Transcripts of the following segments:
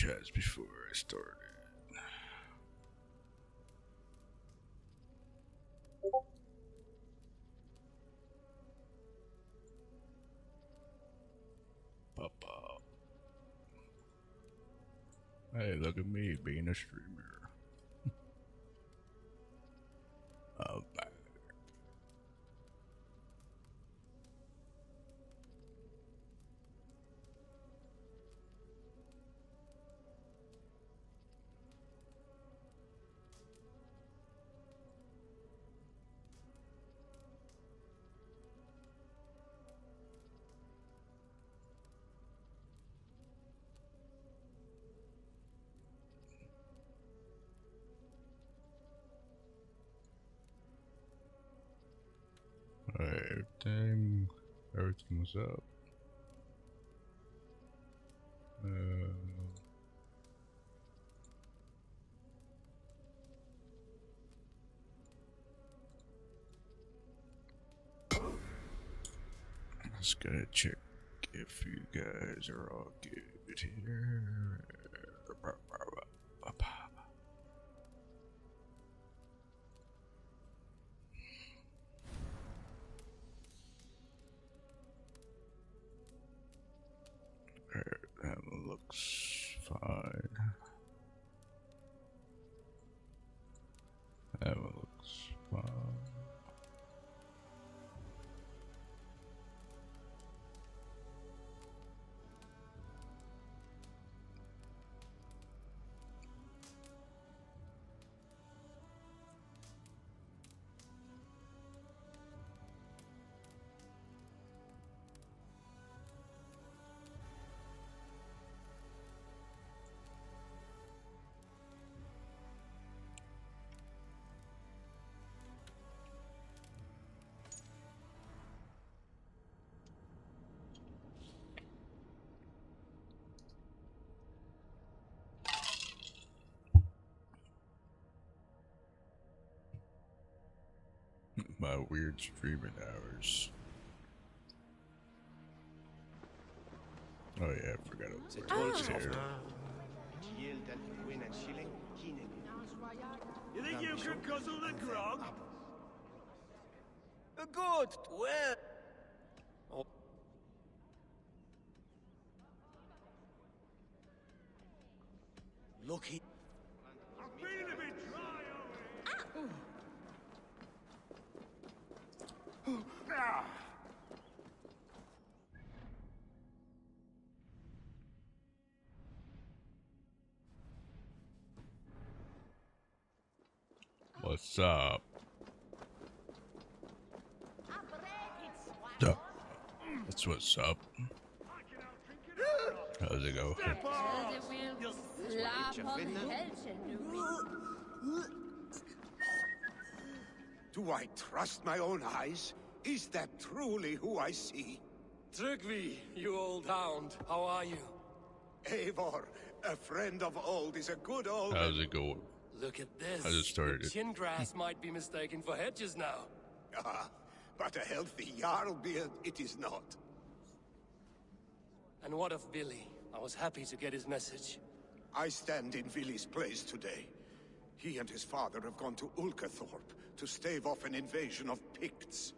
chest before I started. Papa. Hey, look at me being a streamer. Back. Everything's up. Just gotta check if you guys are all good here. That looks fine. That looks fine. My weird streaming hours. Oh yeah, I forgot it was here. You think you can guzzle the grog? Good, well. Oh. Lucky. I'm feeling a bit dry over here. What's up? Duh. That's what's up. How's it go? Do I trust my own eyes? Is that truly who I see? Trygvi, you old hound, how are you? Eivor, a friend of old, is a good old... How's it going? Look at this. I just started. The chin grass might be mistaken for hedges now. Ah, but a healthy Jarl beard it is not. And what of Billy? I was happy to get his message. I stand in Vili's place today. He and his father have gone to Ulkathorpe to stave off an invasion of Picts.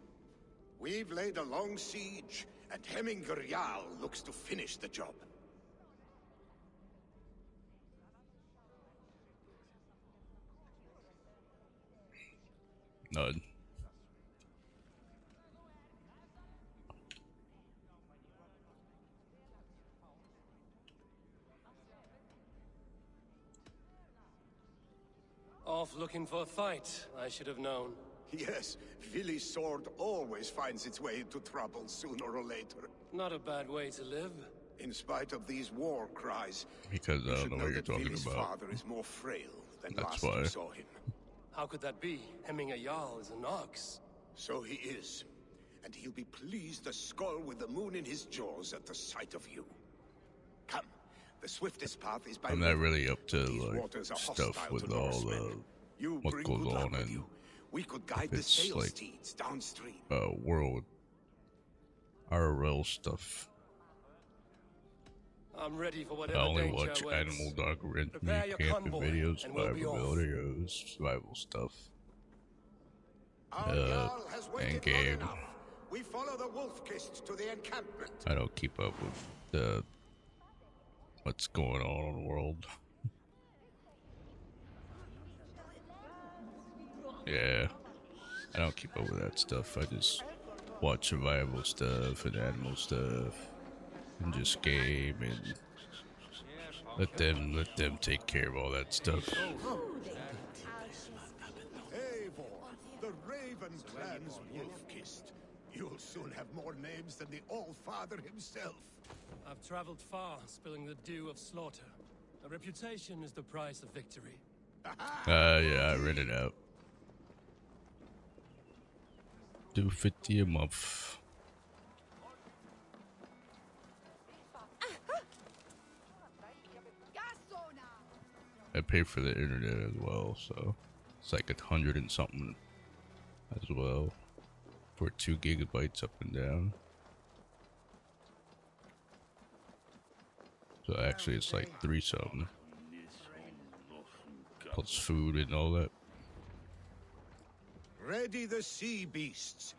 We've laid a long siege, and Hemminger Jarl looks to finish the job. None. Off looking for a fight, I should have known. Yes, Vili's sword always finds its way into trouble sooner or later. Not a bad way to live. In spite of these war cries, Because I don't know what you're talking Vili's about. father is more frail than That's last why. you saw him. How could that be? Hemminger Jarl is an ox. So he is. And he'll be pleased as Skull with the moon in his jaws at the sight of you. Come, the swiftest path is by I'm not river. really up to These like waters are stuff hostile with to all Norsemen. You what bring goes good luck on with in you. We could guide the it's sail like- steeds downstream. world RL stuff. I'm ready for I whatever only danger watch awaits. animal documentary, Prepare your camping convoy, videos, and we'll be survival off. videos, survival stuff. Our Jarl has and waited long game. enough. We follow the wolf kist to the encampment. I don't keep up with what's going on in the world. Yeah, I don't keep up with that stuff. I just watch survival stuff and animal stuff, and just game and let them take care of all that stuff. Eivor, the Raven clan's wolf kist. You'll soon have more names than the All-Father himself. I've traveled far, spilling the dew of slaughter. A reputation is the price of victory. Yeah, I read it out. $250 a month. I pay for the internet as well, so it's like 100 and something as well for 2 gigabytes up and down. So actually it's like 3 something plus food and all that. Ready the sea beasts.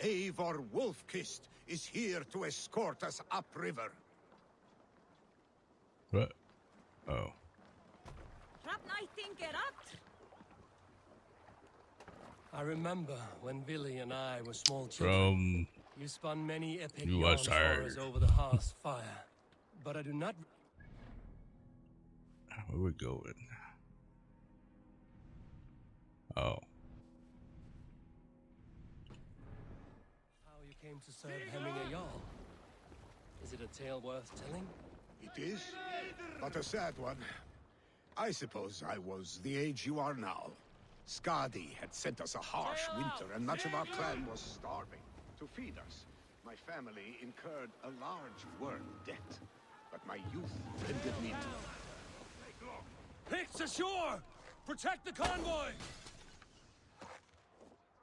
Eivor Wolfkist is here to escort us upriver. What? Oh. I remember when Billy and I were small children. From You spun many epic US yarns for us over the hearth's fire. But I do not... where we going? Oh. How you came to serve hemming a Jarl. Is it a tale worth telling? It is, but a sad one. I suppose I was the age you are now. Skadi had sent us a harsh winter, and much of our clan was starving. To feed us, my family incurred a large worm debt. But my youth rendered me to... Picts ashore! Protect the convoy!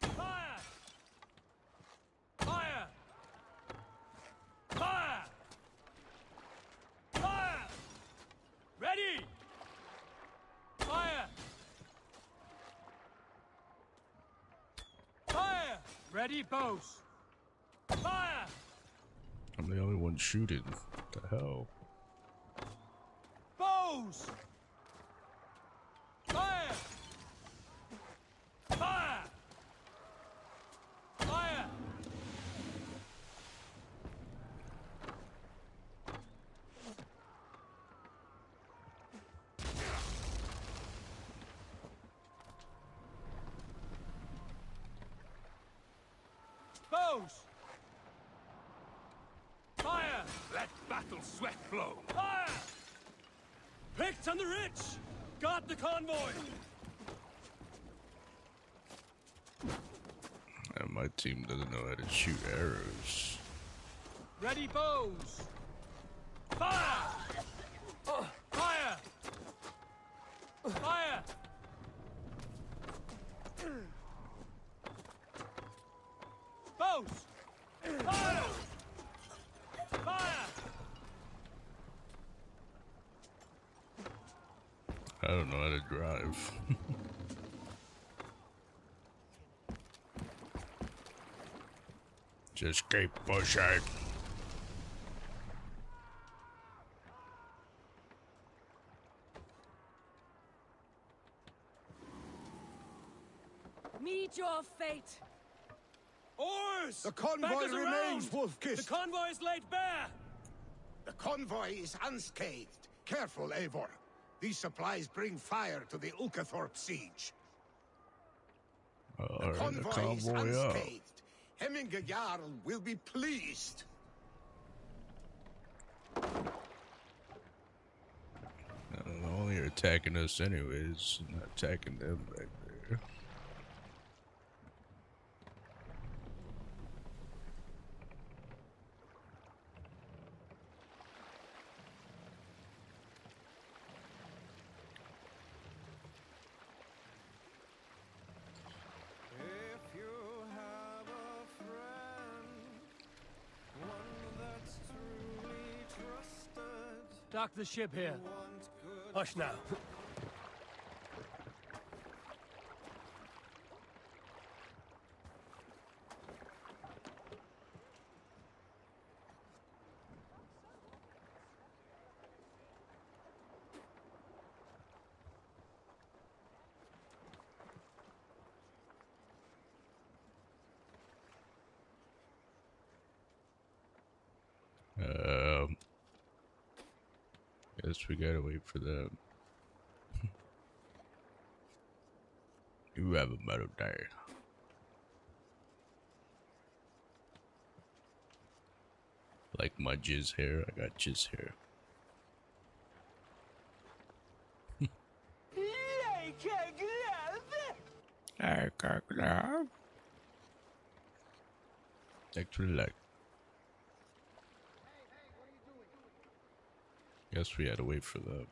Fire! Fire! Fire! Fire! Ready! Fire! Fire! Ready, bows! Fire! I'm the only one shooting. What the hell? Bows! Fire! Fire! Fire! Bows! Fire! Let battle sweat flow. Fire! Picked on the rich! Got the convoy! My team doesn't know how to shoot arrows. Ready, bows! Fire! Fire! Fire! Bows! Fire! Fire! I don't know how to drive. Just keep pushing. Meet your fate. Oars! The convoy Back us remains, around! Wolfkist. The convoy is laid bare! The convoy is unscathed. Careful, Eivor. These supplies bring fire to the Ulkathorpe siege. Alright, the Convoy is convoy up. unscathed. Hemminga Jarl will be pleased. Well, you're attacking us anyways, not attacking them back there. If you have a friend, one that's truly trusted, Dock the ship here. Hush now. Guess we gotta wait for them. You have a better day. Like my jizz hair, I got jizz hair. Actually, like. Guess we had to wait for them.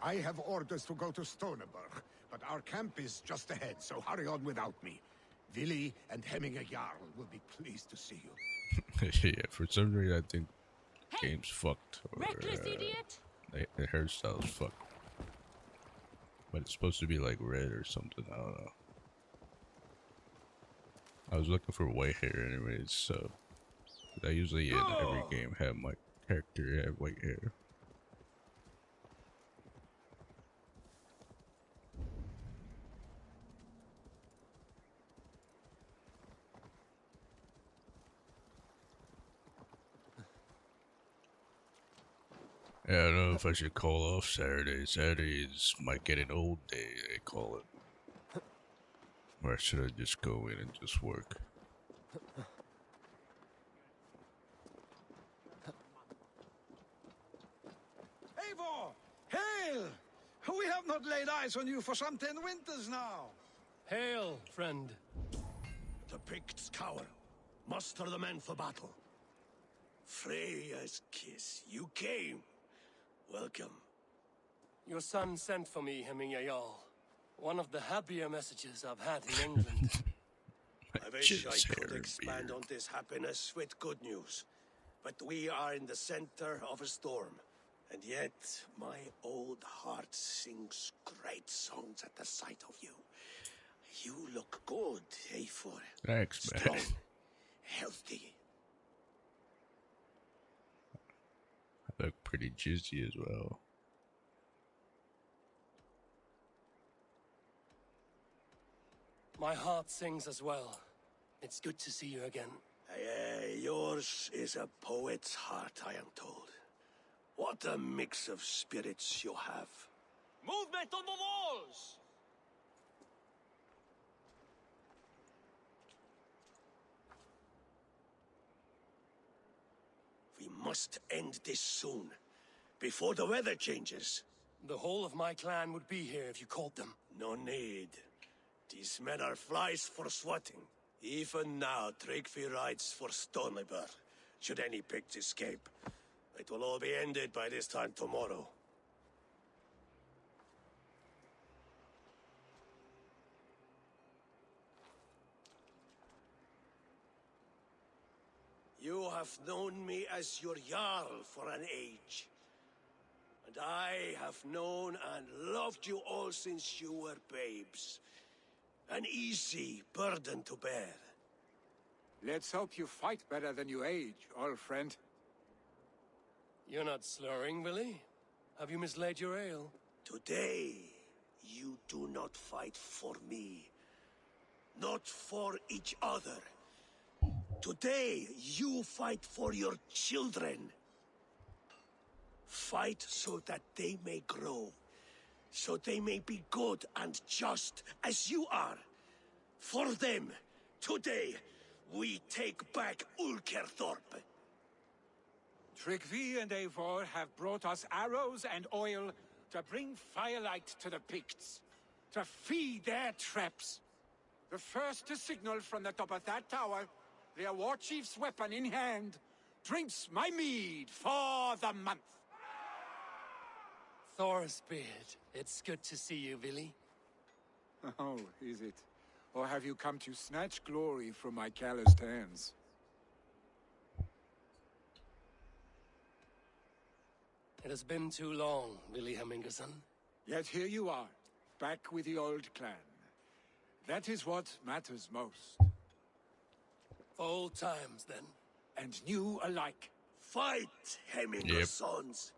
I have orders to go to Stoneberg, but our camp is just ahead, so hurry on without me. Willy and Hemminger Jarl will be pleased to see you. Yeah, for some reason I think game's fucked. Or, Reckless idiot! the hairstyle's fucked. But it's supposed to be like red or something, I don't know. I was looking for white hair anyways, so... I usually in every game have my character have white hair. Yeah, I don't know if I should call off Saturday. Saturday is my getting old day, they call it. Or should I just go in and just work? Eivor! Hail! We have not laid eyes on you for some 10 winters now. Hail, friend. The Picts cower. Muster the men for battle. Freya's kiss. You came. Welcome. Your son sent for me, Hemminger Jarl. One of the happier messages I've had in England. I wish I Jizz could hair expand beard. on this happiness with good news. But we are in the center of a storm. And yet, my old heart sings great songs at the sight of you. You look good, Eivor. Thanks, man. Strong, healthy. I look pretty jizzy as well. My heart sings as well. It's good to see you again. Yours is a poet's heart, I am told. What a mix of spirits you have. Movement on the walls! We must end this soon, before the weather changes. The whole of my clan would be here if you called them. No need. These men are flies for swatting. Even now, Tryggvi rides for Stoneberg, should any Picts escape. It will all be ended by this time tomorrow. You have known me as your Jarl for an age. And I have known and loved you all since you were babes. An easy burden to bear. Let's hope you fight better than you age, old friend. You're not slurring, Willy? Have you mislaid your ale? Today, you do not fight for me. Not for each other. Today, you fight for your children. Fight so that they may grow. So they may be good and just as you are. For them, today, we take back Ulkerthorpe. Tryggvi and Eivor have brought us arrows and oil to bring firelight to the Picts, to feed their traps. The first to signal from the top of that tower, their war chief's weapon in hand, drinks my mead for the month. Thorsbeard, it's good to see you, Willy. Oh, is it? Or have you come to snatch glory from my calloused hands? It has been too long, Willie Hemmingerson. Yet here you are, back with the old clan. That is what matters most. Old times, then. And new alike. Fight, Hemmingersons.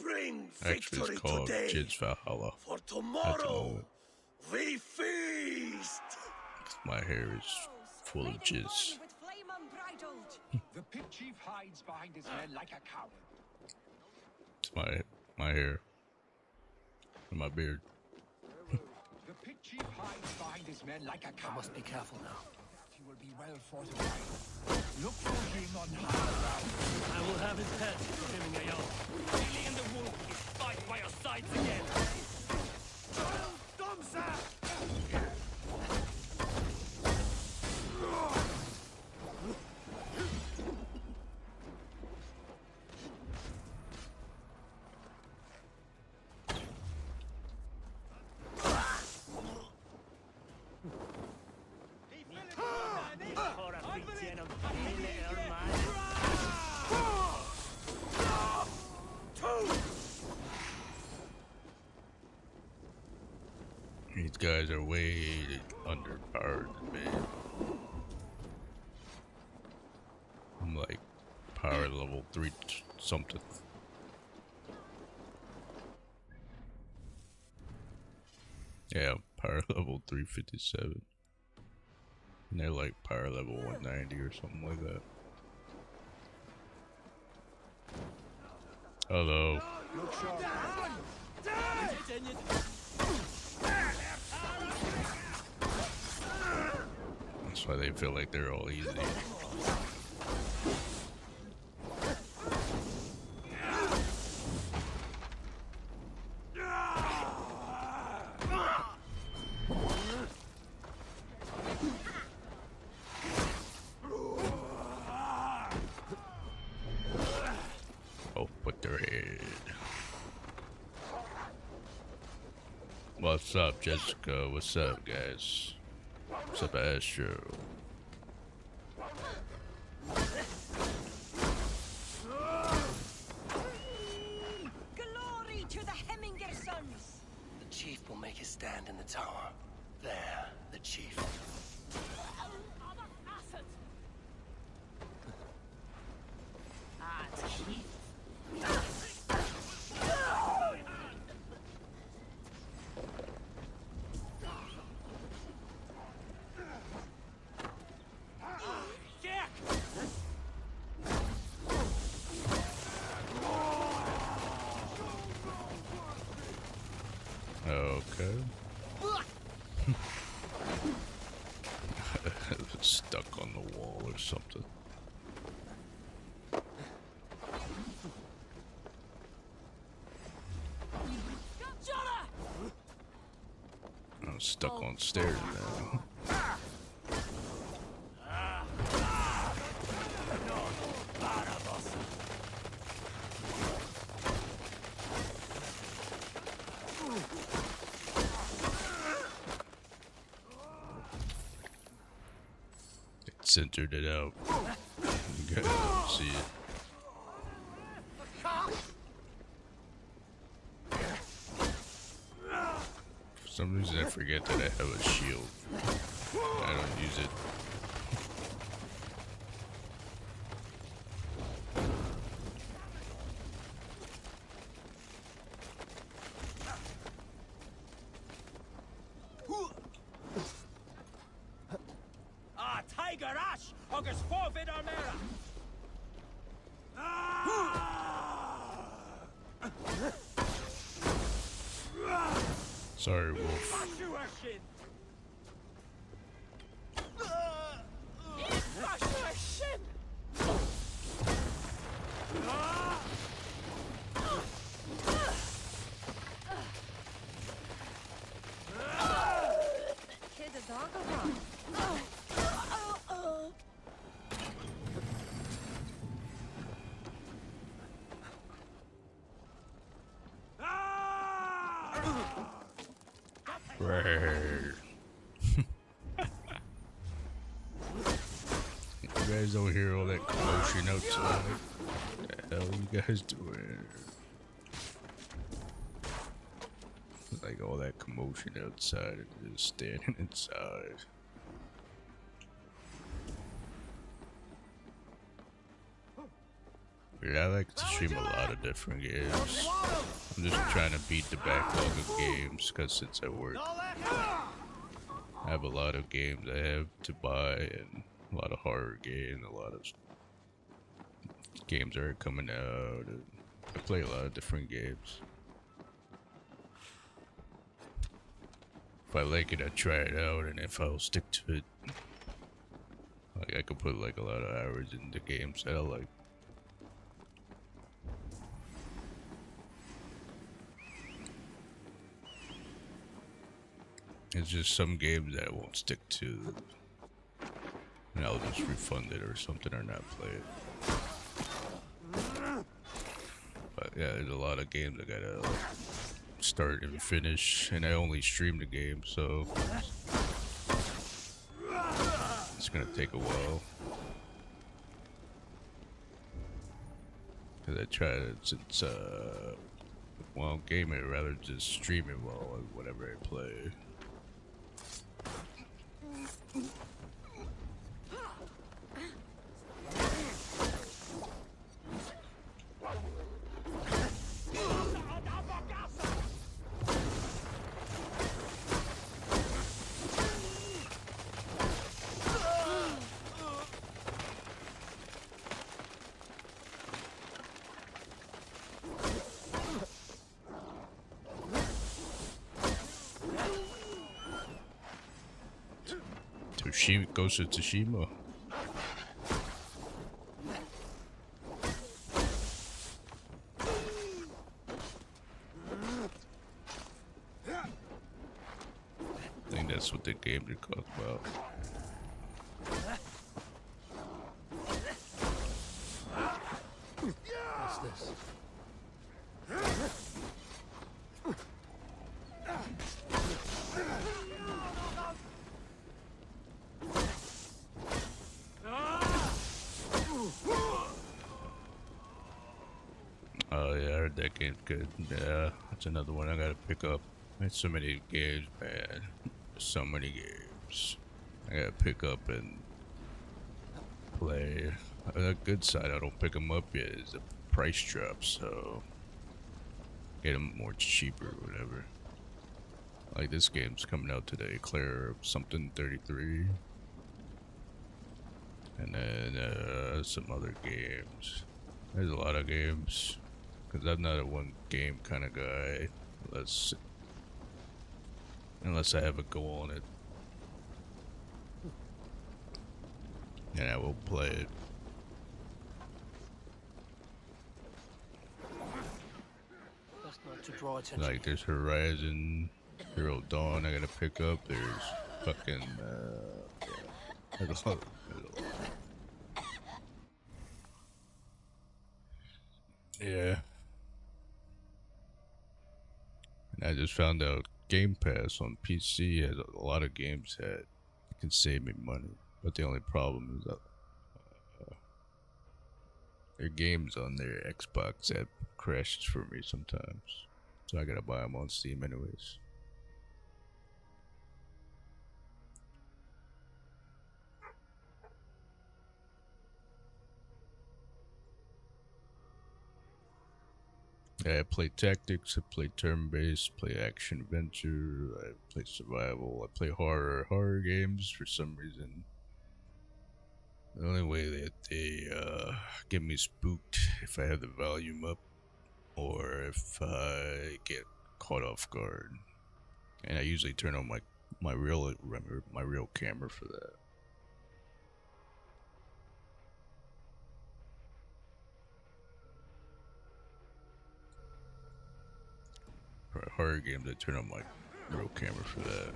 Bring Actually, victory it's called today. Jizz Valhalla. For At the tomorrow, moment. we feast. My hair is full of jizz. The pit chief hides behind his men like a coward. It's my hair and my beard. The pit chief hides behind his men like a I coward. must be careful now. He will be well fortified. Look for him on high ground. I will have his head for Hemming a Jarl. Willie and the Wolf is fight by your sides again. These guys are way underpowered, man. I'm like power level 3 something. Yeah, power level 357. And they're like power level 190 or something like that. Hello. That's why they feel like they're all easy. Oh, put their head. What's up, Jessica? What's up, guys? What's up, Astro? Glory to the Hemmingersons! The chief will make his stand in the tower. There, the chief. Okay. Stuck on the wall or something. I'm stuck on stairs now. It centered it out. You guys don't see it. For some reason I forget that I have a shield. I don't use it. Tiger Ash, August forfeit Armera. Sorry, Wolf. Kid a dog or what? Rare. You guys don't hear all that commotion outside. What the hell are you guys doing? like all that commotion outside and just standing inside. Yeah, I like to stream a lot of different games. I'm just trying to beat the backlog of games because since I work, I have a lot of games I have to buy and a lot of horror games, a lot of games are coming out. And I play a lot of different games. If I like it, I try it out, and if I'll stick to it, like I could put like a lot of hours into games that I like. It's just some games that I won't stick to, and I'll just refund it or something or not play it. But yeah, there's a lot of games I gotta like, start and finish, and I only stream the game, so it's gonna take a while. Cause I try to, since while I'm gaming, I'd rather just stream it while whatever I play. Ghost of Tsushima. I think that's what the game they talk about. What's this? Oh yeah, I heard that game's good. Yeah, that's another one I gotta pick up. There's so many games, man. So many games I gotta pick up and play. The good side, I don't pick them up yet, is the price drop, so get them more cheaper or whatever. Like this game's coming out today, Claire something 33. And then some other games. There's a lot of games. Because I'm not a one game kind of guy. Unless I have a goal on it. And I will play it. Best not to draw attention. Like there's Horizon Zero Dawn I gotta pick up. There's fucking there's a lot. Yeah. And I just found out Game Pass on PC has a lot of games that can save me money. But the only problem is that there are games on their Xbox that crashes for me sometimes. So I gotta buy them on Steam anyways. Yeah, I play tactics, I play turn-based, play action-adventure, I play survival, I play horror games for some reason. The only way that they get me spooked if I have the volume up or if I get caught off guard. And I usually turn on my real camera for that. For horror games, I turn on my real camera for that.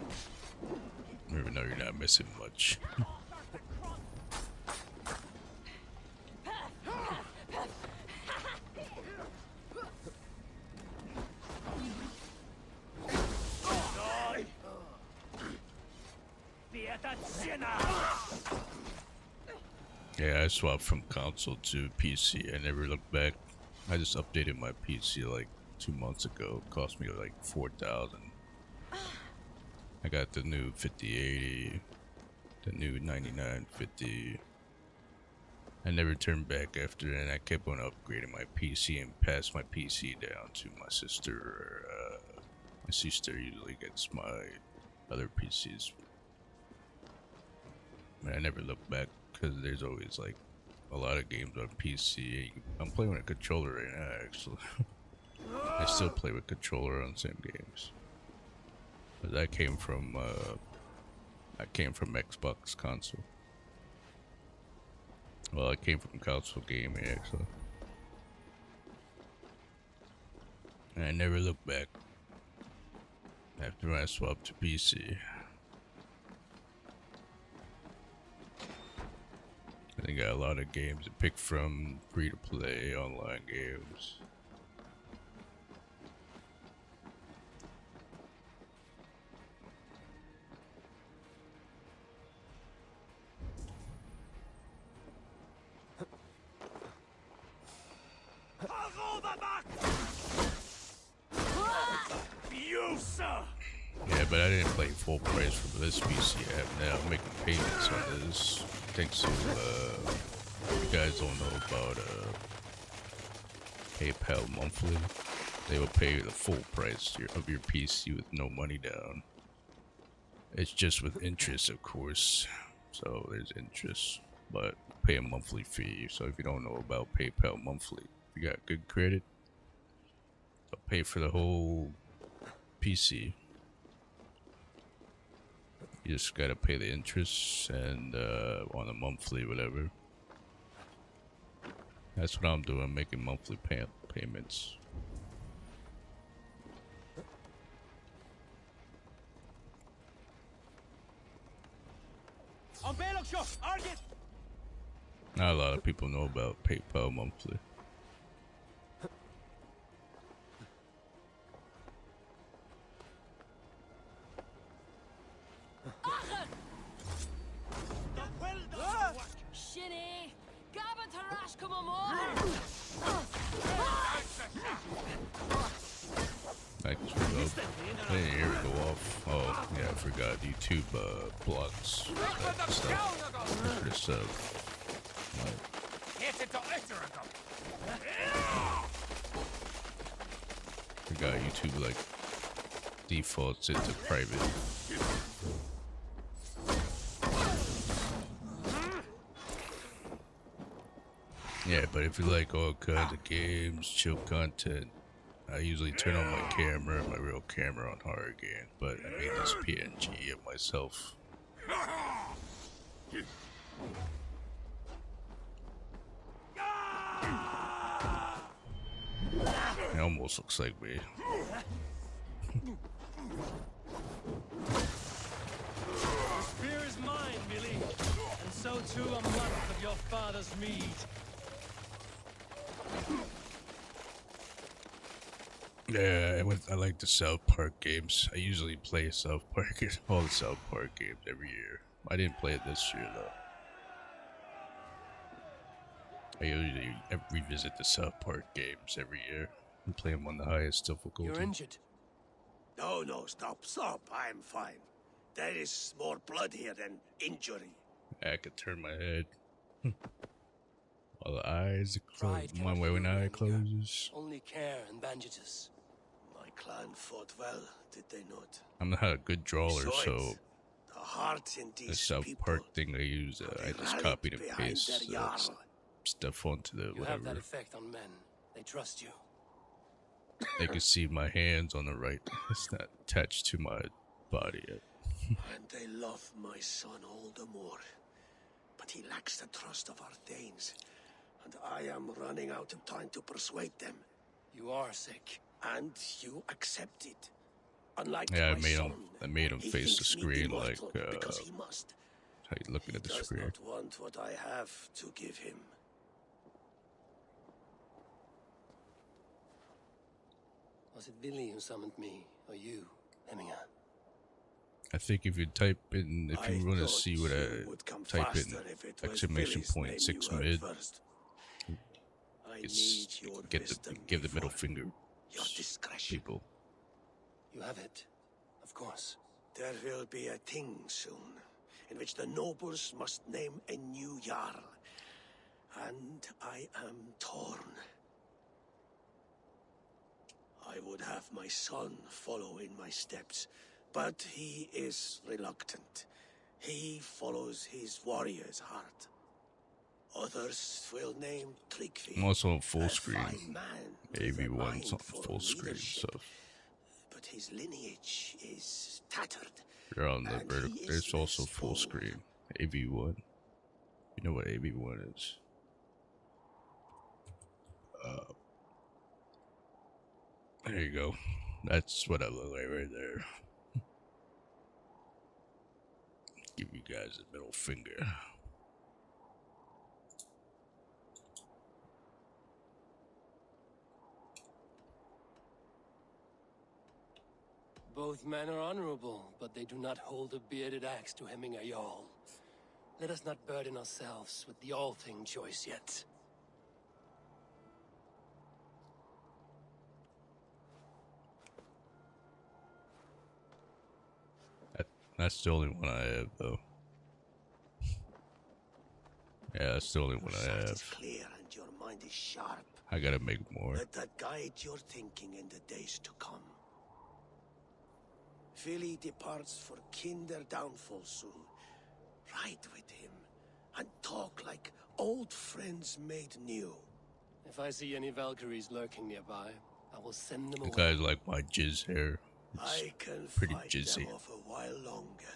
Even though you're not missing much. Yeah, I swapped from console to PC. I never looked back. I just updated my PC like 2 months ago. It cost me like $4,000. I got the new 5080, the new 9950. I never turned back after that. I kept on upgrading my PC and passed my PC down to my sister. My sister usually gets my other PCs. I never look back because there's always like a lot of games on PC. I'm playing with a controller right now, actually. I still play with controller on same games. But I came from Xbox console. Well, I came from console gaming, actually. And I never looked back after I swapped to PC. I think I got a lot of games to pick from, free-to-play online games. Yeah, but I didn't play full price for this PC I have now. I'm making payments on this. Thanks to, you guys don't know about PayPal monthly. They will pay you the full price of your PC with no money down. It's just with interest, of course. So there's interest, but pay a monthly fee. So if you don't know about PayPal monthly, if you got good credit, they'll pay for the whole PC. You just gotta pay the interest and on a monthly whatever. That's what I'm doing. I'm making monthly payments. Not a lot of people know about PayPal monthly. Shinny! Gabba Tarash come on! I didn't hear it go off. Oh, yeah, I forgot. YouTube blocks that stuff for this forgot YouTube like defaults it to private. Yeah, but if you like all kinds of games, chill content, I usually turn on my camera, my real camera on horror games, but I made this PNG of myself. It almost looks like me. The spear is mine, Billy, and so too a month of your father's mead. Yeah, I like the South Park games. I usually play South Park, all the South Park games every year. I didn't play it this year though. I usually revisit the South Park games every year and play them on the highest difficulty. You're injured. No, stop. I'm fine. There is more blood here than injury. I could turn my head. All the eyes Pride close. One way when eye closes. Only care and bandages. My clan fought well, did they not? I'm not a good drawer, We saw so it. The heart in these the South people, Park thing I use, they I just rallied copied and behind paste their Jarl. stuff onto the You have that whatever. effect on men. They trust you. They can see my hands on the right. It's not attached to my body yet. And they love my son all the more. But he lacks the trust of our Thanes. And I am running out of time to persuade them. You are sick. And you accept it. Unlike Yeah, I my made son, him. I made him he face the thinks me screen like immortal because he must. how you looking He at the does screen. not want what I have to give him. Was it Billy who summoned me, or you, Hemminger? I think if you type in, if you want to thought see what you would come I type in faster if it was exclamation Billy's point name 6 you heard mid, first. I it's need your get the wisdom give the middle before finger, your discretion. people. You have it, of course. There will be a thing soon, in which the nobles must name a new Jarl. And I am torn. I would have my son follow in my steps, but he is reluctant. He follows his warrior's heart. Others will name Tryggvi. I'm also on a Fullscreen. fine man with a AV1's mind on for Fullscreen leadership. stuff. But his lineage is tattered. You're on the And vertical. he is There's also less bold. Fullscreen. AV1. You know what AV1 is? There you go. That's what I look like right there. Give you guys a middle finger. Both men are honorable, but they do not hold a bearded axe to hemming a Jarl. Let us not burden ourselves with the all-thing choice yet. That's the only one I have, though. Yeah, that's the only one Your I sight is have. clear and your mind is sharp. I gotta make more. Let that guide your thinking in the days to come. Philly departs for kinder downfall soon. Ride with him and talk like old friends made new. If I see any Valkyries lurking nearby, I will send them The away. guy's like my jizz hair. It's I can pretty fight jizzy. them off a while longer.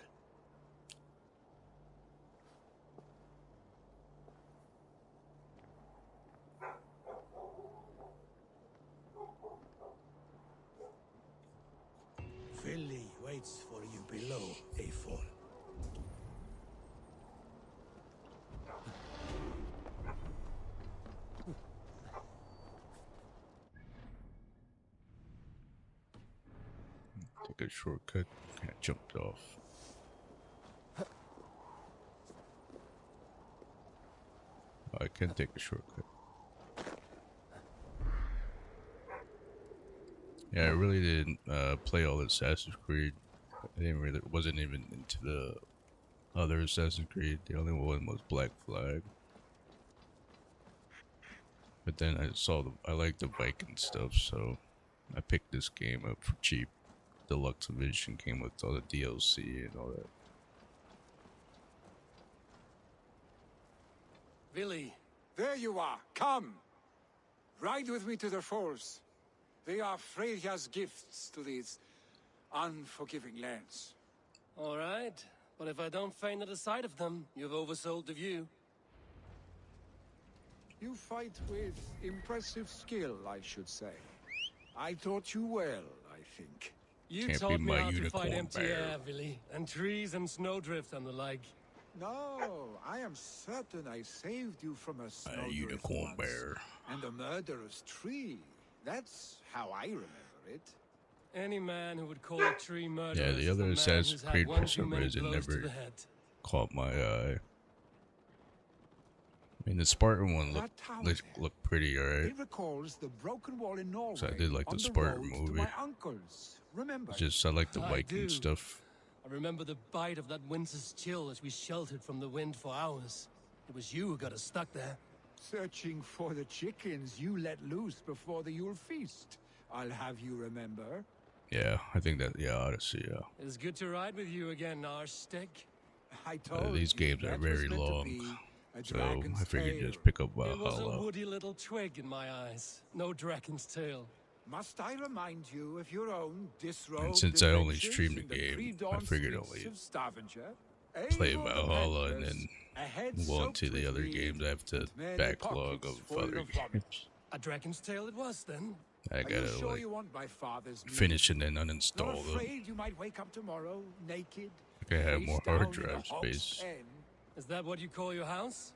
Philly waits for you below, A4. Take a shortcut. I jumped off. I can take a shortcut. Yeah, I really didn't play all Assassin's Creed. I didn't really wasn't even into the other Assassin's Creed. The only one was Black Flag. But then I saw I liked the Viking stuff, so I picked this game up for cheap. Deluxe edition came with all the DLC and all that. Billy, There you are. Come. Ride with me to the falls. They are Freya's gifts to these unforgiving lands. all right. But if I don't faint at the sight of them, you've oversold the view. You fight with impressive skill, I should say. I taught you well, I think. You Can't be taught me my how to fight unicorn empty bear. air, Billy, and trees and snowdrift and the like. No, I am certain I saved you from a snowdrift unicorn once, bear. and a murderous tree. That's how I remember it. Any man who would call a tree murderous Yeah, the is a other man Assassin's who's had Creed one for too some many reason blows to never the head. caught my eye. I mean, the Spartan one That tower there, looked pretty, alright. it recalls the broken wall in Norway. I did like the on Spartan road to movie. my uncle's. Remember? Just I like the I Viking do. stuff. I remember the bite of that winter's chill as we sheltered from the wind for hours. It was you who got us stuck there. Searching for the chickens you let loose before the Yule feast. I'll have you remember. Yeah, I think that, yeah, Odyssey, yeah. It's good to ride with you again, Arstick. I told These you games are that was very meant to long, be a so dragon's I figured tale. just pick up It was a Valhalla. woody little twig in my eyes. No dragon's tail. Must I remind you of your own disrobed And since I only adventures streamed the in game, pre-dawn I figured streets only of Stavanger? play Eivor the Valhalla and Relentless, then a head move on soaked to the with other mead games. I have to and many backlog pockets of full other vomit. games. A dragon's tail it was, then. I Are you gotta sure like you want my father's mead? finish and then Not uninstall them. afraid you might wake up tomorrow naked? I can have face more down hard in a drive hog's space. pen? Is that what you call your house?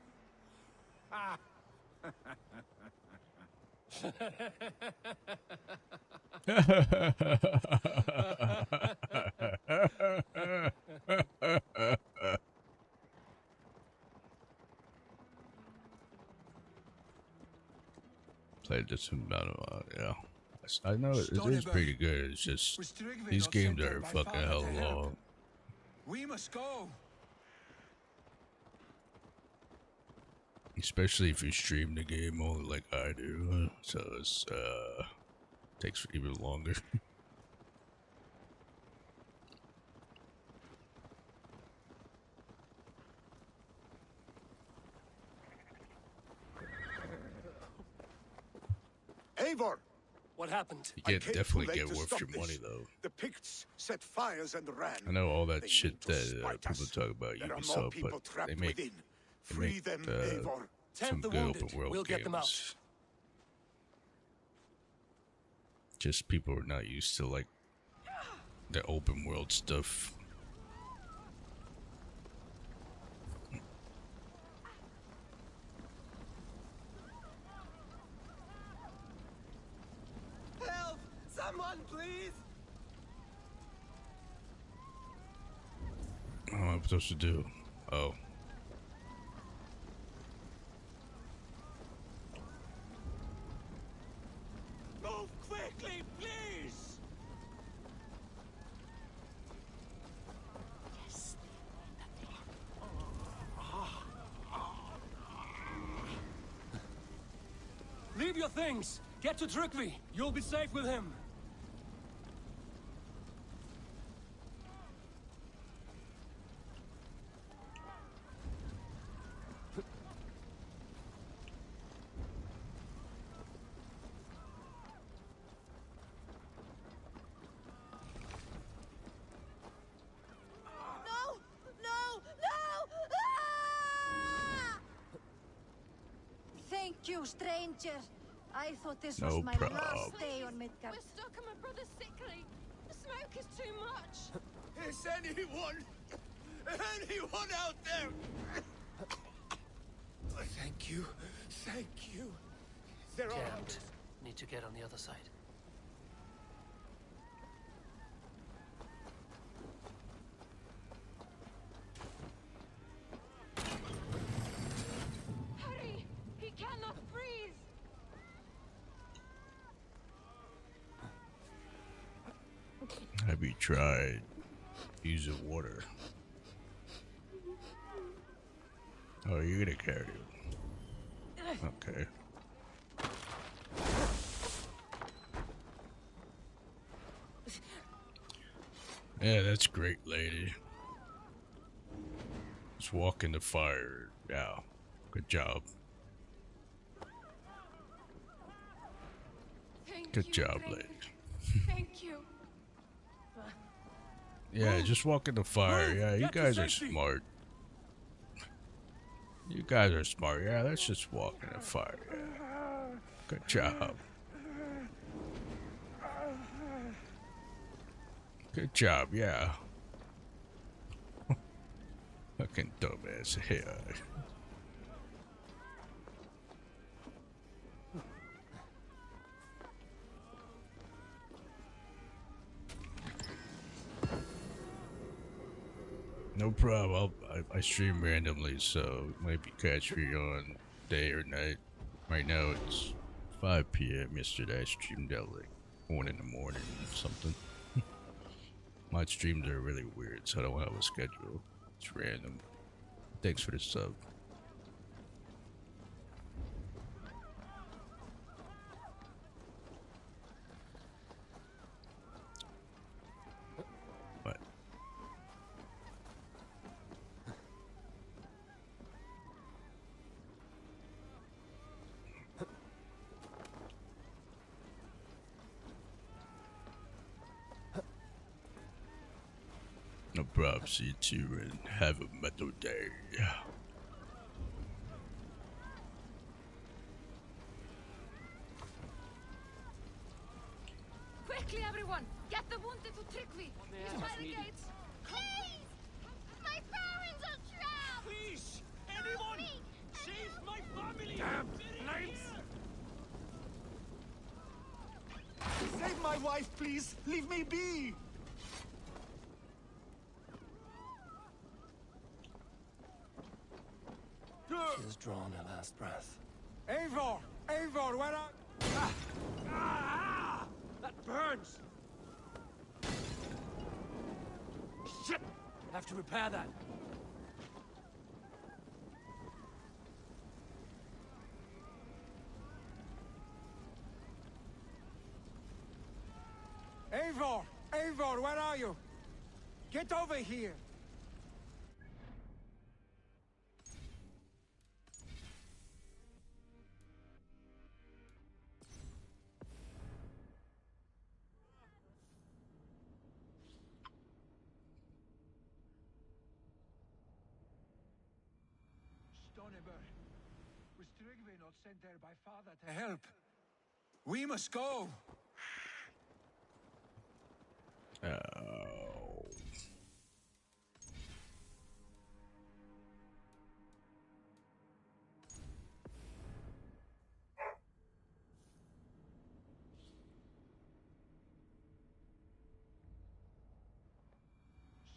Ah, Played this amount of yeah. I know it is Storyberg. pretty good. It's just these games are fucking hell long. We must go. Especially if you stream the game only like I do, so it's takes even longer. Eivor! What happened? You I get came definitely too late get to worth stop your this. money though. The Picts set fires and ran. I know all that They shit mean to that spite people us. talk about There are more Ubisoft, people but trapped they make within. Free them, Eivor. some Tend the good wounded. open world We'll games. get them out. Just people are not used to like the open world stuff. Help! Someone, please! What am I supposed to do? Oh. Move quickly, please. Leave your things! Get to Trygvi! You'll be safe with him! No! No! No! Ah! Thank you, stranger. I thought this No was my problem. last day on Midgard. We're stuck and my brother's sickly. The smoke is too much. Is anyone out there? Thank you. Thank you. There are Can't. Need to get on the other side. Hurry! He cannot breathe. Have you tried using water? Oh, you're gonna carry him. Okay. Yeah, that's great, lady. Just walk in the fire. Yeah, good job. Thank Good you, job, Drake. lady. Thank you. Yeah, just walk in the fire. Move! Yeah, you Get to guys are safety! smart. You guys are smart. Yeah, let's just walk in the fire. Yeah. Good job. Good job, yeah. Fucking dumbass. Yeah. No problem. I stream randomly, so maybe catch me on day or night. Right now it's 5 p.m. Yesterday I streamed at like 1 in the morning or something. My streams are really weird, so I don't have a schedule. It's random. Thanks for the sub. What? No problem. See you too, and have a metal day. Quickly, everyone! Get the wounded to Trygvi! He's by the gates! Please! My parents are trapped! Please! Anyone! Save my family! Damn Save my wife, please! Leave me be! She has drawn her last breath. Eivor! Eivor, where are... That burns! Shit! I have to repair that. Eivor! Eivor, where are you? Get over here! Stoneber, was Tryggvi not sent there by father to help? We must go! Oh.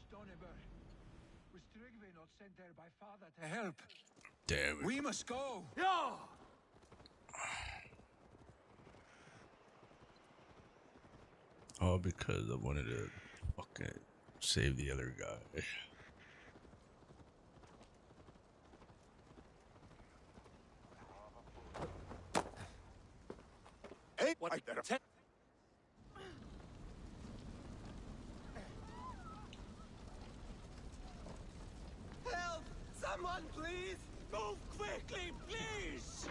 Stoneber, was Tryggvi not sent there by father to help? Damn it. We must go! Yeah! All because I wanted to fucking save the other guy. Hey, What? there. Help! Someone, please! Move quickly, please!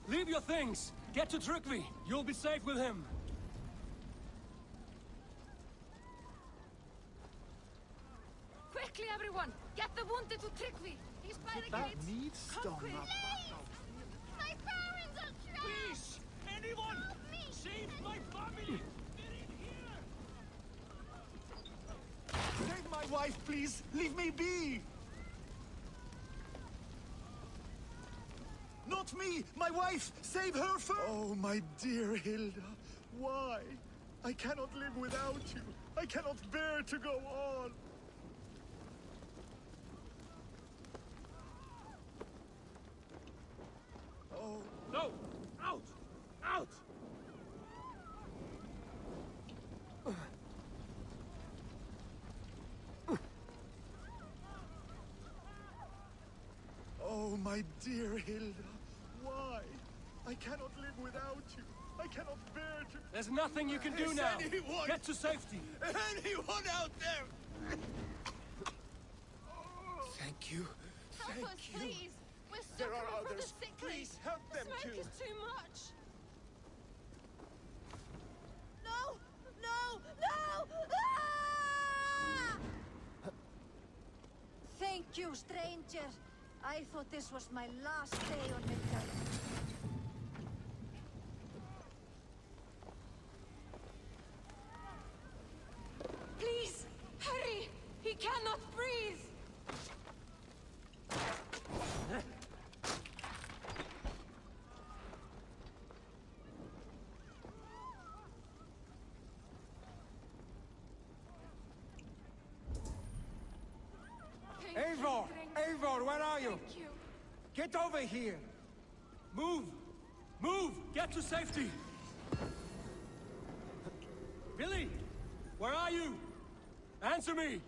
Leave your things! Get to Tryggvi! You'll be safe with him! Quickly, everyone! Get the wounded to Tryggvi! He's by the gates! needs Come quick! My parents are trapped! Please! Anyone! Help me! Save my family! They're in here! Save my wife, please! Leave me be! Not me! My wife! Save her first! Oh, my dear Hilda. Why? I cannot live without you. I cannot bear to go on. Oh, No! Out! Out! oh, my dear Hilda. Why? I cannot live without you. I cannot bear to... There's nothing you can do Is now! anyone- Get to safety! Anyone out there? Thank you. Help Thank us, you. please! We're There suffering are from the others. sickly! Please help The them smoke too. is too much! No! No! No! Ah! Thank you, stranger. I thought this was my last day on Midgard. Please! Hurry! He cannot breathe! Thank Eivor! you, Eivor, where are you? Thank you! Get over here! Move! Move! Get to safety! Billy! Where are you? Answer me!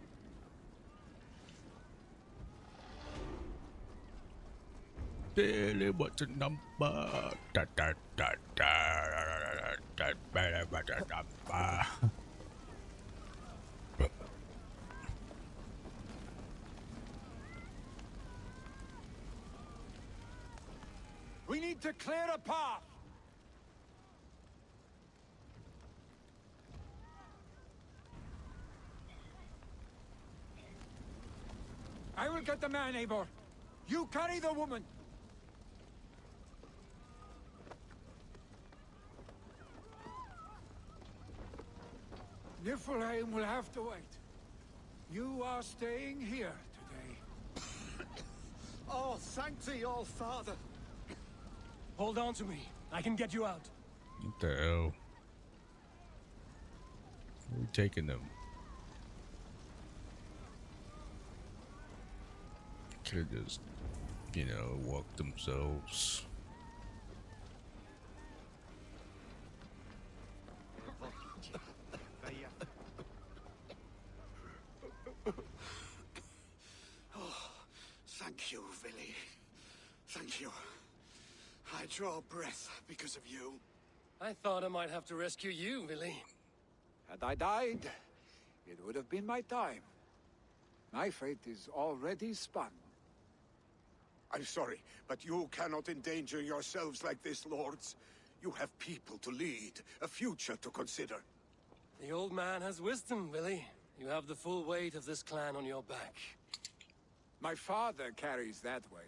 Billy, what's the number? Da, da, da, da, da, da, da, da, da, da. We need to clear a path! I will get the man, Eivor. You carry the woman. Niflheim will have to wait. You are staying here today. Oh, thank thee, all Father. Hold on to me. I can get you out. What the hell? Where are we taking them? Could have just, you know, walked themselves. draw breath because of you. I thought I might have to rescue you, Willy. Had I died, it would have been my time. My fate is already spun. I'm sorry, but you cannot endanger yourselves like this, lords. You have people to lead, a future to consider. The old man has wisdom, Willy. You have the full weight of this clan on your back. My father carries that weight.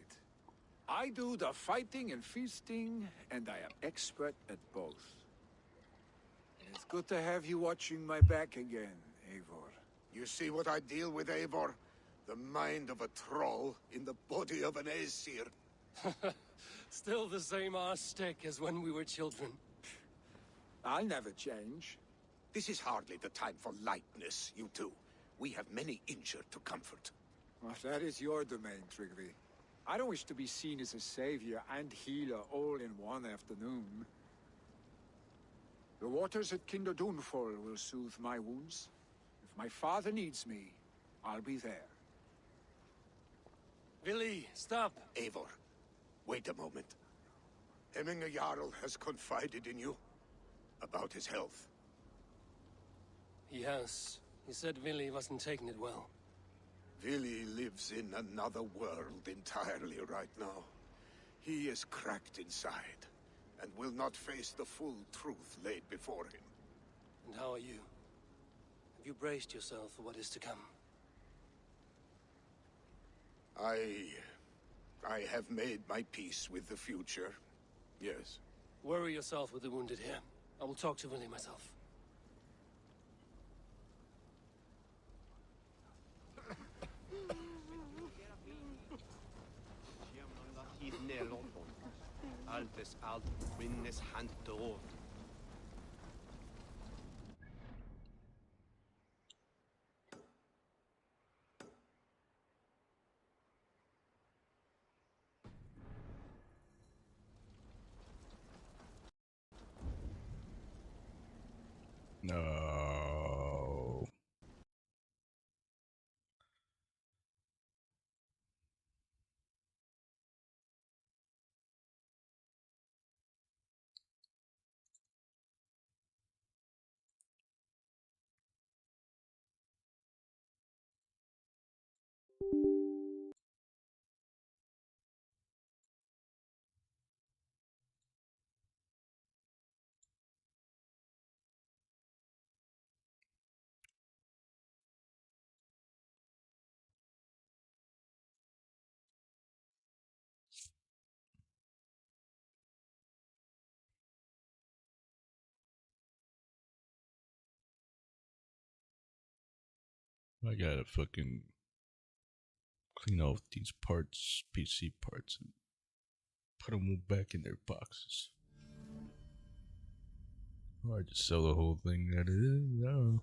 I do the fighting and feasting, and I am expert at both. It's good to have you watching my back again, Eivor. You see what I deal with, Eivor? The mind of a troll in the body of an Aesir. Still the same arse stick as when we were children. I'll never change. This is hardly the time for lightness, you two. We have many injured to comfort. Well, that is your domain, Trigvi. I don't wish to be seen as a savior and healer all in one afternoon. The waters at Kinder Dunfall will soothe my wounds. If my father needs me, I'll be there. Willy, stop! Eivor, wait a moment. Hemminger Jarl has confided in you about his health. He has. He said Willy wasn't taking it well. Willy lives in another world entirely right now. He is cracked inside, and will not face the full truth laid before him. And how are you? Have you braced yourself for what is to come? I have made my peace with the future. Yes. Worry yourself with the wounded here. I will talk to Willy myself. Altes alt, minnes hand door. No. I gotta fucking clean off these parts, PC parts, and put them back in their boxes. Or just sell the whole thing that it is. I don't know.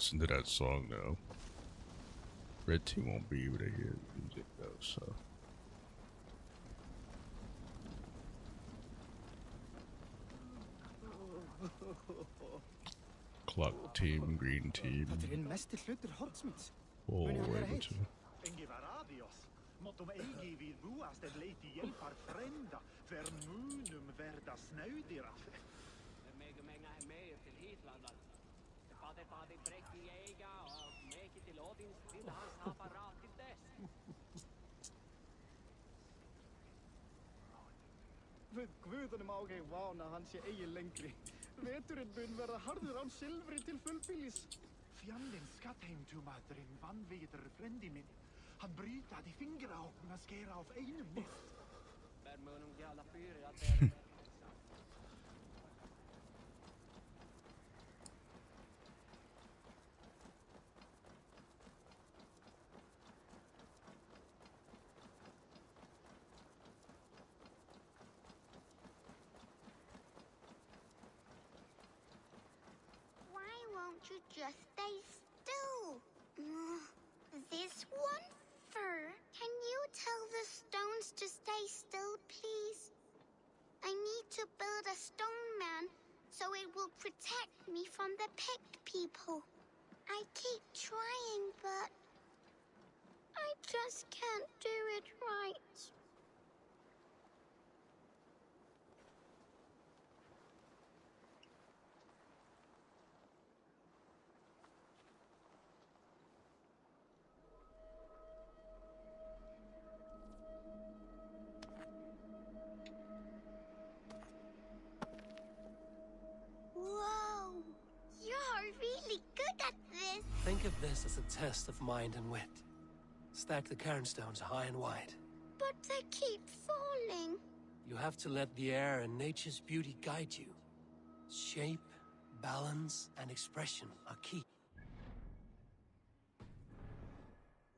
listen to that song though. Red team won't be able to hear the music though, so. Clock team, green team. Mesti hlutur Hornsmiths. Oh, Muni hann vera able heill? to. Engi var adios. Måttum eigi við búast en leiti hjälpar frända, för munum verda snöðira. Við guðunum á ekki vana hann sé eigi lengri. Veturinn mun vera harður án silfri til fullbílis. Fjallin skattheimtumadurinn vanviður frendi minn. Han brytaði fingra á okkur að skera af einum nýtt. Why won't you just stay still? This one fur. Can you tell the stones to stay still, please? I need to build a stone man so it will protect me from the picked people. I keep trying, but I just can't do it right. Whoa! You're really good at this! Think of this as a test of mind and wit. Stack the cairnstones high and wide. But they keep falling. You have to let the air and nature's beauty guide you. Shape, balance, and expression are key.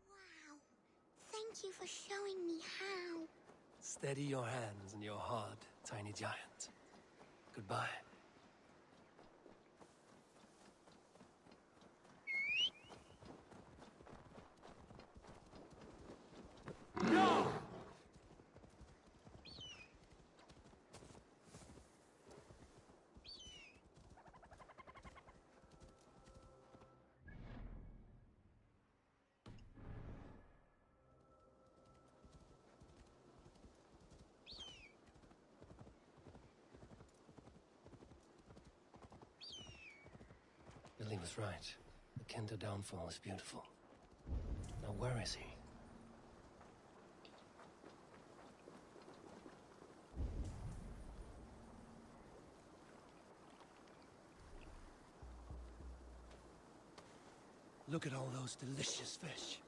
Wow. Thank you for showing me how. Steady your hands and your heart, tiny giant. Goodbye. Billy was right. The Kendo downfall is beautiful. Now where is he? Look at all those delicious fish.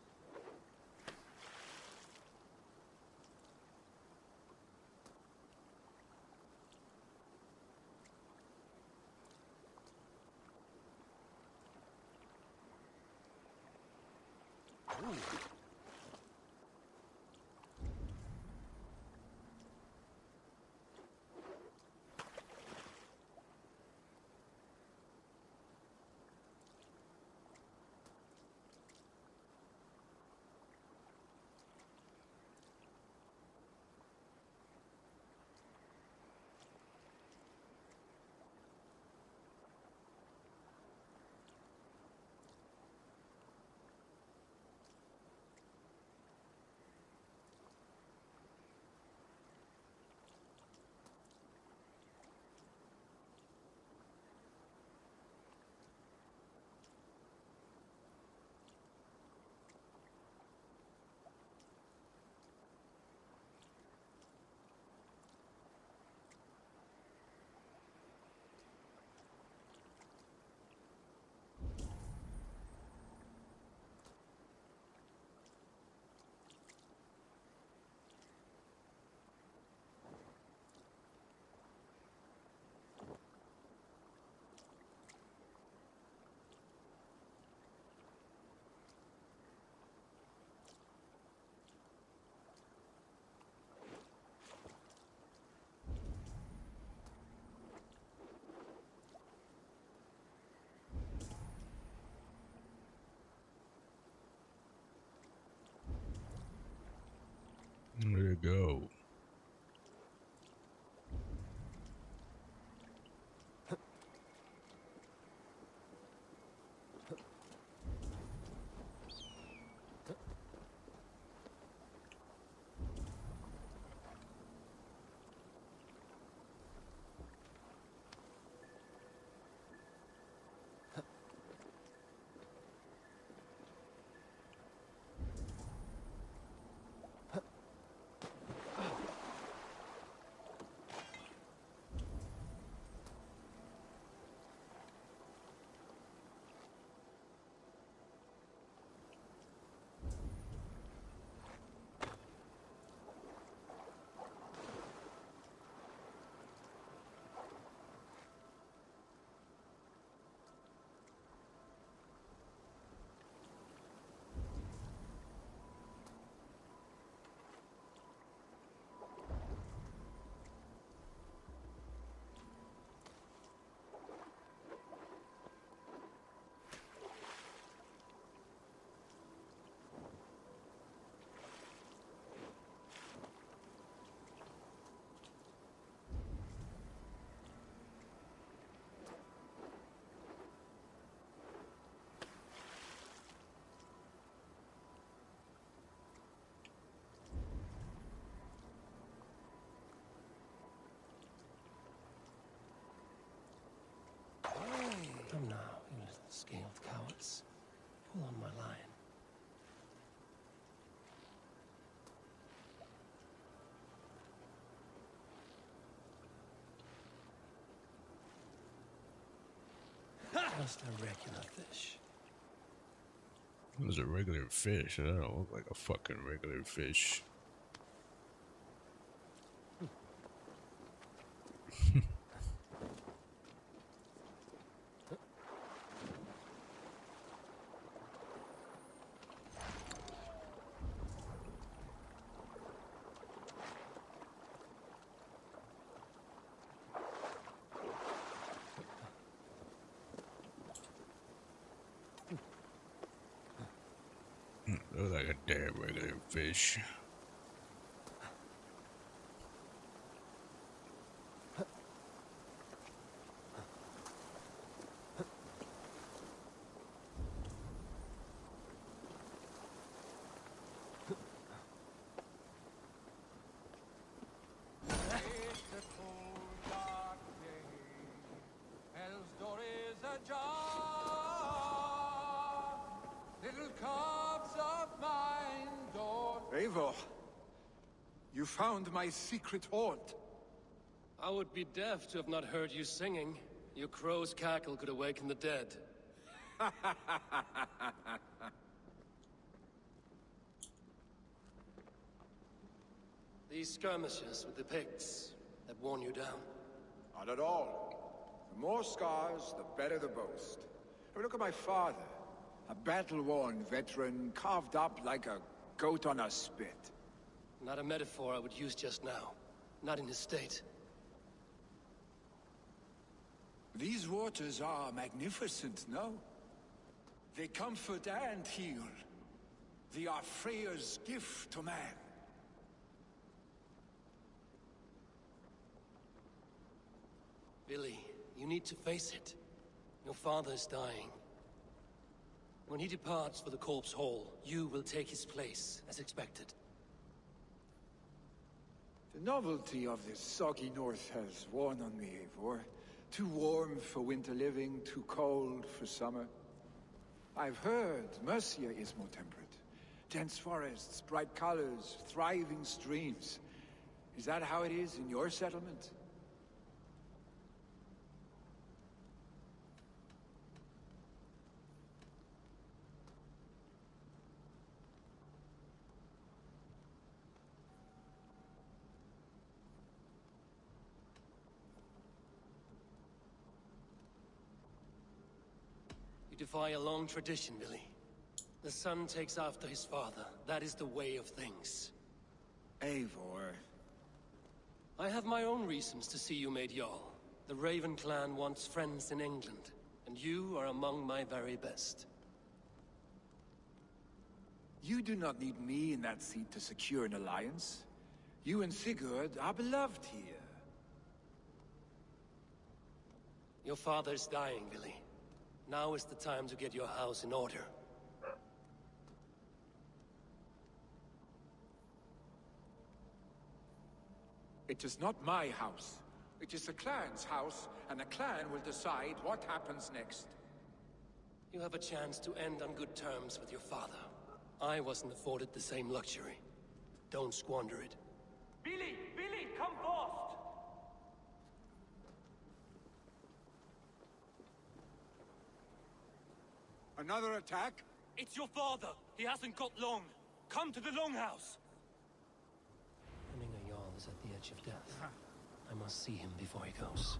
Ooh. to go. Come now, you little scaled cowards. Pull on my line. Just a regular fish. It was a regular fish. I don't look like a fucking regular fish. Look like a damn regular fish. Eivor, you found my secret hoard. I would be deaf to have not heard you singing. Your crow's cackle could awaken the dead. These skirmishes with the Picts that worn you down. Not at all. The more scars, the better the boast. I mean, look at my father. A battle-worn veteran, carved up like a goat on a spit. Not a metaphor I would use just now. Not in his state. These waters are magnificent, no? They comfort and heal. They are Freya's gift to man. Billy, you need to face it. Your father is dying. When he departs for the Corpse Hall, you will take his place, as expected. The novelty of this soggy north has worn on me, Eivor. Too warm for winter living, too cold for summer. I've heard Mercia is more temperate. Dense forests, bright colors, thriving streams. Is that how it is in your settlement? You defy a long tradition, Billy. The son takes after his father. That is the way of things. Eivor. I have my own reasons to see you made Jarl. The Raven clan wants friends in England, and you are among my very best. You do not need me in that seat to secure an alliance. You and Sigurd are beloved here. Your father's dying, Billy. Now is the time to get your house in order. It is not my house. It is the clan's house, and the clan will decide what happens next. You have a chance to end on good terms with your father. I wasn't afforded the same luxury. Don't squander it. Billy! Billy, come fast! Another attack? It's your father! He hasn't got long! Come to the longhouse! Hemming a Jarl is at the edge of death. I must see him before he goes.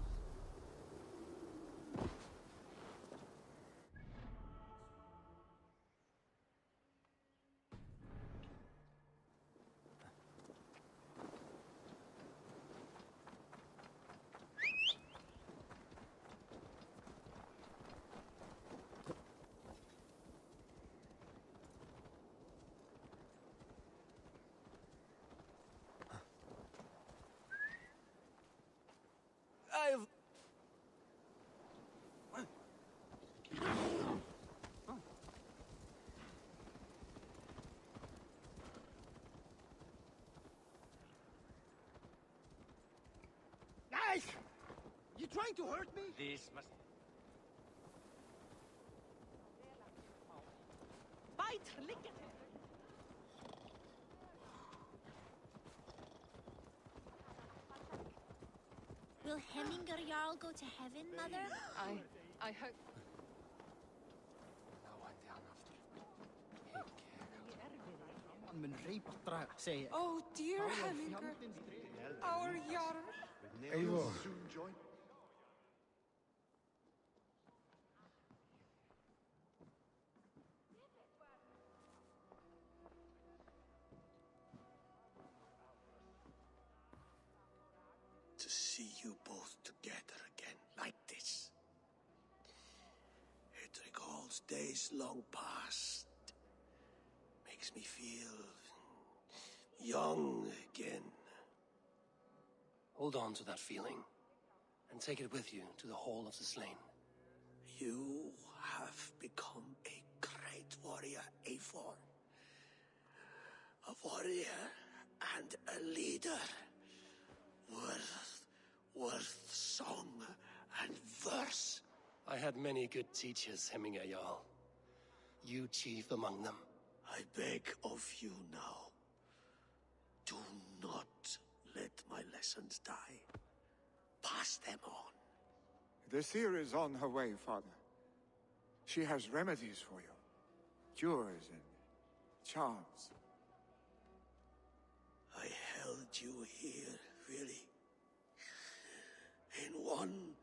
Guys! You trying to hurt me? This must... Bite! Lick at it! Will Hemminger Jarl go to heaven, Mother? I hope... Man mun reypa draga, segi ég. Oh dear Hemminger, our Jarl. Eivor. To see you both together again like this. It recalls days long past. Makes me feel young again. Hold on to that feeling, and take it with you to the Hall of the Slain. You have become a great warrior, Eivor. A warrior and a leader. Worth song and verse. I had many good teachers, Hemminger Jarl. You chief among them. I beg of you now. Do not let my lessons die. Pass them on. The seer is on her way, Father. She has remedies for you. Cures and charms. I held you here, really. In one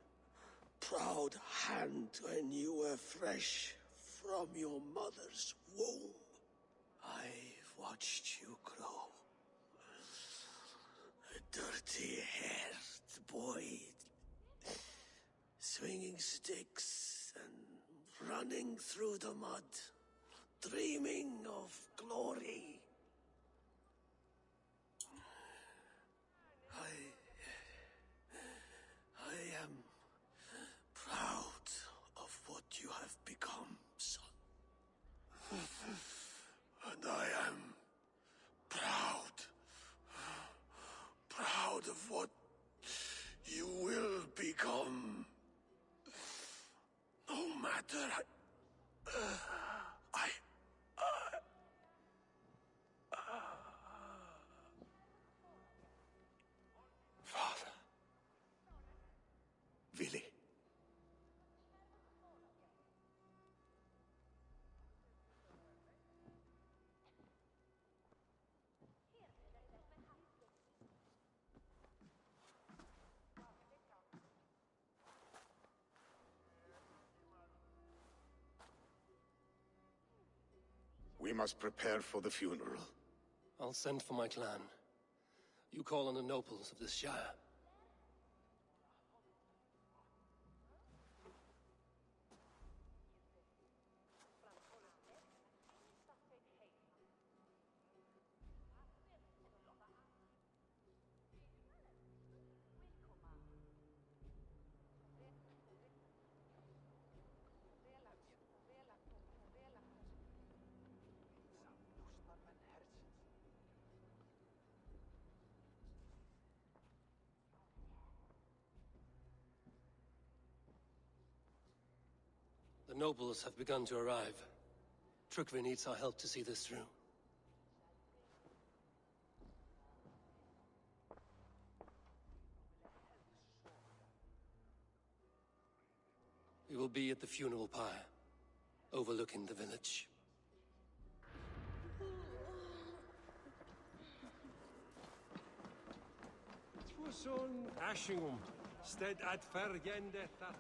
proud hand when you were fresh from your mother's womb. I've watched you grow. A dirty-haired boy, swinging sticks and running through the mud, dreaming of glory. I am proud of what you have become, son. And I am proud of what you will become. No matter Father. Willy. We must prepare for the funeral. I'll send for my clan. You call on the nobles of this shire. The nobles have begun to arrive. Trukvi needs our help to see this through. We will be at the funeral pyre, overlooking the village. Tvåson Ashingum, sted at fergendetta.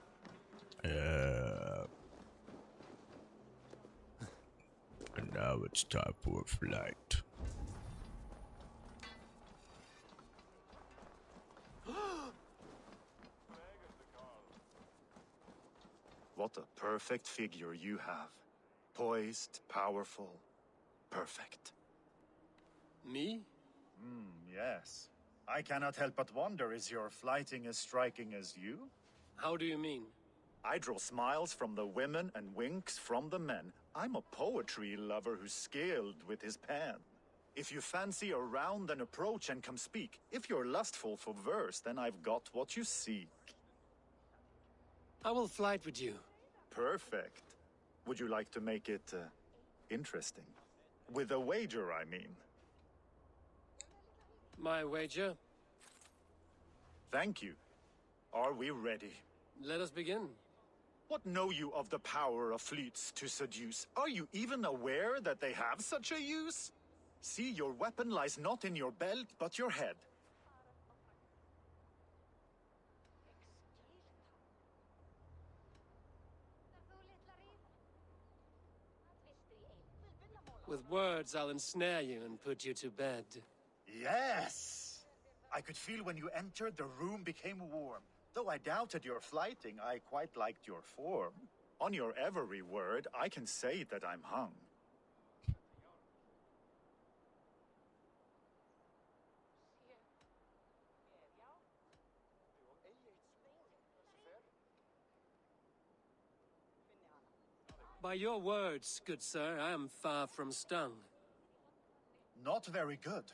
And now it's time for a flight. What a perfect figure you have. Poised, powerful, perfect. Me? Yes. I cannot help but wonder, is your flighting as striking as you? How do you mean? I draw smiles from the women and winks from the men. I'm a poetry lover who's skilled with his pen. If you fancy a round, then approach and come speak. If you're lustful for verse, then I've got what you seek. I will flight with you. Perfect. Would you like to make it interesting? With a wager, I mean. My wager? Thank you. Are we ready? Let us begin. What know you of the power of fleets to seduce? Are you even aware that they have such a use? See, your weapon lies not in your belt, but your head. With words, I'll ensnare you and put you to bed. Yes! I could feel when you entered, the room became warm. Though I doubted your flighting, I quite liked your form. On your every word, I can say that I'm hung. By your words, good sir, I am far from stung. Not very good.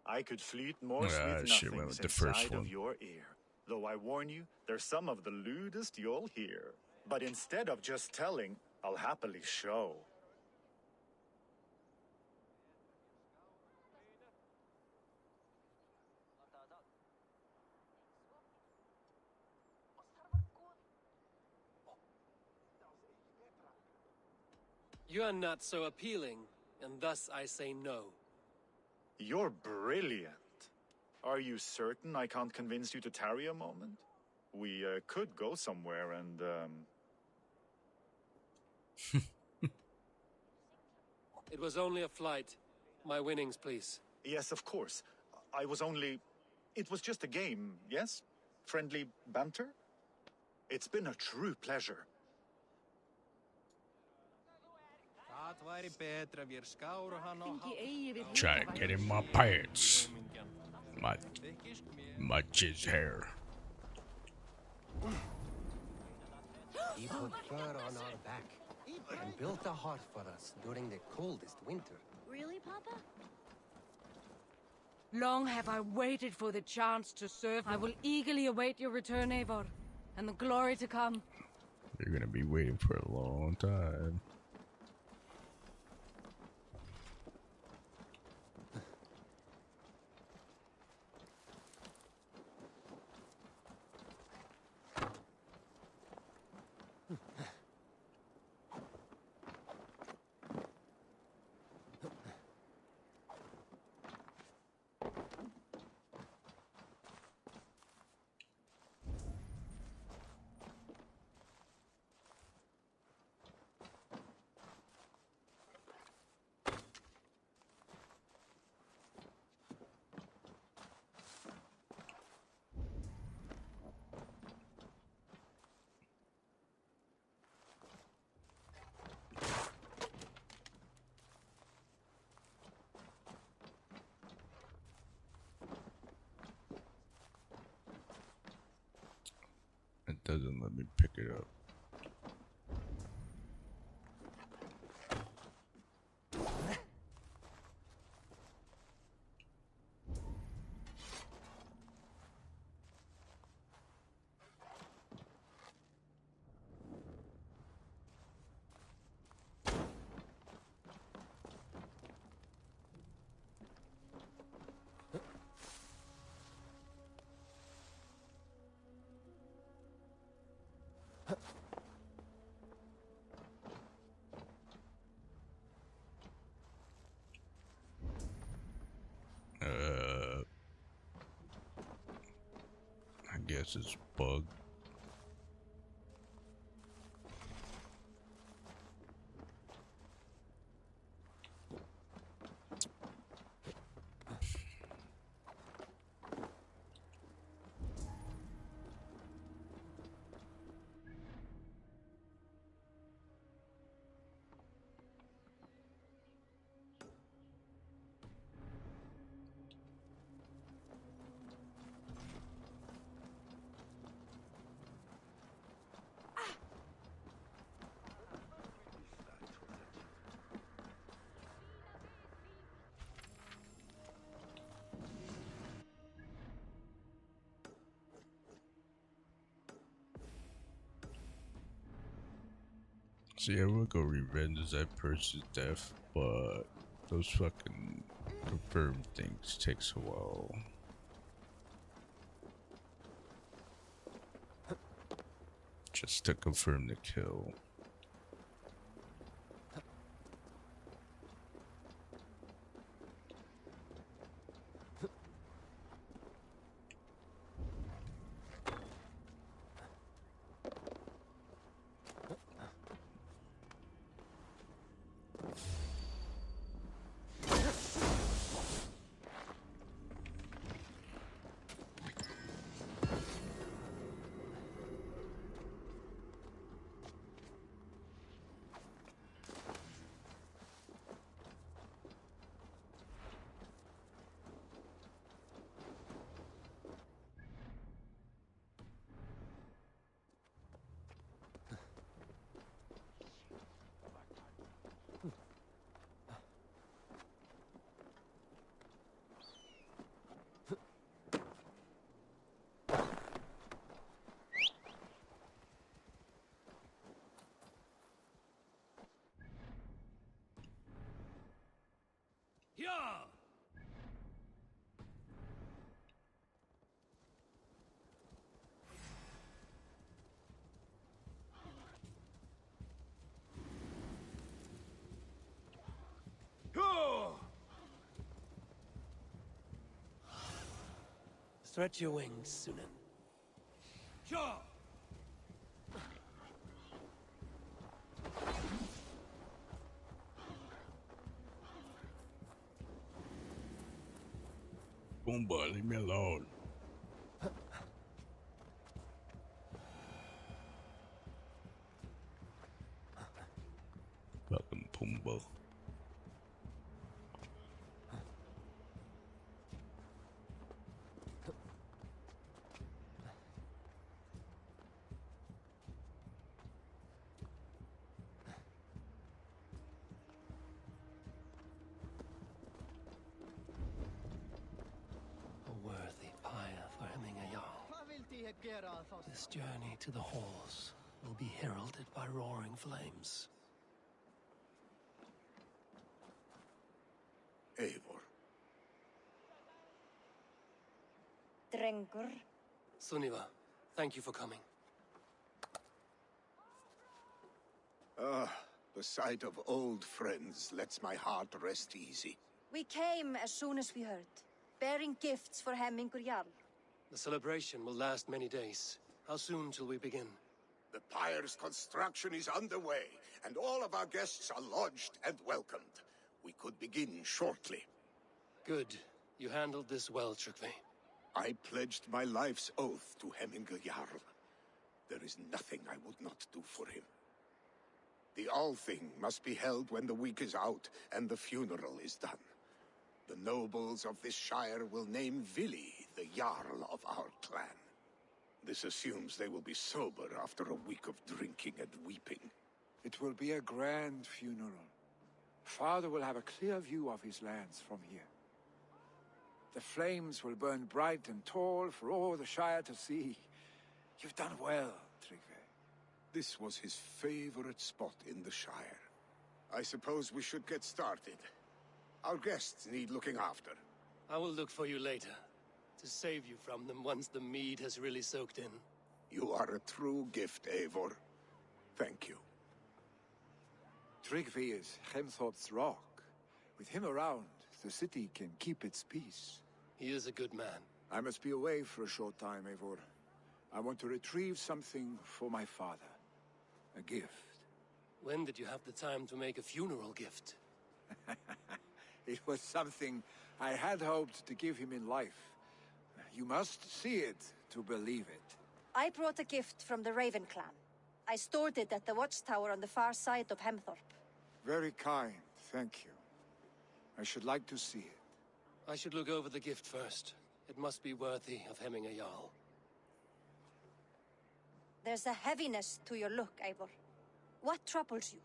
I could fleet more Ah, sweet shit, went nothings with the first inside one. of your ear. Though I warn you, they're some of the lewdest you'll hear. But instead of just telling, I'll happily show. You are not so appealing, and thus I say no. You're brilliant. Are you certain I can't convince you to tarry a moment? We could go somewhere and, It was only a flight. My winnings, please. Yes, of course. I was only... It was just a game, yes? Friendly banter? It's been a true pleasure. Try to get in my pants. My jizz hair. He put fur on our back and built a heart for us during the coldest winter. Really, Papa? Long have I waited for the chance to serve. I will eagerly await your return, Eivor, and the glory to come. You're gonna be waiting for a long time. It doesn't let me pick it up. guess it's bugged. See, I will go revenge that person's death, but those fucking confirmed things takes a while. Just to confirm the kill. Yeah! Stretch your wings, Sunan. Sure! Boomba, leave me alone. Fucking Pumbaa. A worthy pyre for hemming a Jarl. This journey to the halls will be heralded by roaring flames. Eivor. Drengur. Sunniva, thank you for coming. Ah, the sight of old friends lets my heart rest easy. We came as soon as we heard, bearing gifts for Hemmingur Jarl. The celebration will last many days. How soon till we begin? The pyre's construction is underway, and all of our guests are lodged and welcomed. We could begin shortly. Good. You handled this well, Tryggvi. I pledged my life's oath to Hemmingur Jarl. There is nothing I would not do for him. The Althing must be held when the week is out and the funeral is done. The nobles of this shire will name Vili the Jarl of our clan. This assumes they will be sober after a week of drinking and weeping. It will be a grand funeral. Father will have a clear view of his lands from here. The flames will burn bright and tall for all the Shire to see. You've done well, Tryggvi. This was his favorite spot in the Shire. I suppose we should get started. Our guests need looking after. I will look for you later, to save you from them once the mead has really soaked in. You are a true gift, Eivor. Thank you. Tryggvi is Hemthorpe's rock. With him around, the city can keep its peace. He is a good man. I must be away for a short time, Eivor. I want to retrieve something for my father. A gift. When did you have the time to make a funeral gift? It was something I had hoped to give him in life. You must see it to believe it. I brought a gift from the Raven clan. I stored it at the watchtower on the far side of Hemthorpe. Very kind, thank you. I should like to see it. I should look over the gift first. It must be worthy of hemming a Jarl. There's a heaviness to your look, Eivor. What troubles you?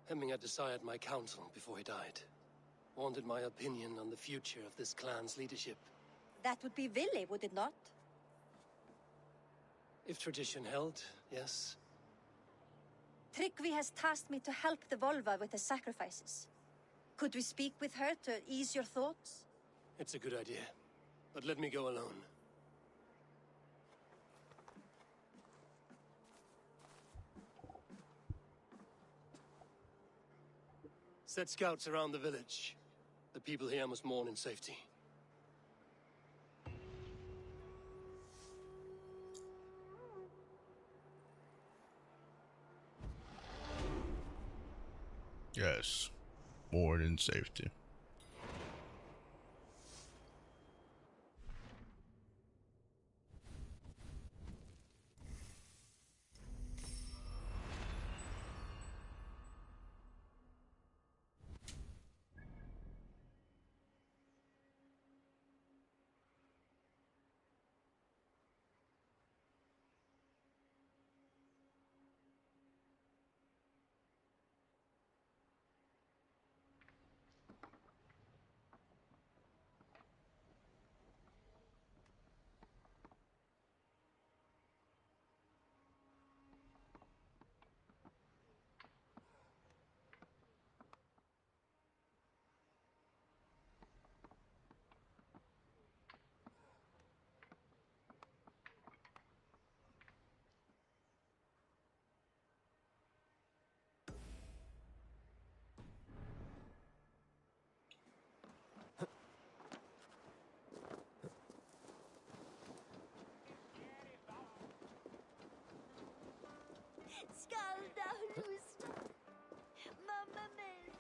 Hemming had desired my counsel before he died. Wanted my opinion on the future of this clan's leadership. That would be Vili, would it not? If tradition held, yes. Tryggvi has tasked me to help the Volva with the sacrifices. Could we speak with her to ease your thoughts? It's a good idea. But let me go alone. Set scouts around the village. The people here must mourn in safety. Yes. More than safety. Skalda hus. Mamma mia.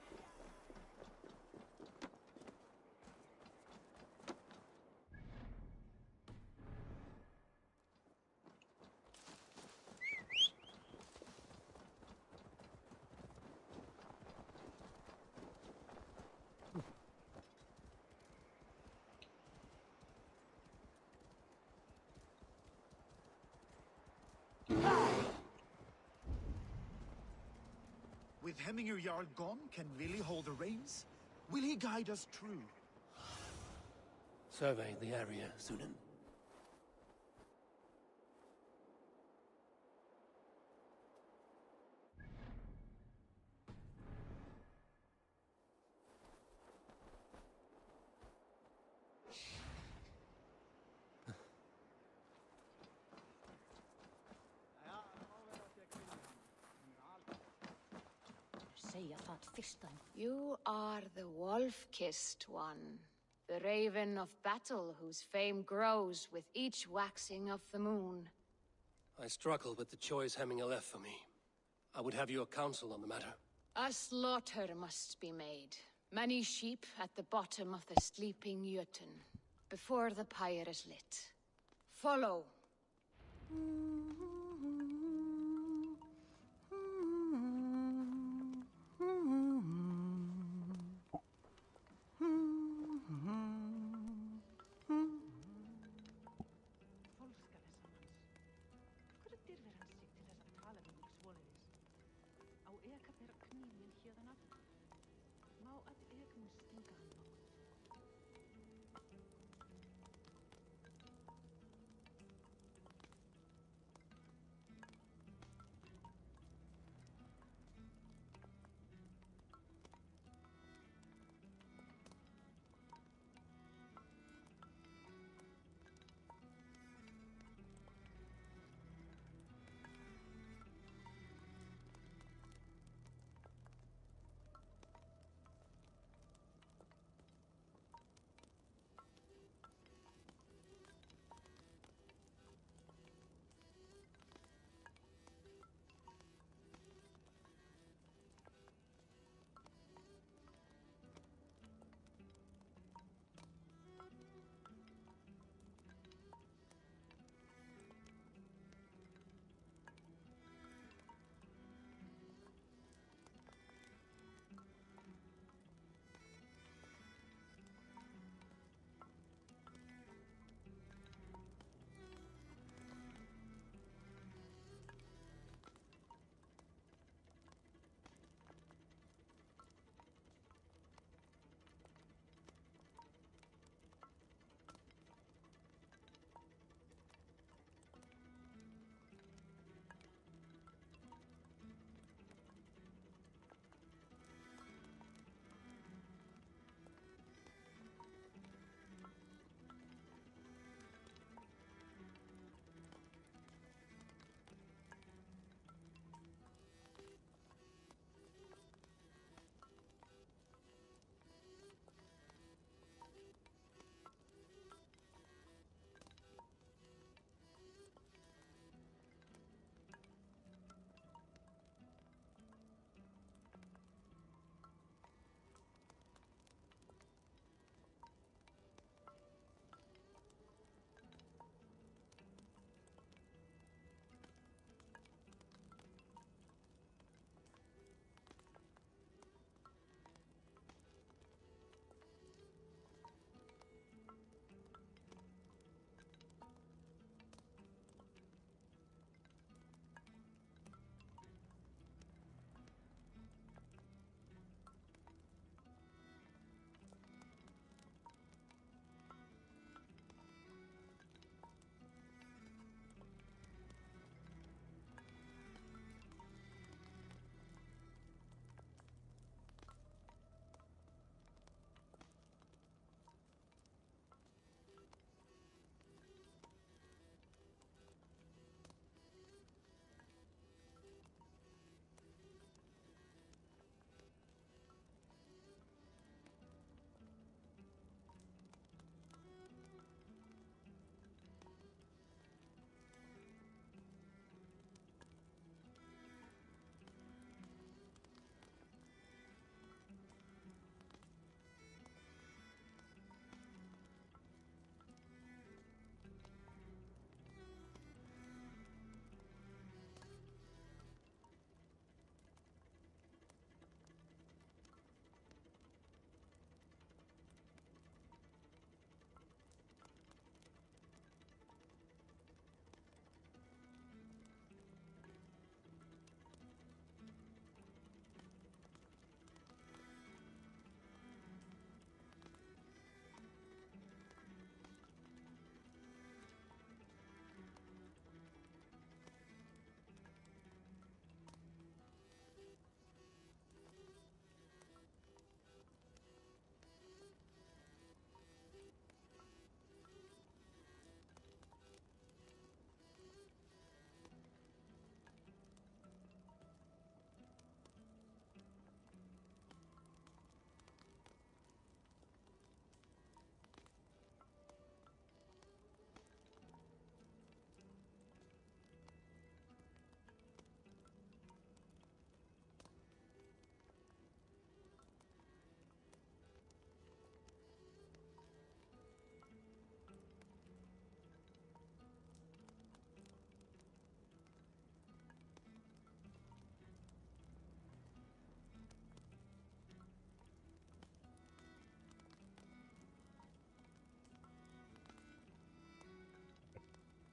With Hemminger Jarl gone, can Vili hold the reins? Will he guide us true? Survey the area, Sunan. You are the wolf-kissed one. The raven of battle whose fame grows with each waxing of the moon. I struggle with the choice Hemminger left for me. I would have your counsel on the matter. A slaughter must be made. Many sheep at the bottom of the sleeping Jötun, before the pyre is lit. Follow.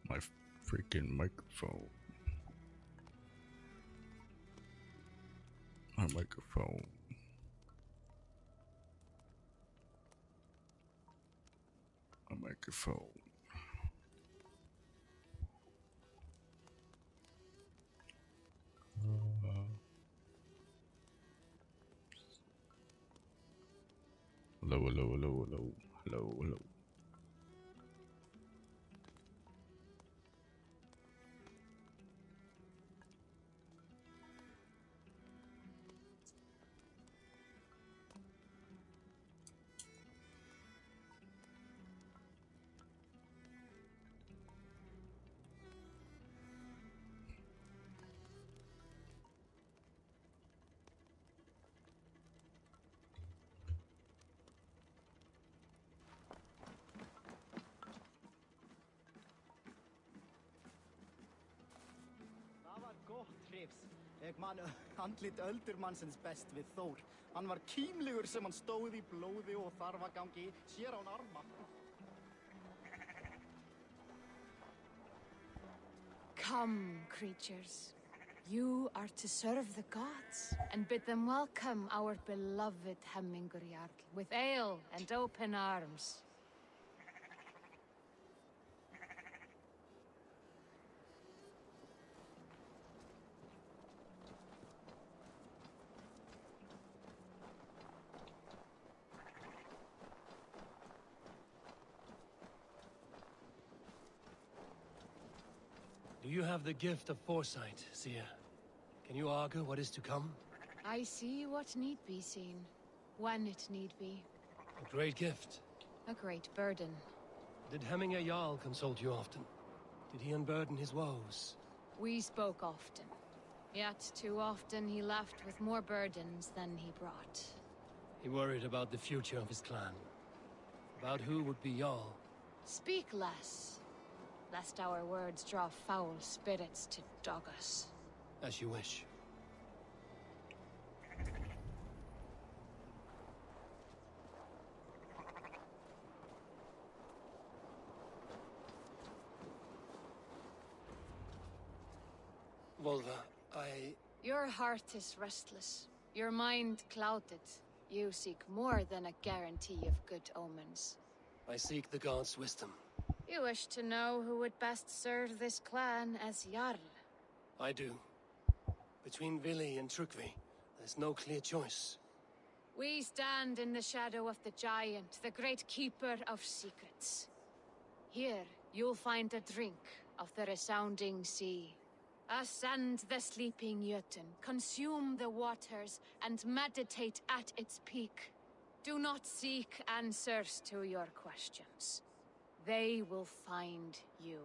My freaking microphone. My microphone. My microphone. Hello, hello, hello, hello, hello, hello. Það var gott hrifs. Ég man andlit öldurmannsins best við Þór. Hann var kímlegur sem hann stóð í blóði og þarfagangi, sér án arma. Come, creatures. You are to serve the gods and bid them welcome our beloved Hemmingur Jarl with ale and open arms. Do you have the gift of foresight, Seer? Can you augur what is to come? I see what need be seen, when it need be. A great gift. A great burden. Did Hemminga Jarl consult you often? Did he unburden his woes? We spoke often. Yet too often he left with more burdens than he brought. He worried about the future of his clan. About who would be Jarl. Speak less, lest our words draw foul spirits to dog us. As you wish. Volva, Your heart is restless, your mind clouded. You seek more than a guarantee of good omens. I seek the gods' wisdom. You wish to know who would best serve this clan as Jarl. I do. Between Vili and Trukvi, there's no clear choice. We stand in the shadow of the giant, the great keeper of secrets. Here, you'll find a drink of the resounding sea. Ascend the sleeping Jötun, consume the waters, and meditate at its peak. Do not seek answers to your questions. They will find you.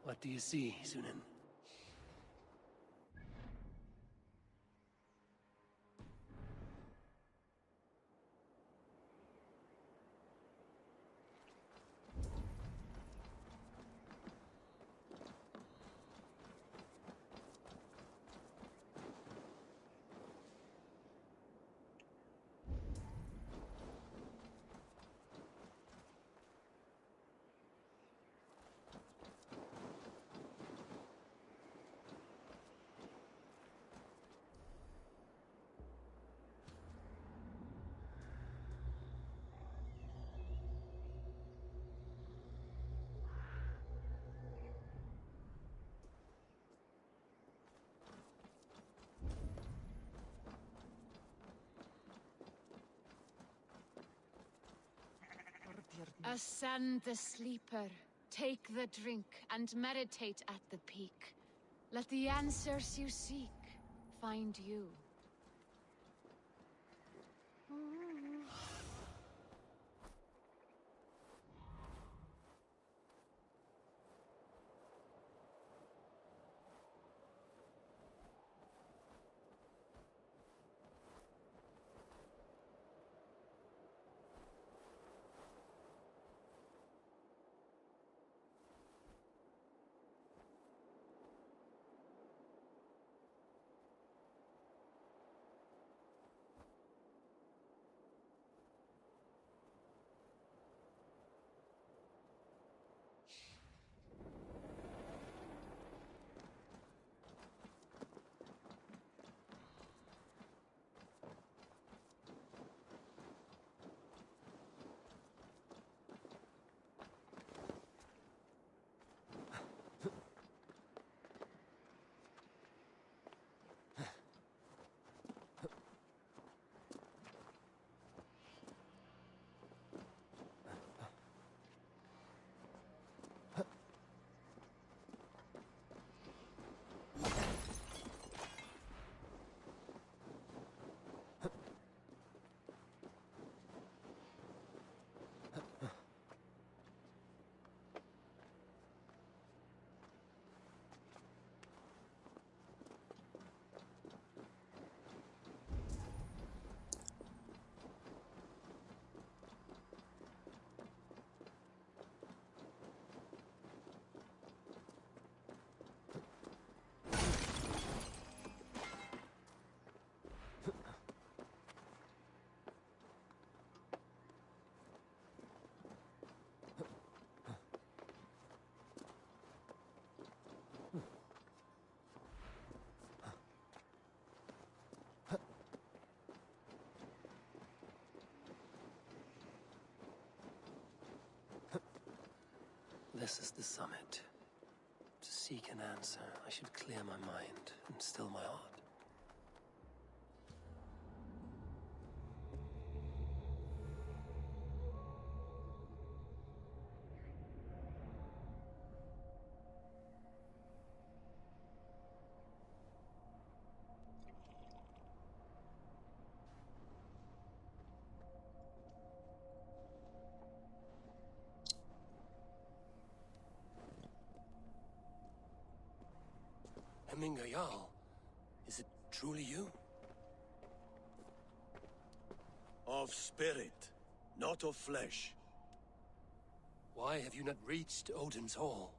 What do you see, Sunan? Ascend the sleeper, take the drink, and meditate at the peak. Let the answers you seek find you. This is the summit. To seek an answer, I should clear my mind and still my heart. Jarl, is it truly you? Of spirit, not of flesh. Why have you not reached Odin's Hall?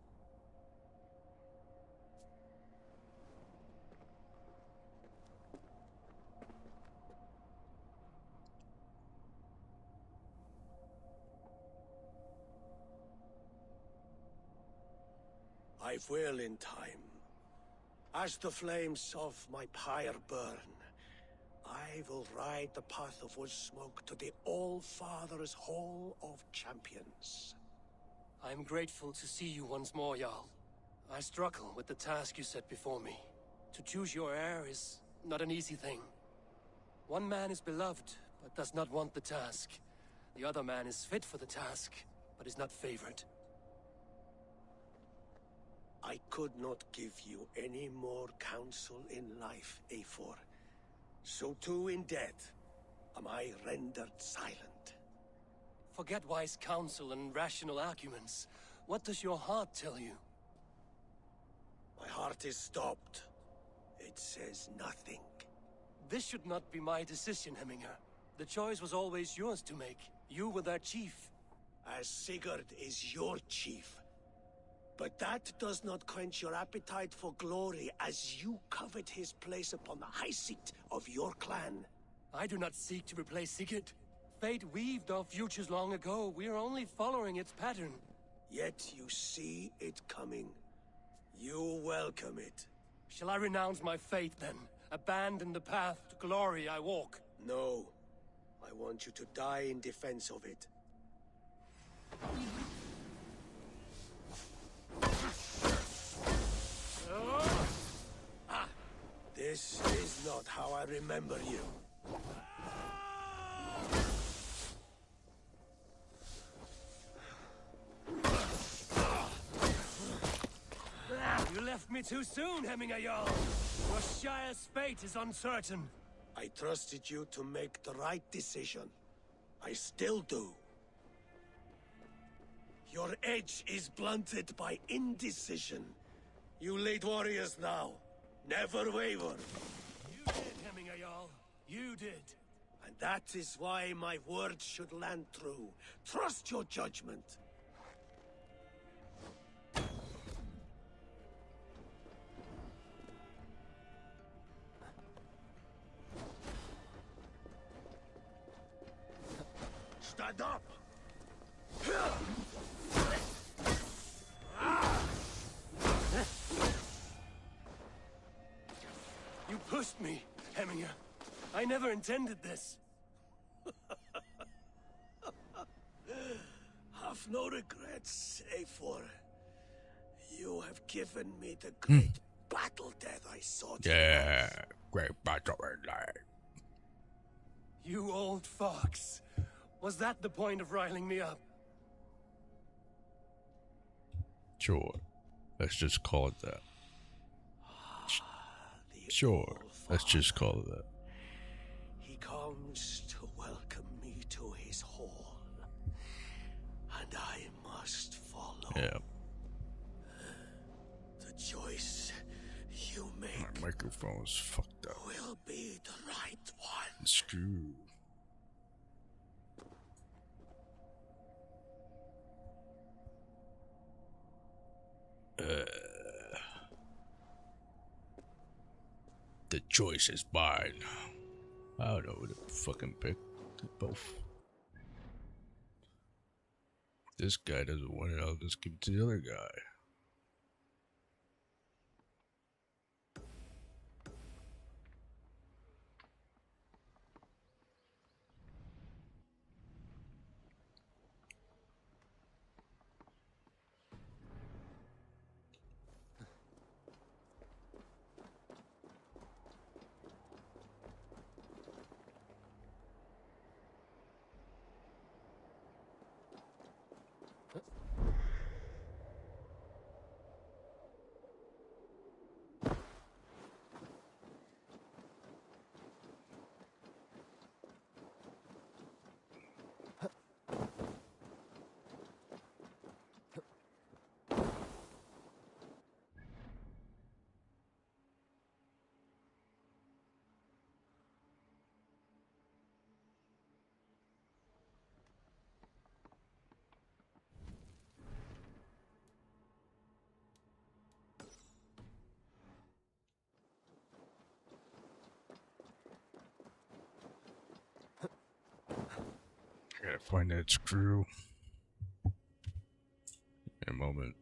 I will in time. As the flames of my pyre burn, I will ride the path of wood smoke to the All-Father's Hall of Champions. I am grateful to see you once more, Jarl. I struggle with the task you set before me. To choose your heir is not an easy thing. One man is beloved, but does not want the task. The other man is fit for the task, but is not favored. I could not give you any more counsel in life, Eivor. So too in death am I rendered silent. Forget wise counsel and rational arguments. What does your heart tell you? My heart is stopped. It says nothing. This should not be my decision, Hemminger. The choice was always yours to make. You were their chief. As Sigurd is your chief. But that does not quench your appetite for glory as you covet his place upon the high seat of your clan. I do not seek to replace Sigurd. Fate weaved our futures long ago. We are only following its pattern. Yet you see it coming. You welcome it. Shall I renounce my faith then? Abandon the path to glory I walk? No. I want you to die in defense of it. This is not how I remember you. You left me too soon, Hemminger Jarl. Your Shire's fate is uncertain. I trusted you to make the right decision. I still do. Your edge is blunted by indecision. You lead warriors now. Never waver. You did, Hemminger Jarl. You did. And that is why my words should land true. Trust your judgment. Stand up! You pushed me, Hemminger. I never intended this. Have no regrets, Eivor. You have given me the great battle death I sought. Yeah, great battle life. You old fox. Was that the point of riling me up? Sure, let's just call it that. Sure, let's just call it that. He comes to welcome me to his hall, and I must follow. Yeah. The choice you make My microphone's fucked up. will be the right one. Screw. The choice is mine. I don't know who to fucking pick. Both. This guy doesn't want it, I'll just give it to the other guy. I gotta find that screw. In a moment.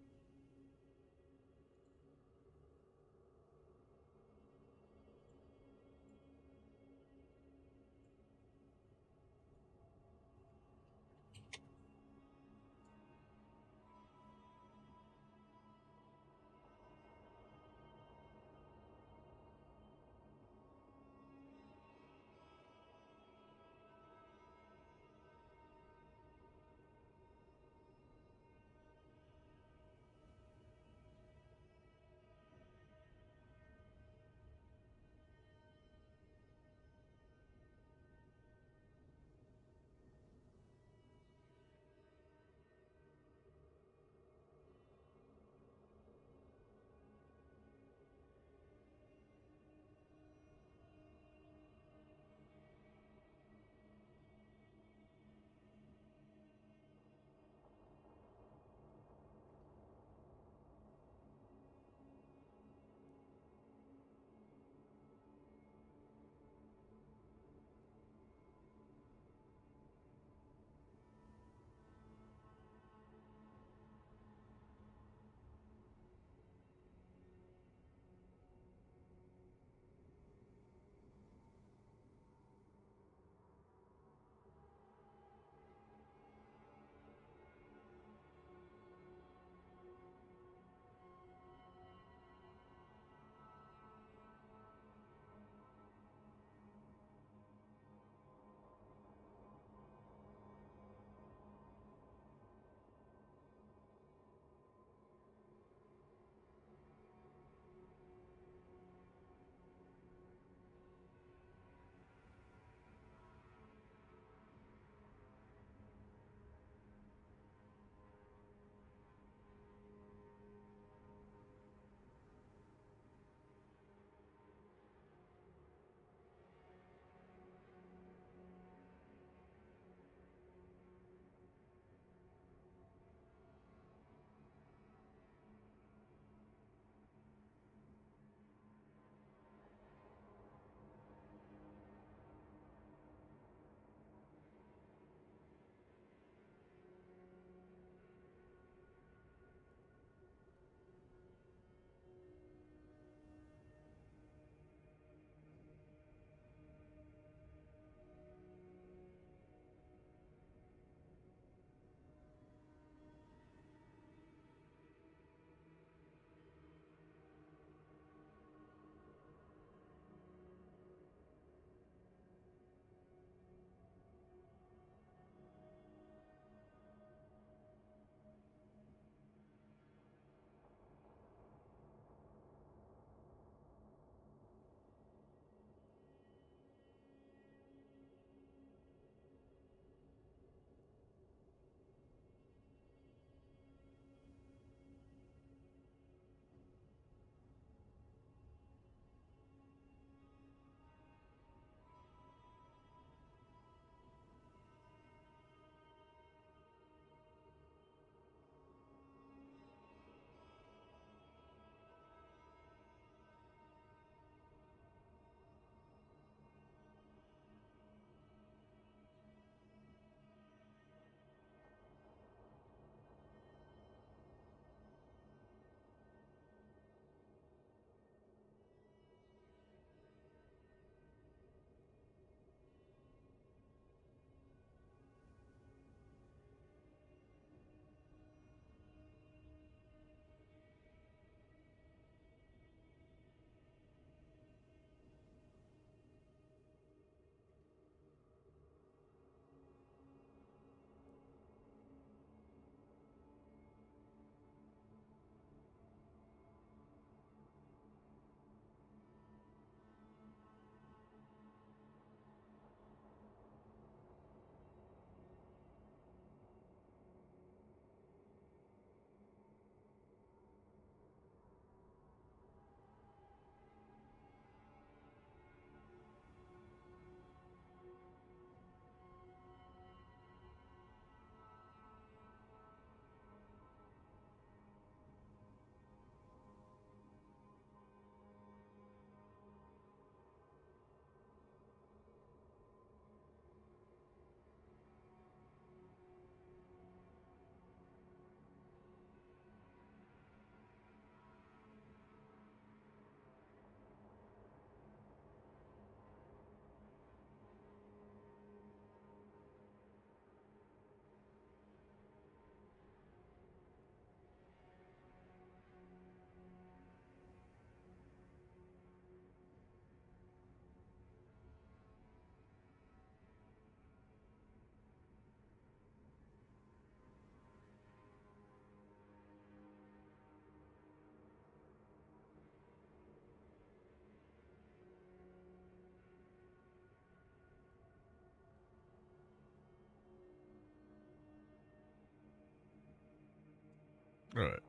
Alright.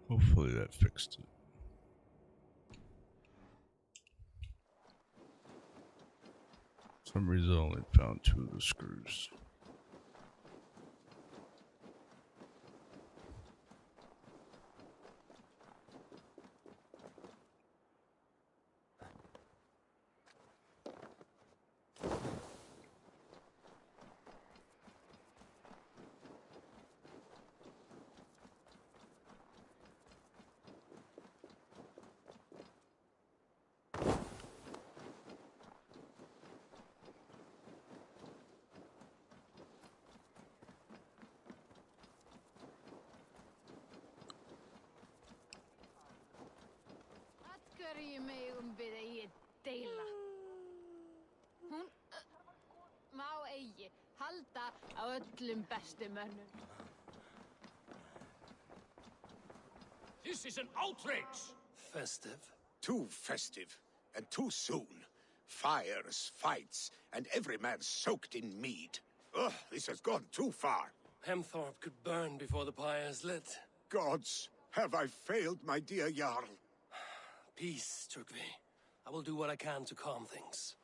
Hopefully that fixed it. For some reason I only found 2 of the screws. Hverju megum við eigi deila? Hún má eigi halda á öllum bestu mönnum. This is an outrage! Festive. Too festive, and too soon. Fires, fights, and every man soaked in mead. Ugh, this has gone too far. Hemthorpe could burn before the pyre is lit. Gods, have I failed my dear Jarl? Peace, Turkvi. I will do what I can to calm things.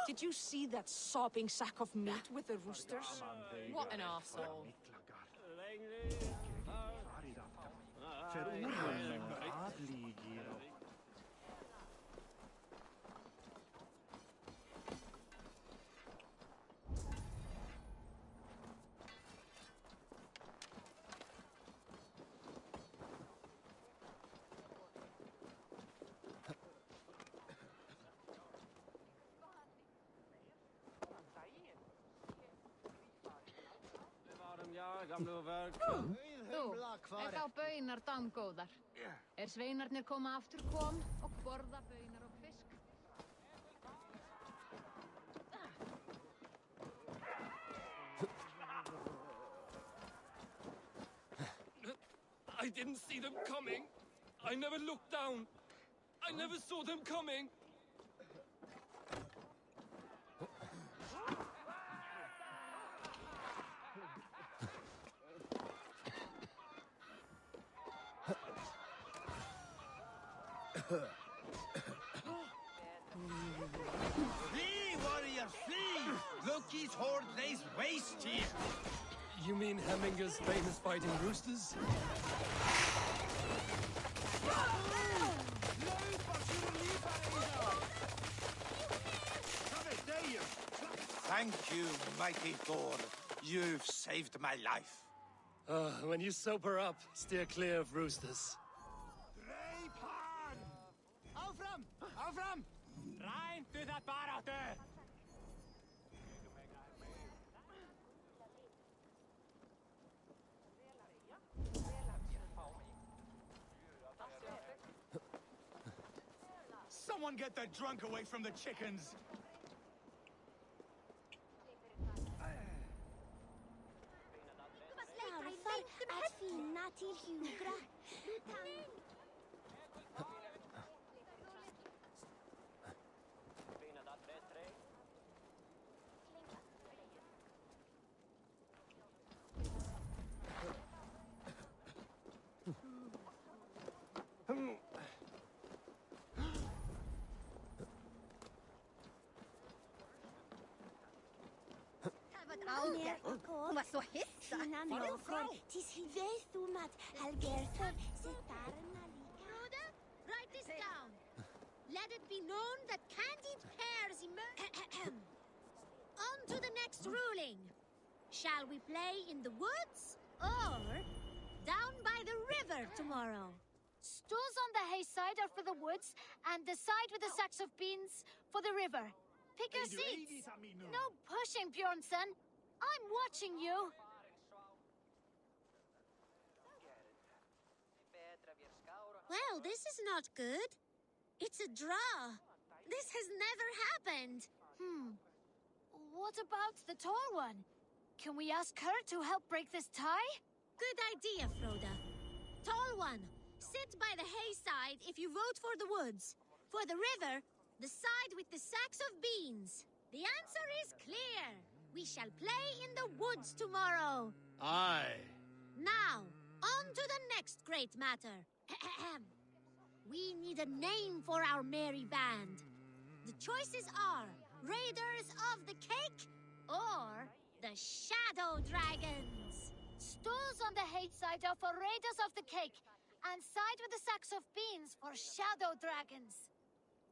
Did you see that sopping sack of meat with the roosters? What an arsehole. Þú, þá baunar damgóðar. Sveinarnir koma aftur kom og borða baunar og fisk. I didn't see them coming. I never looked down. I never saw them coming. Flee, warrior, flee! Loki's horde lays waste here! You mean Hemminger's famous fighting roosters? Thank you, mighty Thor. You've saved my life. When you sober up, steer clear of roosters. Áfram! Áfram! Ræntu það baráttu! Someone get that drunk away from the chickens! At finna till Hugra. Hon var så hissa. Broder, write this down. Let it be known that candied pears emerge. On to the next ruling. Shall we play in the woods or down by the river tomorrow? Stools on the hay side are for the woods, and the side with the sacks of beans for the river. Pick your seats. No pushing, Bjornsson. I'm watching you. Well, this is not good. It's a draw. This has never happened. What about the tall one? Can we ask her to help break this tie? Good idea, Froda. Tall one, sit by the hayside if you vote for the woods. For the river, the side with the sacks of beans. The answer is clear. We shall play in the woods tomorrow. Aye. Now, on to the next great matter. We need a name for our merry band. The choices are Raiders of the Cake or the Shadow Dragons. Stools on the hayside are for Raiders of the Cake, and side with the sacks of beans for Shadow Dragons.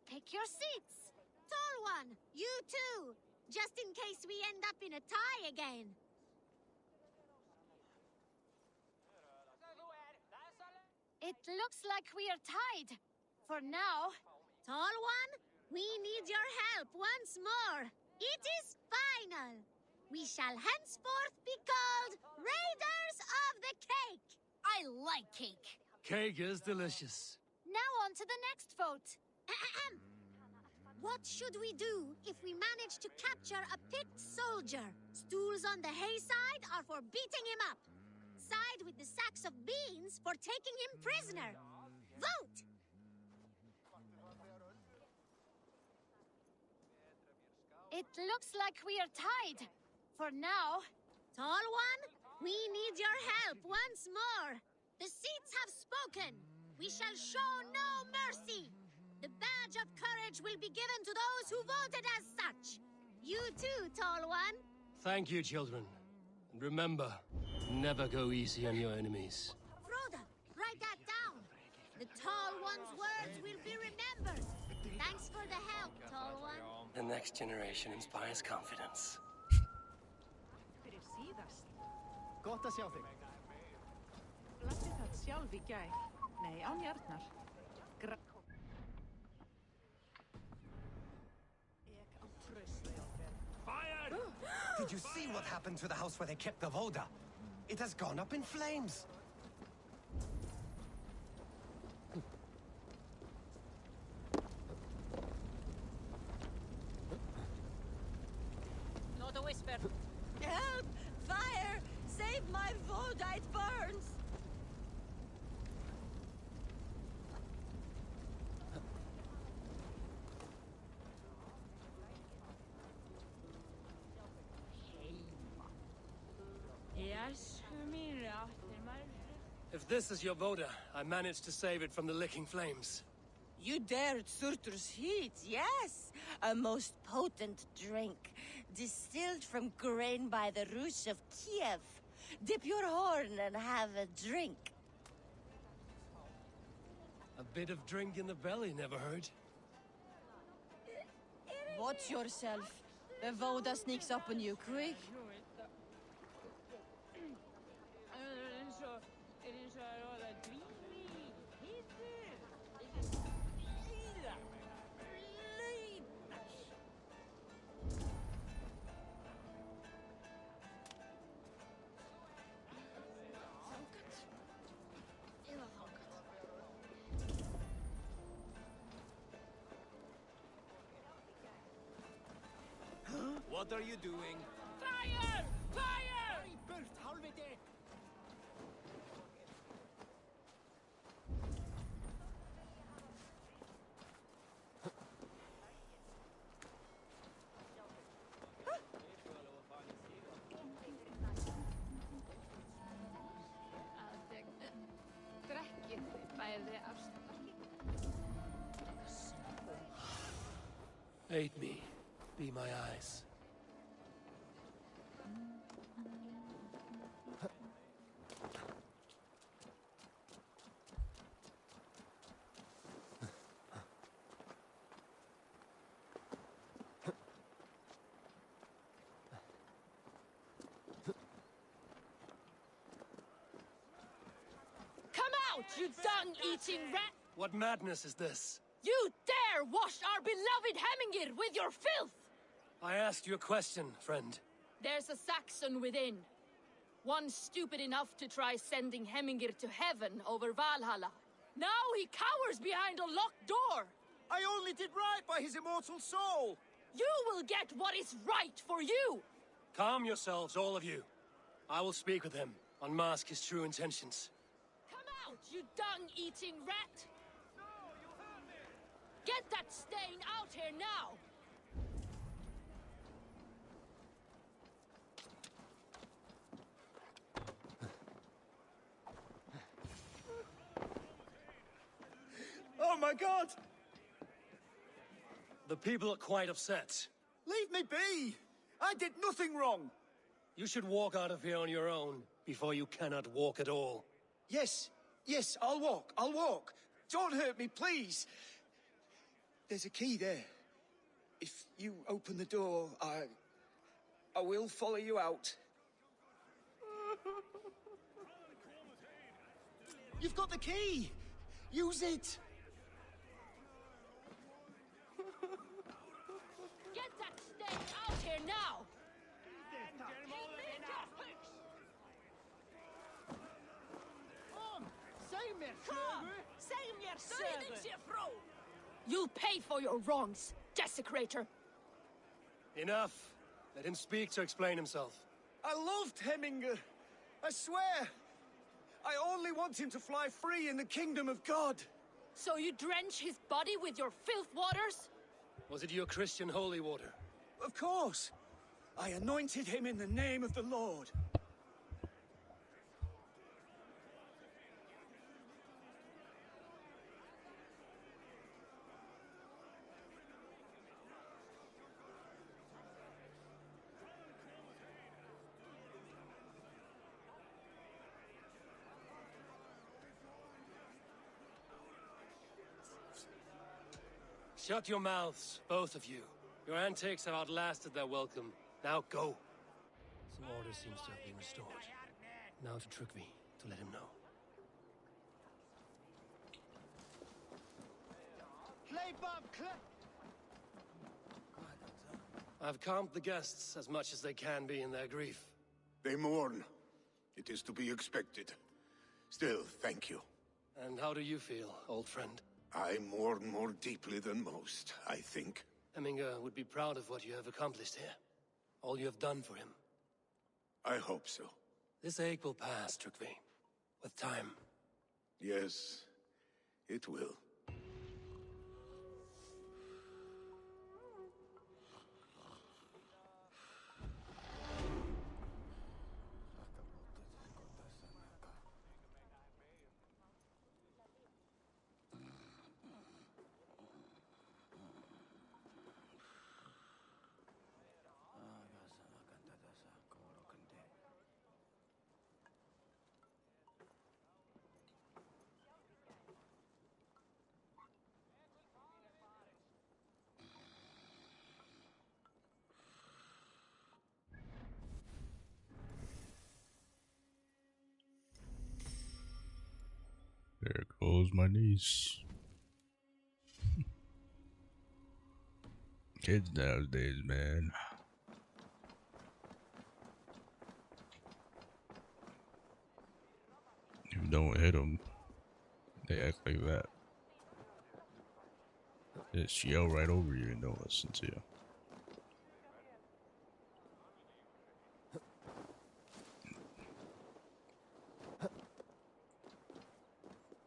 Pick your seats. Tall one, you too, just in case we end up in a tie again. It looks like we are tied. For now. Tall one, we need your help once more. It is final. We shall henceforth be called Raiders of the Cake. I like cake. Cake is delicious. Now on to the next vote. What should we do if we manage to capture a picked soldier? Stools on the hayside are for beating him up. Side with the sacks of beans for taking him prisoner. Vote! It looks like we are tied. For now. Tall one, we need your help once more. The seats have spoken. We shall show no mercy. The badge of courage will be given to those who voted as such. You too, Tall one. Thank you, children. And remember, never go easy on your enemies. Froda, write that down. The Tall One's words will be remembered. Thanks for the help, Tall One. The next generation inspires confidence. Fyrir síðast. Gott að sjá þig. Latti það sjálf í gær. Nei, án hjarnar. Fire! Did you see what happened to the house where they kept the Voda? It has gone up in flames. Not a whisper. Help! Fire! Save my Voda, it burns! If this is your Voda, I managed to save it from the licking flames. You dared Surtur's heat, yes! A most potent drink, distilled from grain by the Rus of Kiev. Dip your horn and have a drink. A bit of drink in the belly never hurt. Watch yourself. The Voda sneaks up on you quick. What are you doing? Fire! Fire! Burt, halvviti! Drekkið bæði afstakki. Aid me. Be my eyes. Come out, you dung-eating rat! What madness is this? You dare wash our beloved Hemingir with your filth! I asked you a question, friend. There's a Saxon within. One stupid enough to try sending Hemingir to heaven over Valhalla. Now he cowers behind a locked door! I only did right by his immortal soul! You will get what is right for you! Calm yourselves, all of you. I will speak with him, unmask his true intentions. Come out, you dung-eating rat! Get that stain out here now! Oh my god! The people are quite upset. Leave me be! I did nothing wrong! You should walk out of here on your own before you cannot walk at all. Yes, I'll walk. Don't hurt me, please. There's a key there. If you open the door, I will follow you out. You've got the key! Use it! Get that stain out here now! You'll pay for your wrongs, desecrator! Enough. Let him speak to explain himself. I loved Heminger. I swear. I only want him to fly free in the kingdom of God. So you drench his body with your filth waters? Was it your Christian holy water? Of course. I anointed him in the name of the Lord. Shut your mouths, both of you. Your antics have outlasted their welcome. Now go. Some order seems to have been restored. Now to Trygve, to let him know. I've calmed the guests as much as they can be in their grief. They mourn. It is to be expected. Still, thank you. And how do you feel, old friend? I mourn more deeply than most, I think. Heminger would be proud of what you have accomplished here. All you have done for him. I hope so. This ache will pass, Trygve. With time. Yes, it will. There goes my niece. Kids nowadays, man. If you don't hit them, they act like that. They just yell right over you and don't listen to you.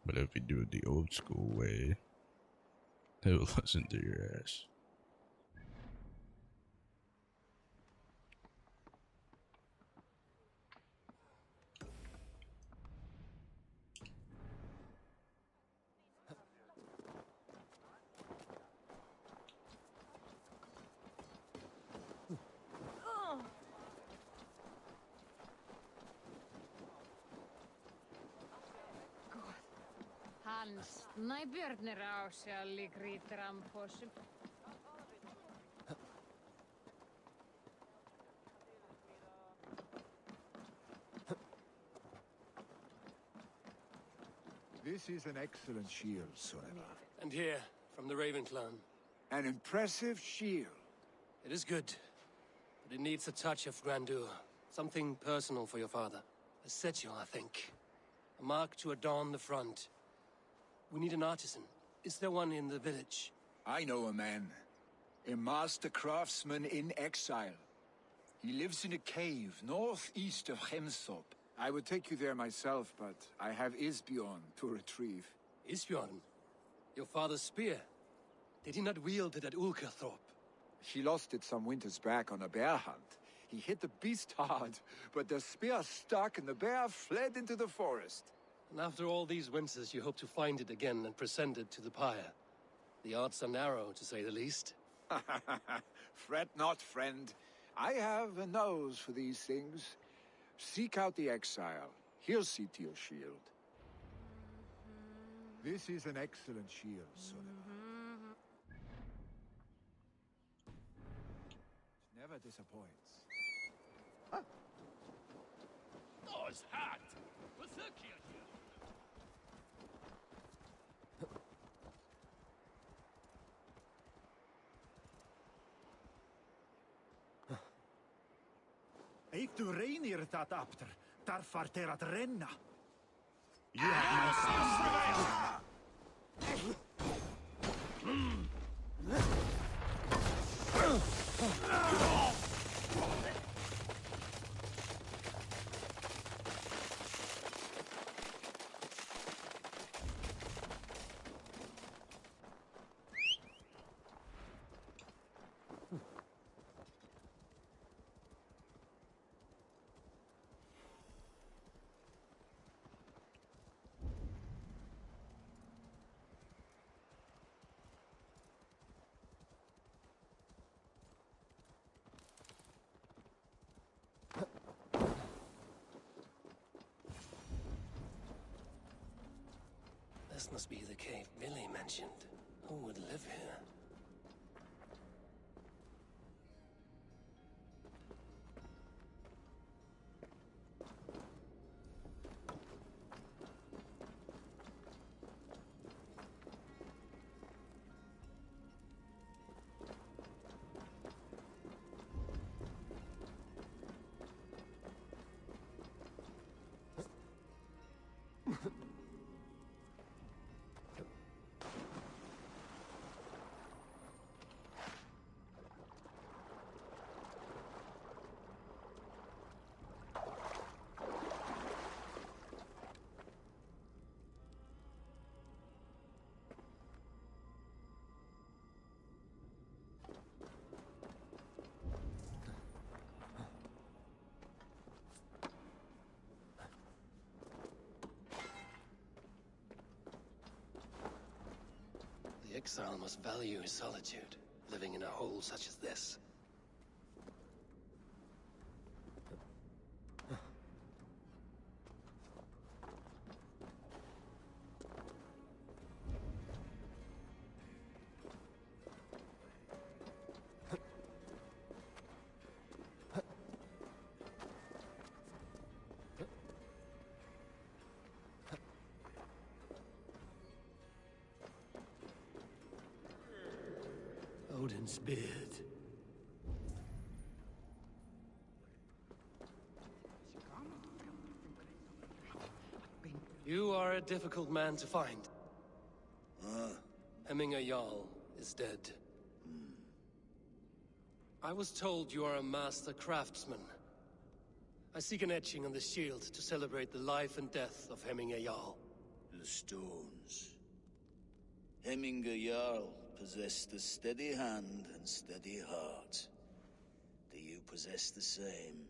But if you do it the old school way, they will listen to your ass. Hans, najbjörnir á sig að líkrítir amposum. This is an excellent shield, Soreva. And here, from the Raven clan. An impressive shield. It is good, but it needs a touch of grandeur. Something personal for your father. A setio, I think. A mark to adorn the front. We need an artisan. Is there one in the village? I know a man. A master craftsman in exile. He lives in a cave northeast of Hemthorpe. I would take you there myself, but I have Isbjorn to retrieve. Isbjorn? Your father's spear? Did he not wield it at Ulkerthorpe? He lost it some winters back on a bear hunt. He hit the beast hard, but the spear stuck and the bear fled into the forest. And after all these winters, you hope to find it again and present it to the pyre. The odds are narrow, to say the least. Fret not, friend. I have a nose for these things. Seek out the exile. He'll see to your shield. This is an excellent shield, Sullivan. It never disappoints. Thor's hat! Berserk here! Eif du reinir dat apter, daar farter at renna. You have This must be the cave Billy mentioned. Who would live here? The exile must value his solitude, living in a hole such as this. Odin's beard. You are a difficult man to find. Hemminger Jarl is dead. I was told you are a master craftsman. I seek an etching on the shield to celebrate the life and death of Hemminger Jarl. The stones. Hemminger Jarl possessed a steady hand and steady heart. Do you possess the same?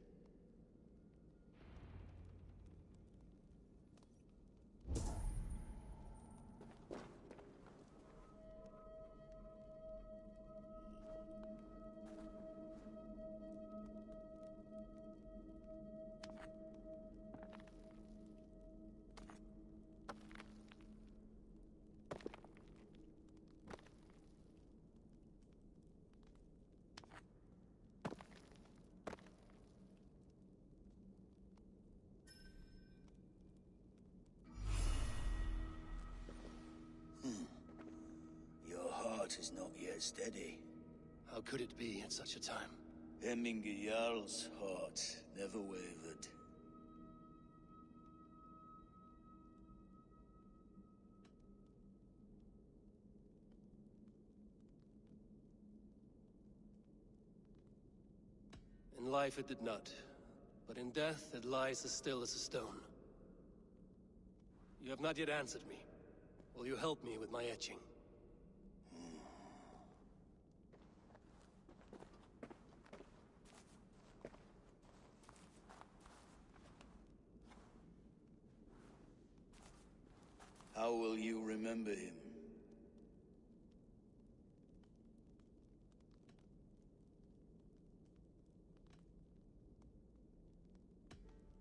Your heart is not yet steady. How could it be at such a time? Hemminger Jarl's heart never wavered. In life it did not, but in death it lies as still as a stone. You have not yet answered me. Will you help me with my etching? How will you remember him?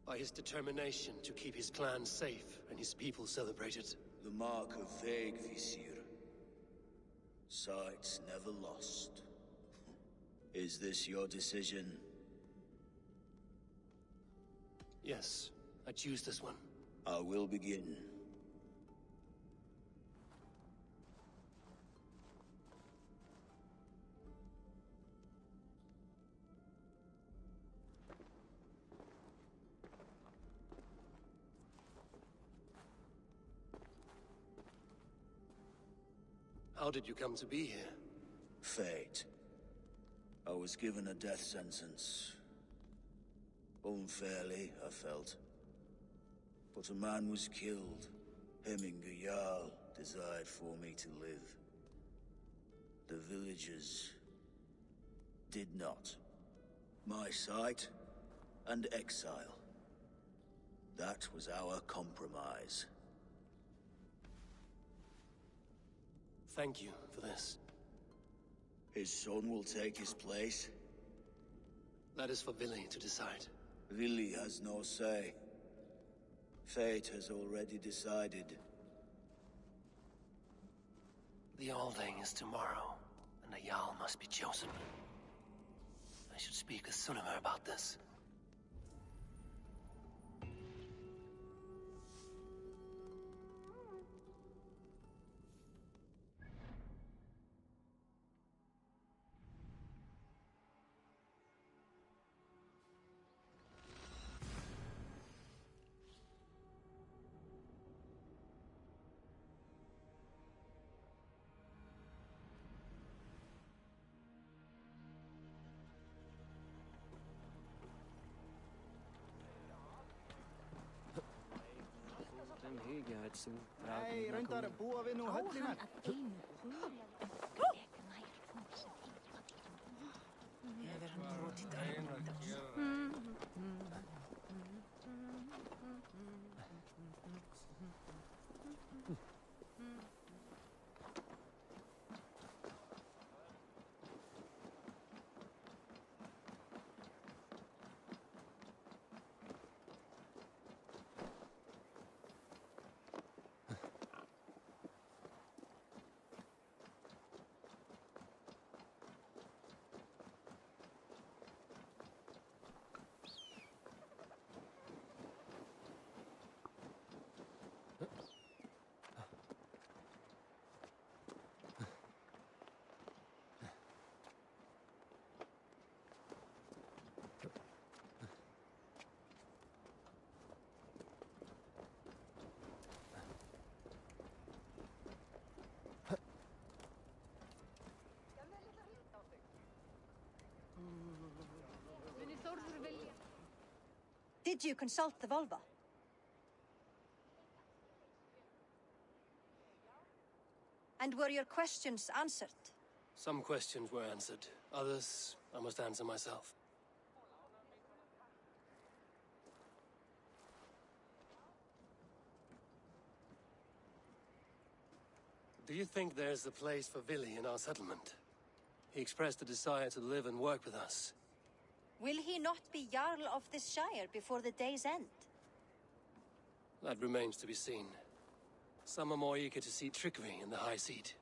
By his determination to keep his clan safe and his people celebrated. The mark of Vague Visir. Sights never lost. Is this your decision? Yes, I choose this one. I will begin. How did you come to be here? Fate. I was given a death sentence. Unfairly, I felt. But a man was killed. Hemminger Jarl desired for me to live. The villagers did not. My sight and exile. That was our compromise. Thank you for this. His son will take his place. That is for Vili to decide. Vili has no say. Fate has already decided. The Alding is tomorrow, and a Jarl must be chosen. I should speak with Sunnema about this. Nei, reyndar búa við nú höllinar. Did you consult the Volva? And were your questions answered? Some questions were answered. Others, I must answer myself. Do you think there's a place for Vili in our settlement? He expressed a desire to live and work with us. Will he not be Jarl of this Shire before the day's end? That remains to be seen. Some are more eager to see Tryggvi in the High Seat.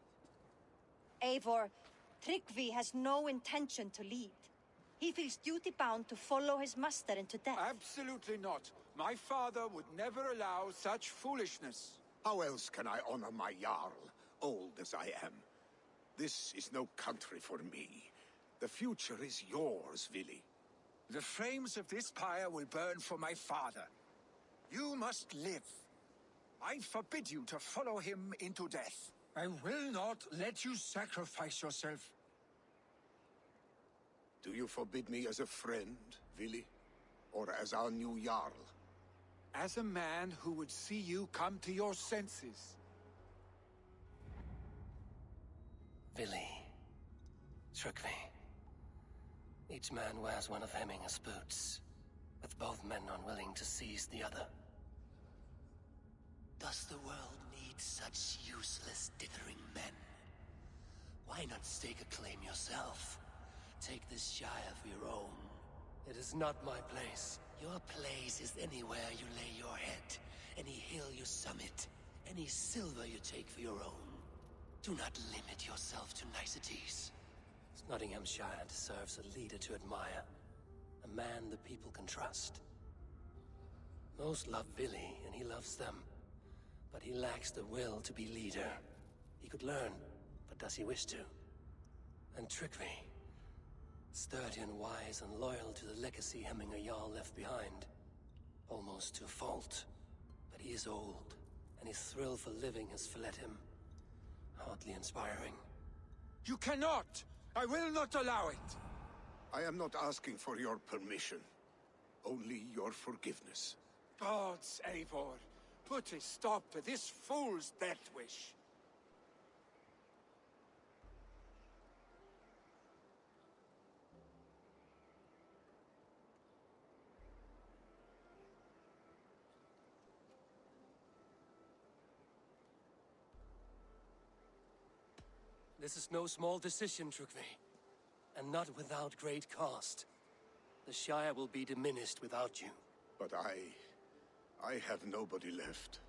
Eivor, Tryggvi has no intention to lead. He feels duty-bound to follow his master into death. Absolutely not. My father would never allow such foolishness. How else can I honor my Jarl, old as I am? This is no country for me. The future is yours, Vili. The flames of this pyre will burn for my father. You must live. I forbid you to follow him into death. I will not let you sacrifice yourself. Do you forbid me as a friend, Vili? Or as our new Jarl? As a man who would see you come to your senses. Vili. Trygve. Each man wears one of Hemminger's boots, with both men unwilling to seize the other. Does the world need such useless, dithering men? Why not stake a claim yourself? Take this shire for your own. It is not my place. Your place is anywhere you lay your head, any hill you summit, any silver you take for your own. Do not limit yourself to niceties. Nottinghamshire deserves a leader to admire, a man the people can trust. Most love Vili, and he loves them, but he lacks the will to be leader. He could learn, but does he wish to? And Trygve, sturdy and wise and loyal to the legacy Hemminger Jarl left behind, almost to a fault. But he is old, and his thrill for living has fled him. Hardly inspiring. You cannot! I will not allow it! I am not asking for your permission. Only your forgiveness. Gods, Eivor, put a stop to this fool's death wish. This is no small decision, Trygve, and not without great cost. The Shire will be diminished without you. But I have nobody left.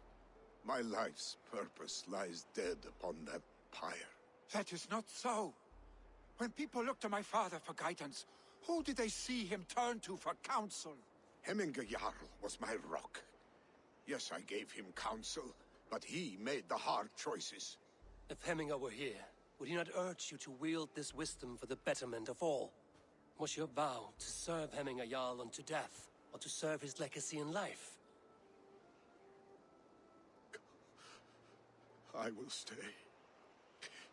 My life's purpose lies dead upon that pyre. That is not so. When people look to my father for guidance, who did they see him turn to for counsel? Hemminger Jarl was my rock. Yes, I gave him counsel, but he made the hard choices. If Hemminger were here, would he not urge you to wield this wisdom for the betterment of all? Was your vow to serve Hemminger Jarl unto death, or to serve his legacy in life? I will stay.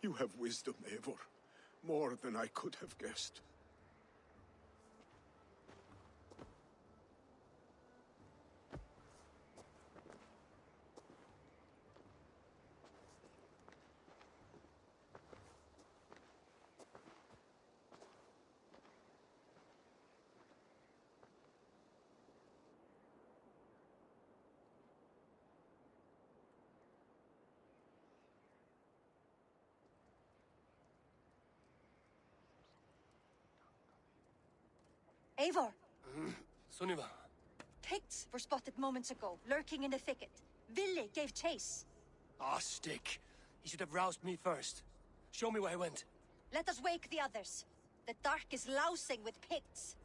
You have wisdom, Eivor. More than I could have guessed. Eivor! Sunniva. Picts were spotted moments ago, lurking in the thicket. Vili gave chase. Ah, stick. He should have roused me first. Show me where he went. Let us wake the others. The dark is lousing with Picts.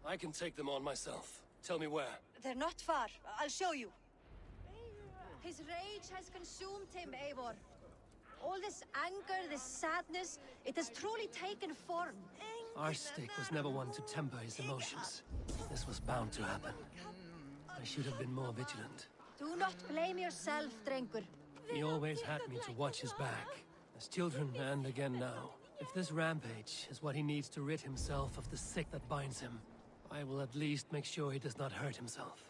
I can take them on myself. Tell me where. They're not far. I'll show you. His rage has consumed him, Eivor. All this anger, this sadness, it has truly taken form. Our stick was never one to temper his emotions. This was bound to happen. I should have been more vigilant. Do not blame yourself, Drengur. He always had me to watch his back. As children, and again now. If this rampage is what he needs to rid himself of the sick that binds him, I will at least make sure he does not hurt himself.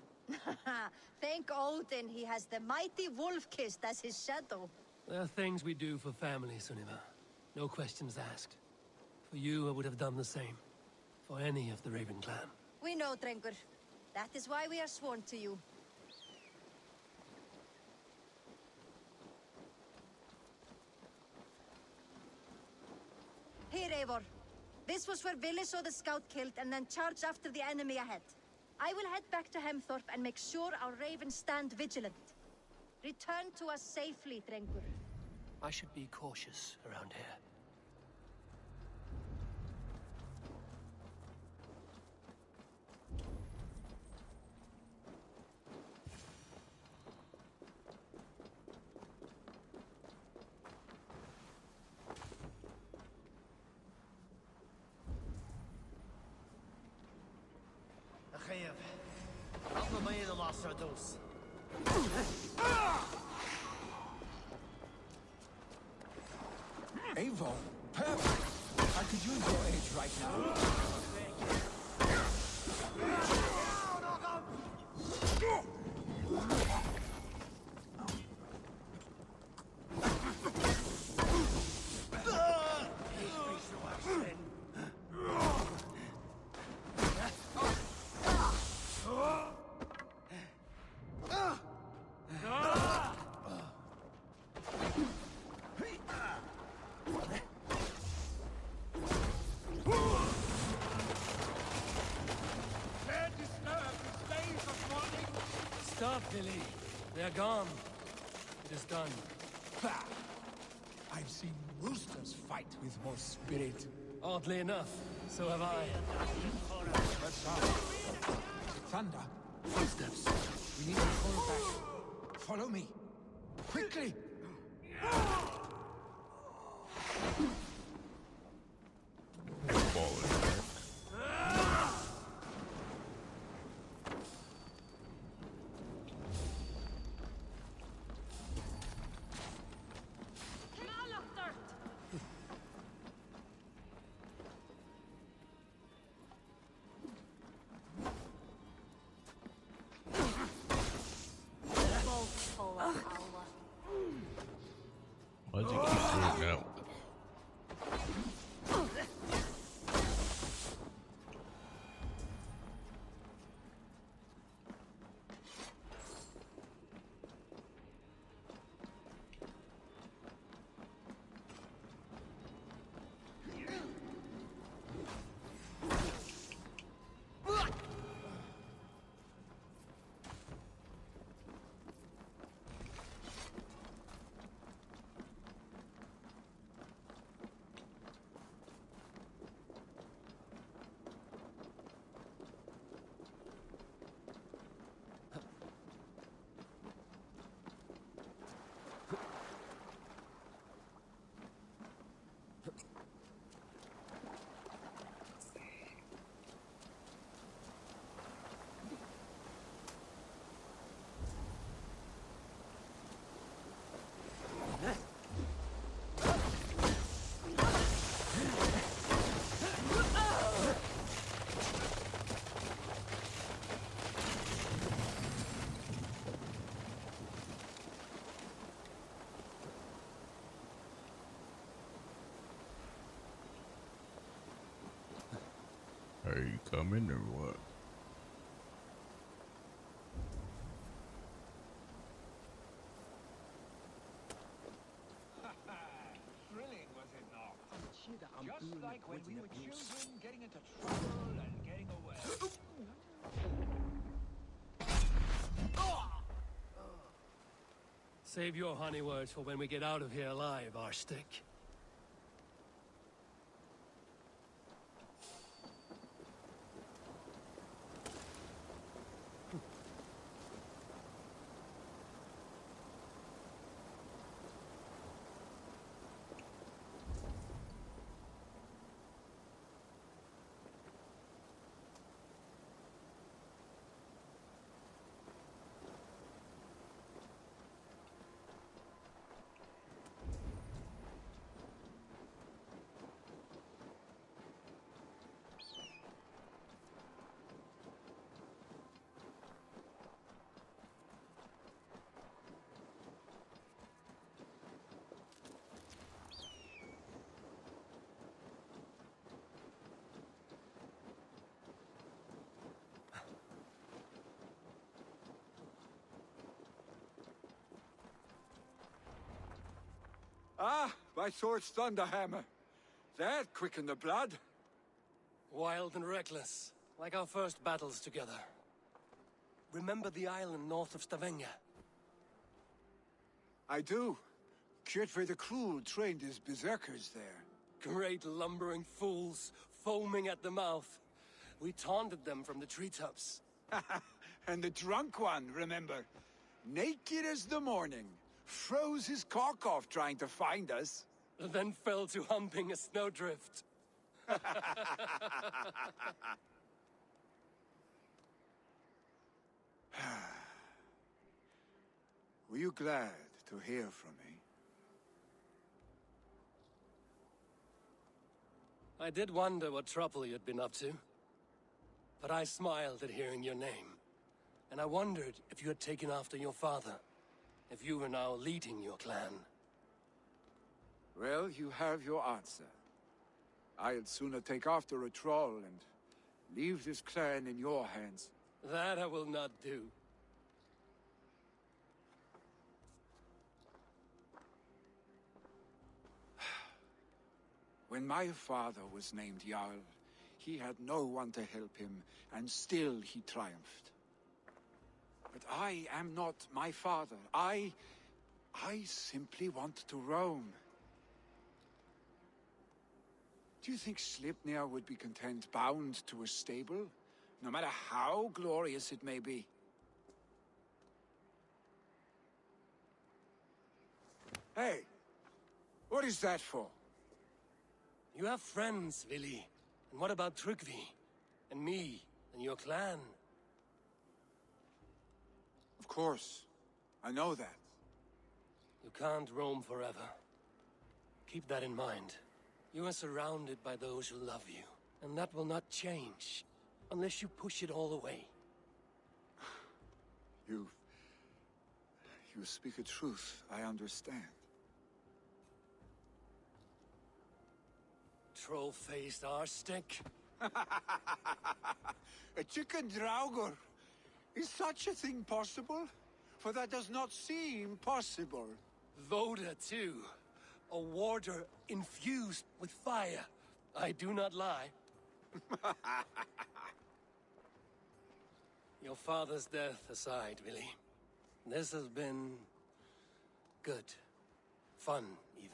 Thank Odin he has the mighty Wolf-Kissed as his shadow. There are things we do for family, Sunniva. No questions asked. For you, I would have done the same. For any of the Raven clan. We know, Drengur. That is why we are sworn to you. Here, Eivor. This was where Vili saw the scout killed and then charged after the enemy ahead. I will head back to Hemthorpe and make sure our ravens stand vigilant. Return to us safely, Drengur. I should be cautious around here. أخيب عطنا مية العصر دوس Eivor, perfect. I could use your aid right now. Stop, Billy. They're gone. It is done. Ha! I've seen roosters fight with more spirit. Oddly enough, so have I. That sound. Is it thunder? Footsteps. We need to fall back. Follow me. Quickly! Why does he keep throwing out? Are you coming or what? Thrilling, was it not? Just like when we were children, getting into trouble and getting away. Save your honey words for when we get out of here alive, Arstick. Ah, my sword's Thunderhammer. That quickened the blood. Wild and reckless, like our first battles together. Remember the island north of Stavanger? I do. Kjotve the Cruel trained his berserkers there. Great lumbering fools, foaming at the mouth. We taunted them from the treetops. And the drunk one, remember? Naked as the morning. Froze his cock off trying to find us. Then fell to humping a snowdrift. Were you glad to hear from me? I did wonder what trouble you'd been up to. But I smiled at hearing your name. And I wondered if you had taken after your father. If you were now leading your clan. Well, you have your answer. I'd sooner take after a troll and leave this clan in your hands. That I will not do. When my father was named Jarl, he had no one to help him, and still he triumphed. But I am not my father. I simply want to roam. Do you think Sleipnir would be content bound to a stable, no matter how glorious it may be? Hey, what is that for? You have friends, Vili. And what about Tryggvi? And me? And your clan? Of course. I know that. You can't roam forever. Keep that in mind. You are surrounded by those who love you. And that will not change. Unless you push it all away. You speak a truth. I understand. Troll-faced arse-stick. A chicken draugr. Is such a thing possible? For that does not seem possible. Voda, too. A warder infused with fire. I do not lie. Your father's death aside, Vili. This has been... good. Fun, even.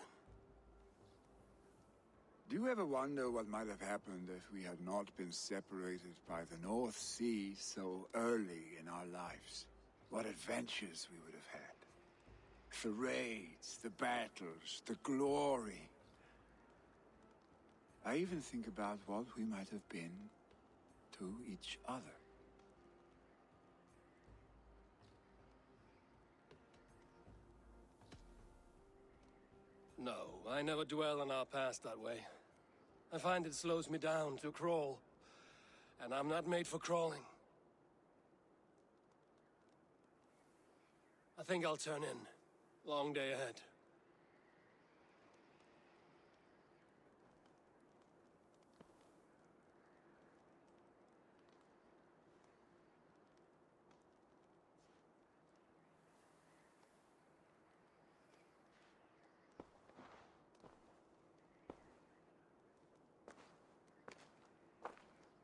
Do you ever wonder what might have happened if we had not been separated by the North Sea so early in our lives? What adventures we would have had. The raids, the battles, the glory. I even think about what we might have been to each other. No, I never dwell on our past that way. I find it slows me down to crawl. And I'm not made for crawling. I think I'll turn in. Long day ahead.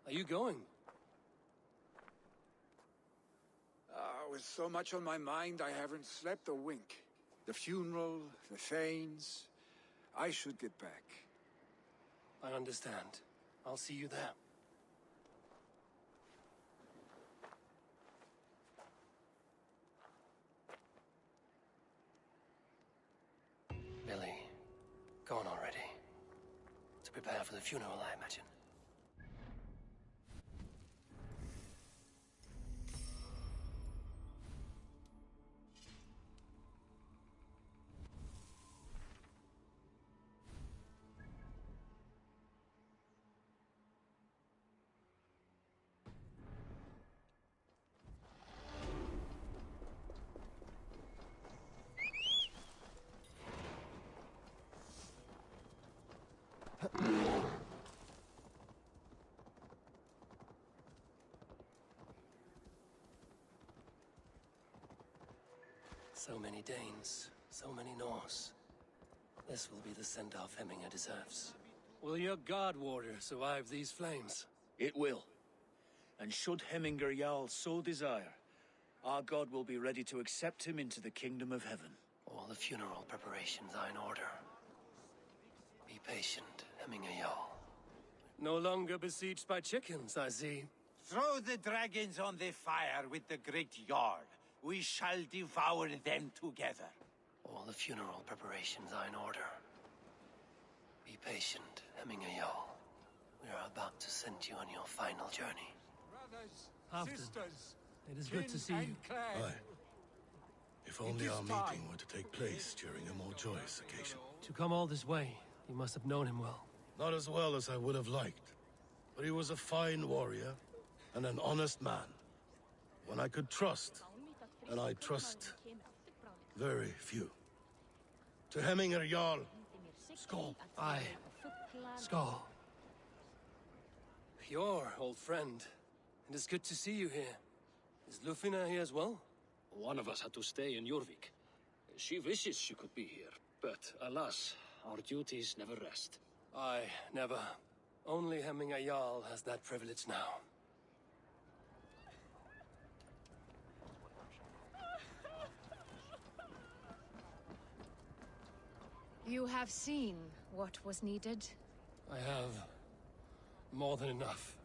Are you going? With so much on my mind, I haven't slept a wink. The funeral, the Thanes. I should get back. I understand. I'll see you there. Billy, gone already. To prepare for the funeral, I imagine. So many Danes, so many Norse. This will be the send-off Hemminger deserves. Will your guard warrior survive these flames? It will. And should Hemminger Jarl so desire, our god will be ready to accept him into the kingdom of heaven. All the funeral preparations are in order. Be patient, Hemminger Jarl. No longer besieged by chickens, I see. Throw the dragons on the fire with the great Jarl. We shall devour them together. All the funeral preparations are in order. Be patient, Hemminger Jarl. We are about to send you on your final journey. Brothers, sisters, it is good to see you. Aye. If only our meeting were to take place during a more joyous occasion. To come all this way, you must have known him well. Not as well as I would have liked. But he was a fine warrior and an honest man. One I could trust, and I trust very few. To Hemminger Jarl, Skål. Aye. Skål. Your old friend. It is good to see you here. Is Lufina here as well? One of us had to stay in Jorvik. She wishes she could be here, but alas, our duties never rest. Aye, never. Only Hemminger Jarl has that privilege now. You have seen what was needed? I have more than enough.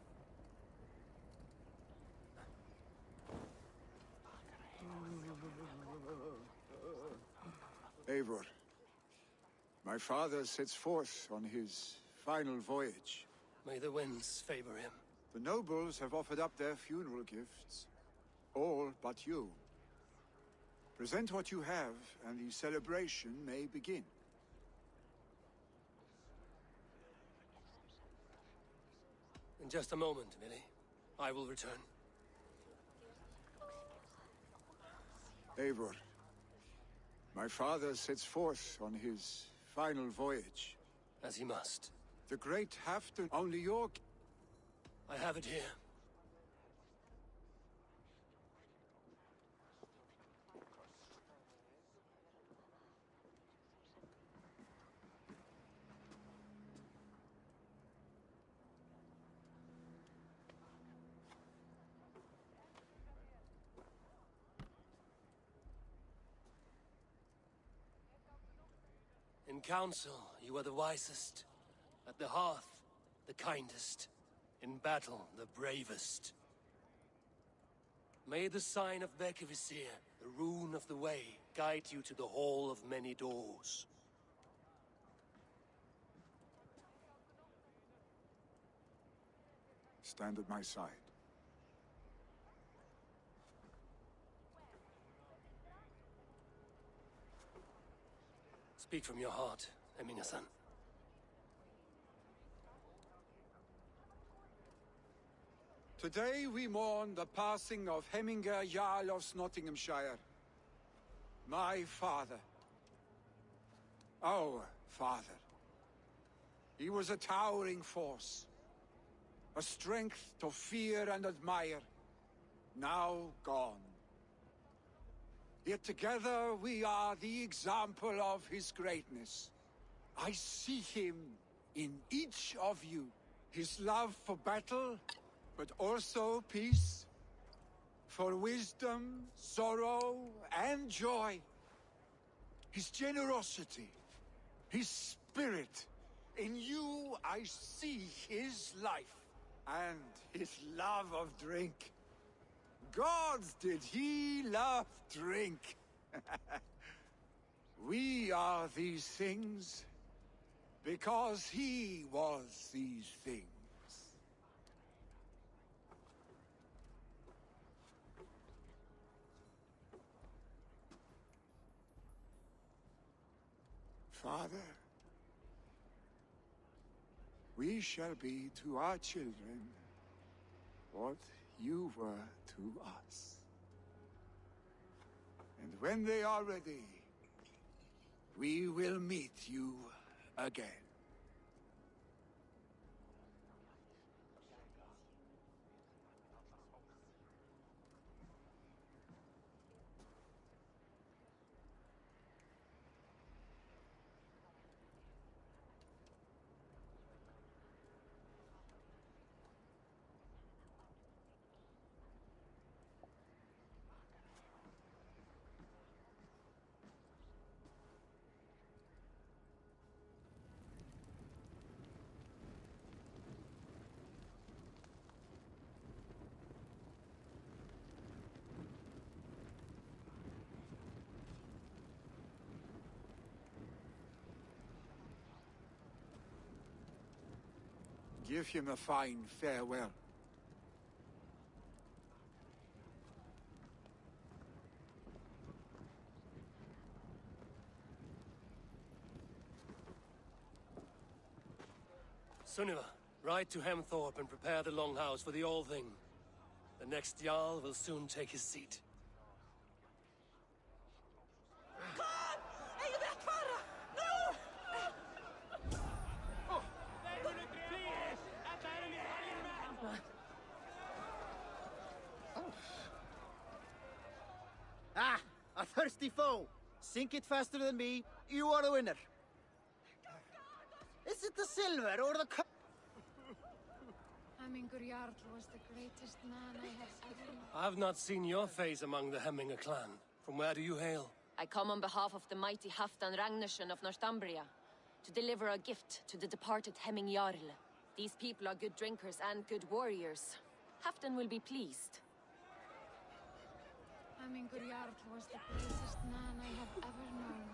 Eivor, my father sets forth on his final voyage. May the winds favor him. The nobles have offered up their funeral gifts. All but you. Present what you have, and the celebration may begin. In just a moment, Millie. I will return. Eivor, my father sets forth on his final voyage. As he must. The great Halfdan, only your... I have it here. In council, you are the wisest. At the hearth, the kindest. In battle, the bravest. May the sign of Bekevisir, the rune of the way, guide you to the Hall of Many Doors. Stand at my side. Speak from your heart, Hemminger-san. Today we mourn the passing of Hemminger Jarl of Nottinghamshire. My father. Our father. He was a towering force. A strength to fear and admire. Now gone. Yet together we are the example of his greatness. I see him in each of you. His love for battle, but also peace. For wisdom, sorrow, and joy. His generosity, his spirit. In you I see his life, and his love of drink. Gods, did he love drink? We are these things because he was these things. Father, we shall be to our children what you were to us. And when they are ready, we will meet you again. Give him a fine farewell. Sunniva, ride to Hemthorpe and prepare the Longhouse for the All-Thing. The next Jarl will soon take his seat. Ah, a thirsty foe. Sink it faster than me. You are the winner. Is it the silver or the cup? Hemmingur Jarl was the greatest man I have ever known. I've not seen your face among the Hemminger clan. From where do you hail? I come on behalf of the mighty Halfdan Ragnarsson of Northumbria to deliver a gift to the departed Hemming Jarl. These people are good drinkers and good warriors. Halfdan will be pleased. Hemmingur Jarl was the greatest man I have ever known.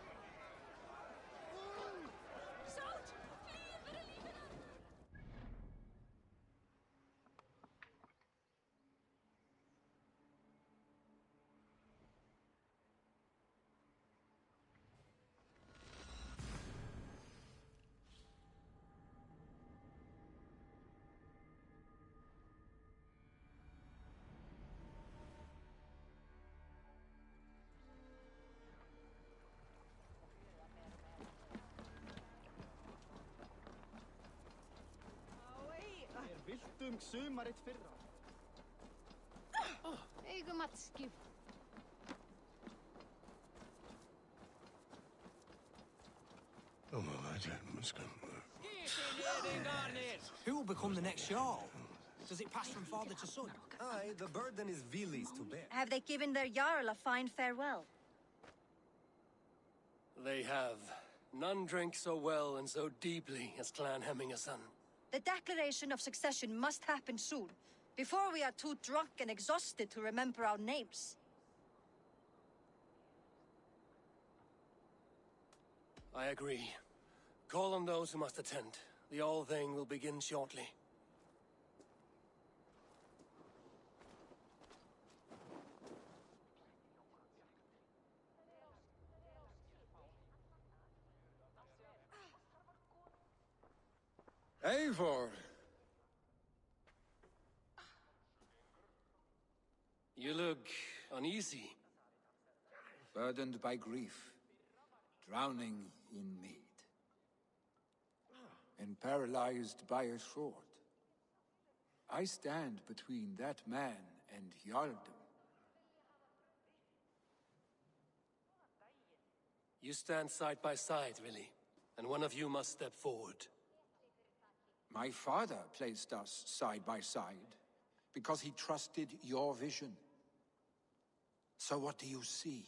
Sumarið fyrra. Eigum að skip. Who will become the next Jarl? Does it pass from father to son? Aye, the burden is Vili's to bear. Have they given their Jarl a fine farewell? They have. None drink so well and so deeply as Clan Hemmingerson. The declaration of succession must happen soon, before we are too drunk and exhausted to remember our names. I agree. Call on those who must attend. The All-Thing will begin shortly. Eivor! You look uneasy. Burdened by grief, drowning in mead, and paralyzed by a sword. I stand between that man and Jarldom. You stand side by side, really, and one of you must step forward. My father placed us side by side because he trusted your vision. So what do you see?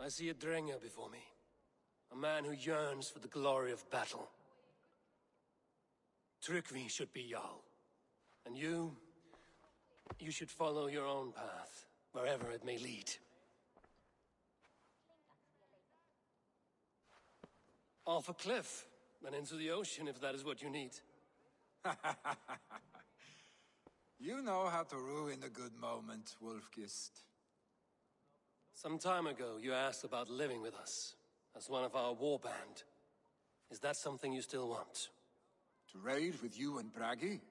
I see a Drenger before me. A man who yearns for the glory of battle. Tryggvi should be Jarl. And you should follow your own path, wherever it may lead. Off a cliff, and into the ocean if that is what you need. You know how to ruin a good moment, Wolfgist. Some time ago, you asked about living with us, as one of our war band. Is that something you still want? To raid with you and Bragi?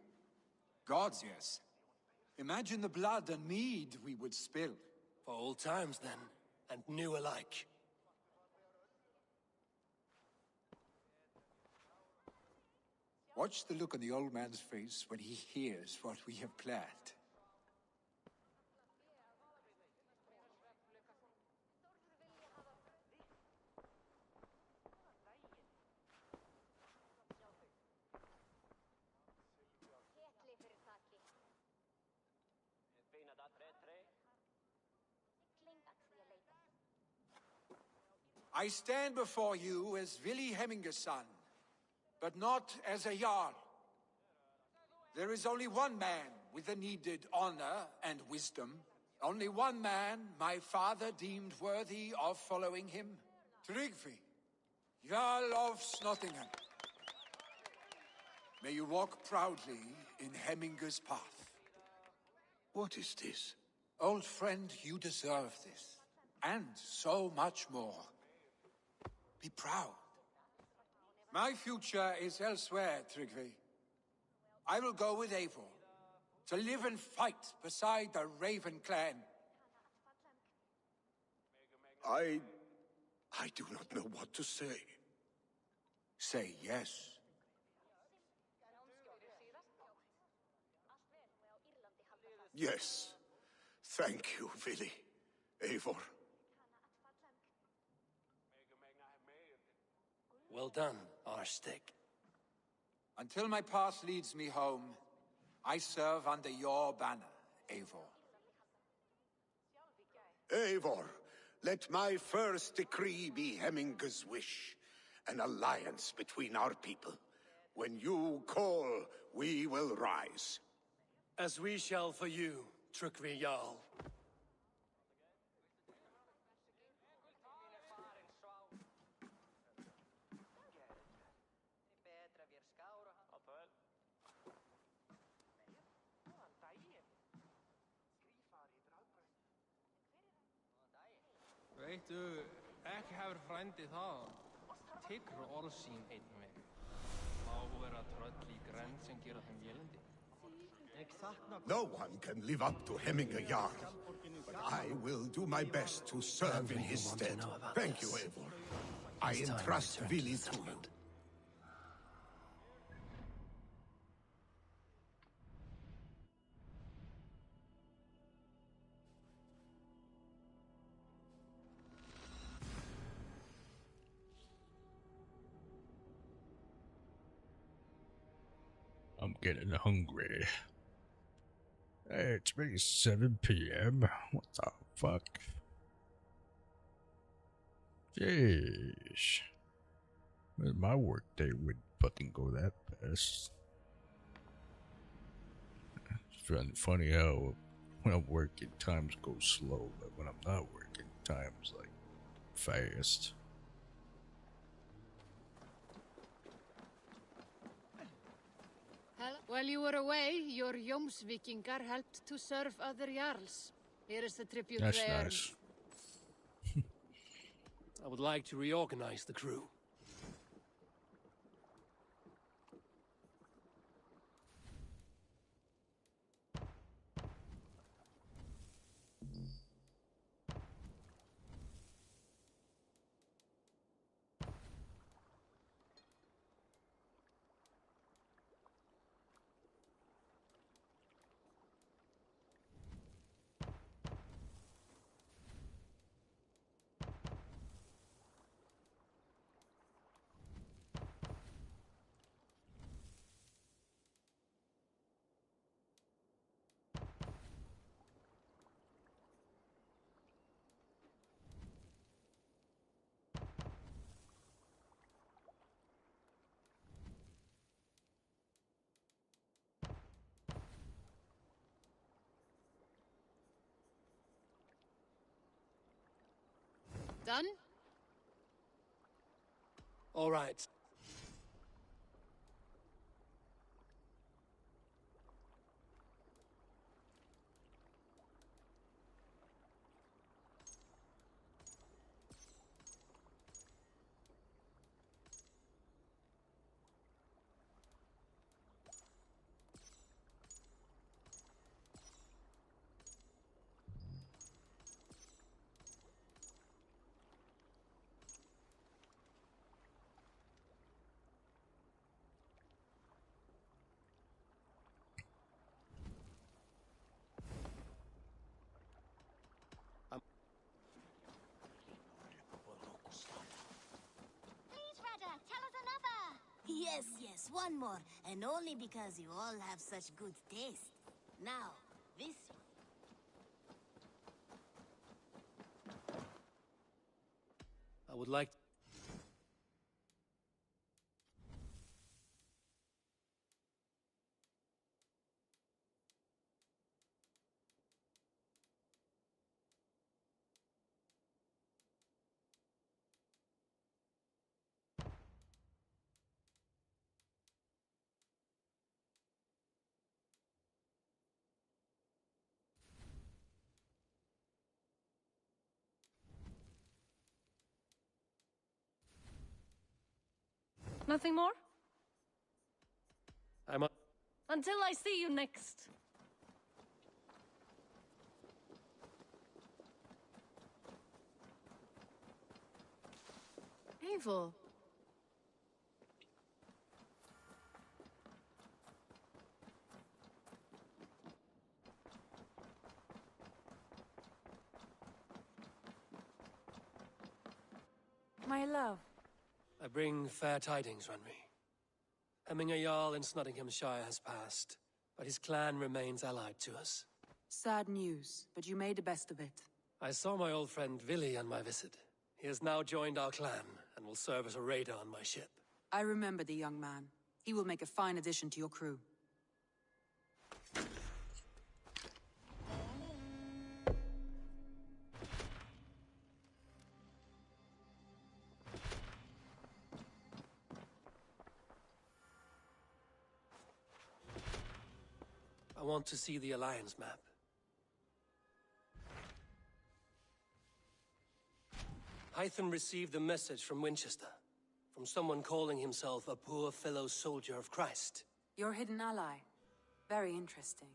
Gods, yes. Imagine the blood and mead we would spill. For old times, then, and new alike. Watch the look on the old man's face when he hears what we have planned. I stand before you as Vili Hemminger's son, but not as a Jarl. There is only one man with the needed honor and wisdom. Only one man my father deemed worthy of following him. Tryggvi, Jarl of Snottingham. May you walk proudly in Hemminger's path. What is this? Old friend, you deserve this. And so much more. Be proud. My future is elsewhere, Tryggvi. I will go with Eivor, to live and fight beside the Raven clan. I do not know what to say. Say yes. Yes. Thank you, Vili. Eivor. Well done, Arstic. Until my path leads me home, I serve under your banner, Eivor. Eivor, let my first decree be Hemminger's wish. An alliance between our people. When you call, we will rise. As we shall for you, Tryggvi Jarl. Veit du, ekki hefur frændi það. Tyggur orð sín einn veg. Má vera tröll í grennd sem gera þeim vélindi. No one can live up to Hemminger Jarl, but I will do my best to serve in his stead. Thank you, Eivor. I entrust Vili to you. I'm getting hungry. Hey, it's really 7 p.m. What the fuck? Jeez. My work day would fucking go that fast. It's funny how when I'm working, times go slow, but when I'm not working, time's like fast. While you were away, your Jómsvíkingar helped to serve other Jarls. Here is the tribute That's there. nice. I would like to reorganize the crew. Done? All right. Yes, yes, one more. And only because you all have such good taste. Now, this... would like... Nothing more? I'm a... Until I see you next. Evil. My love. I bring fair tidings, Renry. Hemminger Jarl in Nottinghamshire has passed, but his clan remains allied to us. Sad news, but you made the best of it. I saw my old friend Vili on my visit. He has now joined our clan, and will serve as a raider on my ship. I remember the young man. He will make a fine addition to your crew. I want to see the Alliance map. Hytham received a message from Winchester, from someone calling himself a poor fellow soldier of Christ. Your hidden ally. Very interesting.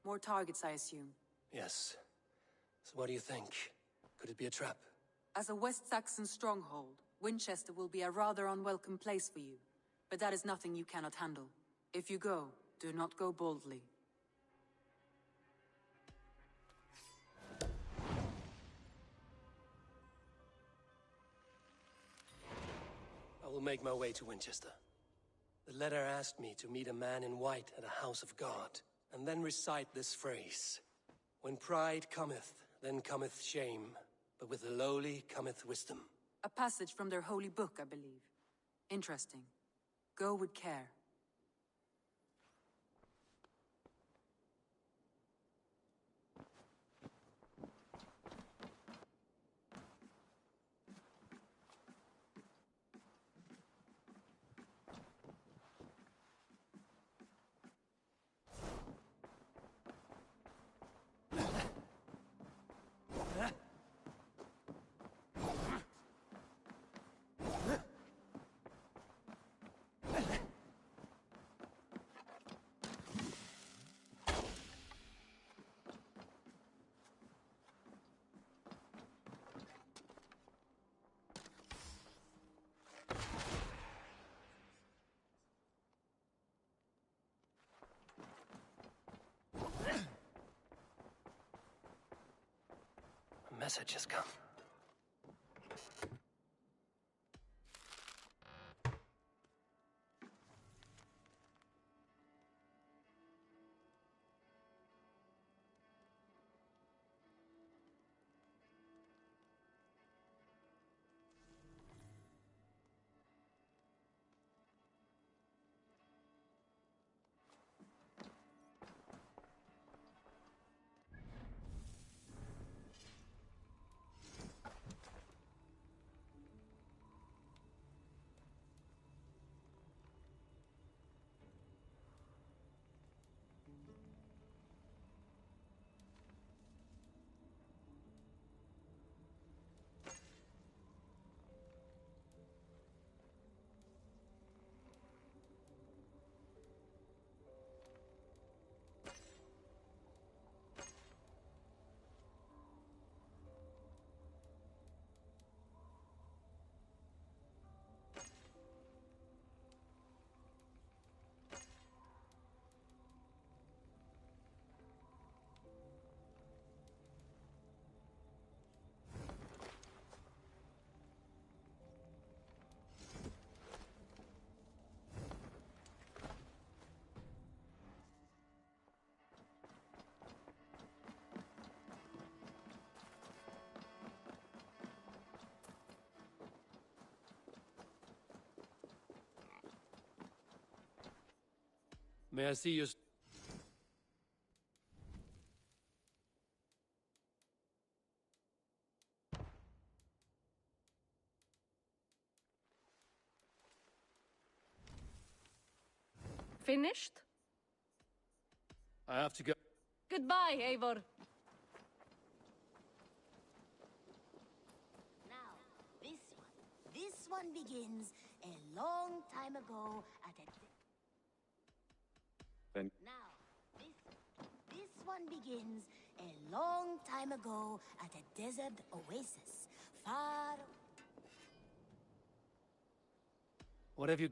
More targets, I assume. Yes. So what do you think? Could it be a trap? As a West Saxon stronghold, Winchester will be a rather unwelcome place for you. But that is nothing you cannot handle. If you go, do not go boldly. I will make my way to Winchester. The letter asked me to meet a man in white at a house of God, and then recite this phrase. When pride cometh, then cometh shame, but with the lowly cometh wisdom. A passage from their holy book, I believe. Interesting. Go with care. A message has come. May I see your... Finished? I have to go. Goodbye, Eivor. Now, this one begins a long time ago at a... Now, this one begins a long time ago at a desert oasis, far... What have you...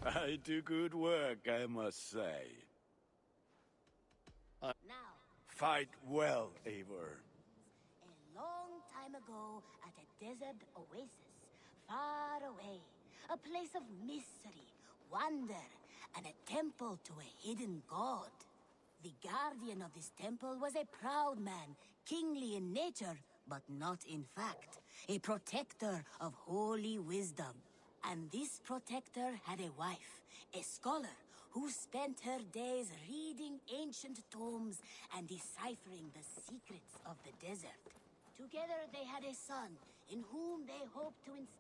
I do good work, I must say. Now, Fight well, Eivor. a long time ago at a desert oasis, far away. A place of mystery, wonder, and a temple to a hidden god. The guardian of this temple was a proud man, kingly in nature, but not in fact. A protector of holy wisdom. And this protector had a wife, a scholar, who spent her days reading ancient tomes and deciphering the secrets of the desert. Together they had a son, in whom they hoped to instill...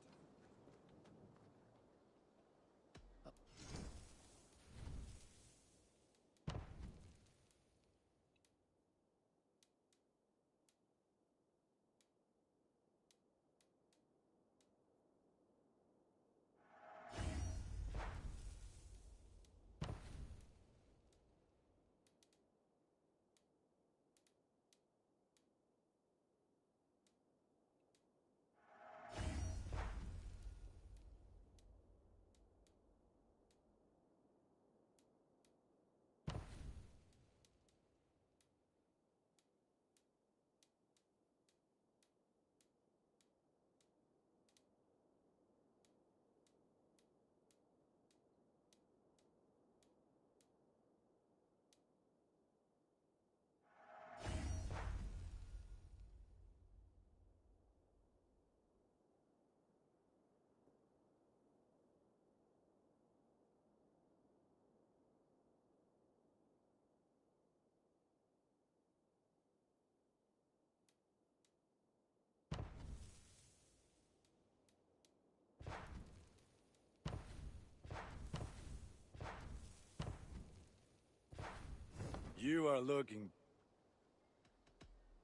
are looking.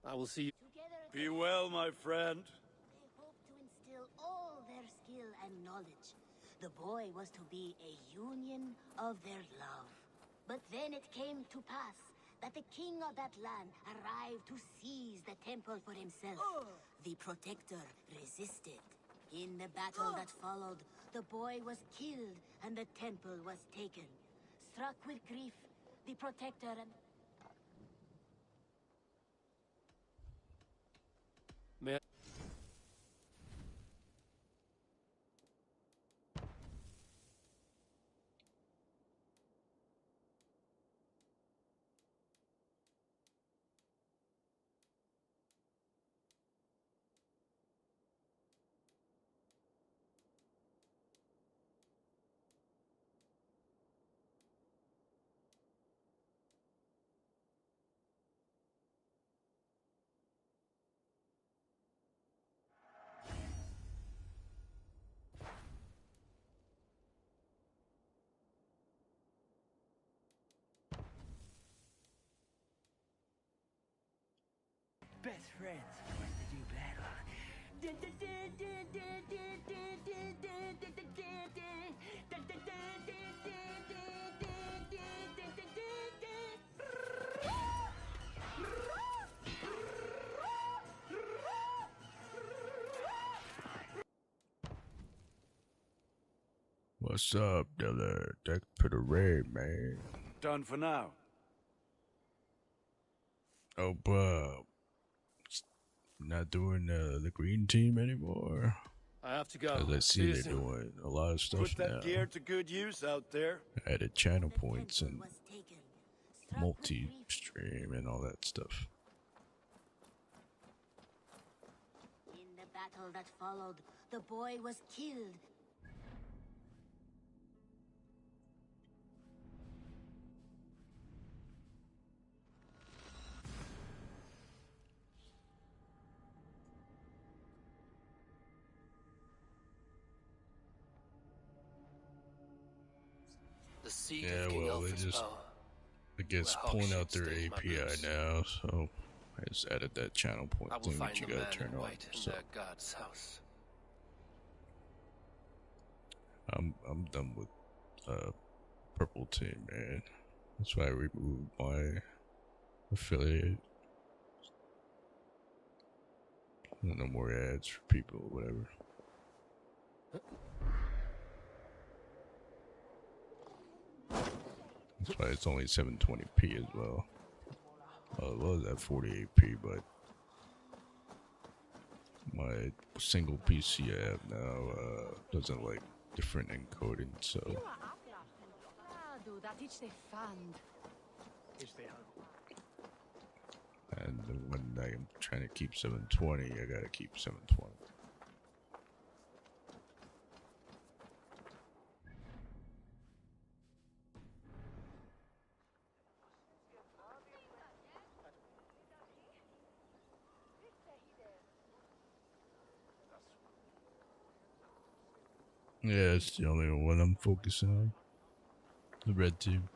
I will see you. Be well, my friend. They hope to instill all their skill and knowledge. The boy was to be a union of their love. But then it came to pass that the king of that land arrived to seize the temple for himself. The protector resisted. In the battle that followed, the boy was killed and the temple was taken. Struck with grief, the protector and... May Best friends want to do battle. What's up, Diller? Deck for the raid, man. Done for now. Oh, but not doing the green team anymore. I have to go. 'Cause I see they're doing a lot of stuff Put that now. gear to good use out there. Added channel points and multi-stream and all that stuff. In the battle that followed, the boy was killed. The seed Yeah, of King well, they Alfred's just, power. I guess, Where pulling Hawkshead out their stays my API boots. now, so I just added that channel point I will thing find that you the gotta man turn in on. white in So their god's house. I'm done with purple team, man. That's why I removed my affiliate. No more ads for people, whatever. That's why it's only 720p as well. Well, it was at 48p, but my single PC I have now doesn't like different encoding, so and when I'm trying to keep 720, I gotta keep 720. Yeah, it's the only one I'm focusing on. The red team.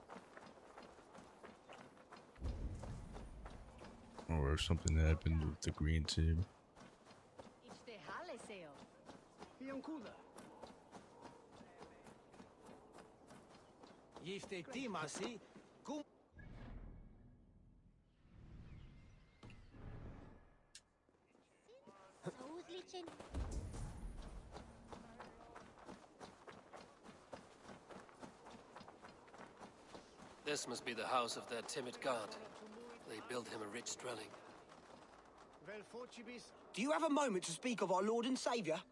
Or something happened with the green team. This must be the house of that timid god. They built him a rich dwelling. Do you have a moment to speak of our Lord and Saviour?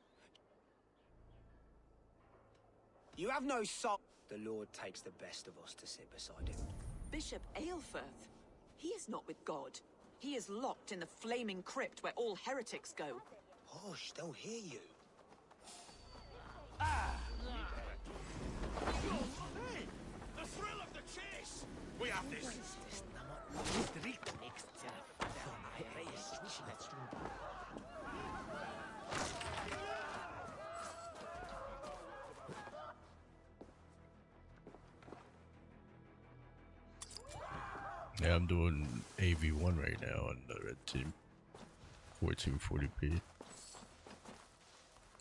You have no soul. The Lord takes the best of us to sit beside him. Bishop Aelfirth. He is not with God. He is locked in the flaming crypt where all heretics go. Hush, they'll hear you. The thrill of the chase! We have this! Yeah, I'm doing AV1 right now on the red team. 1440p.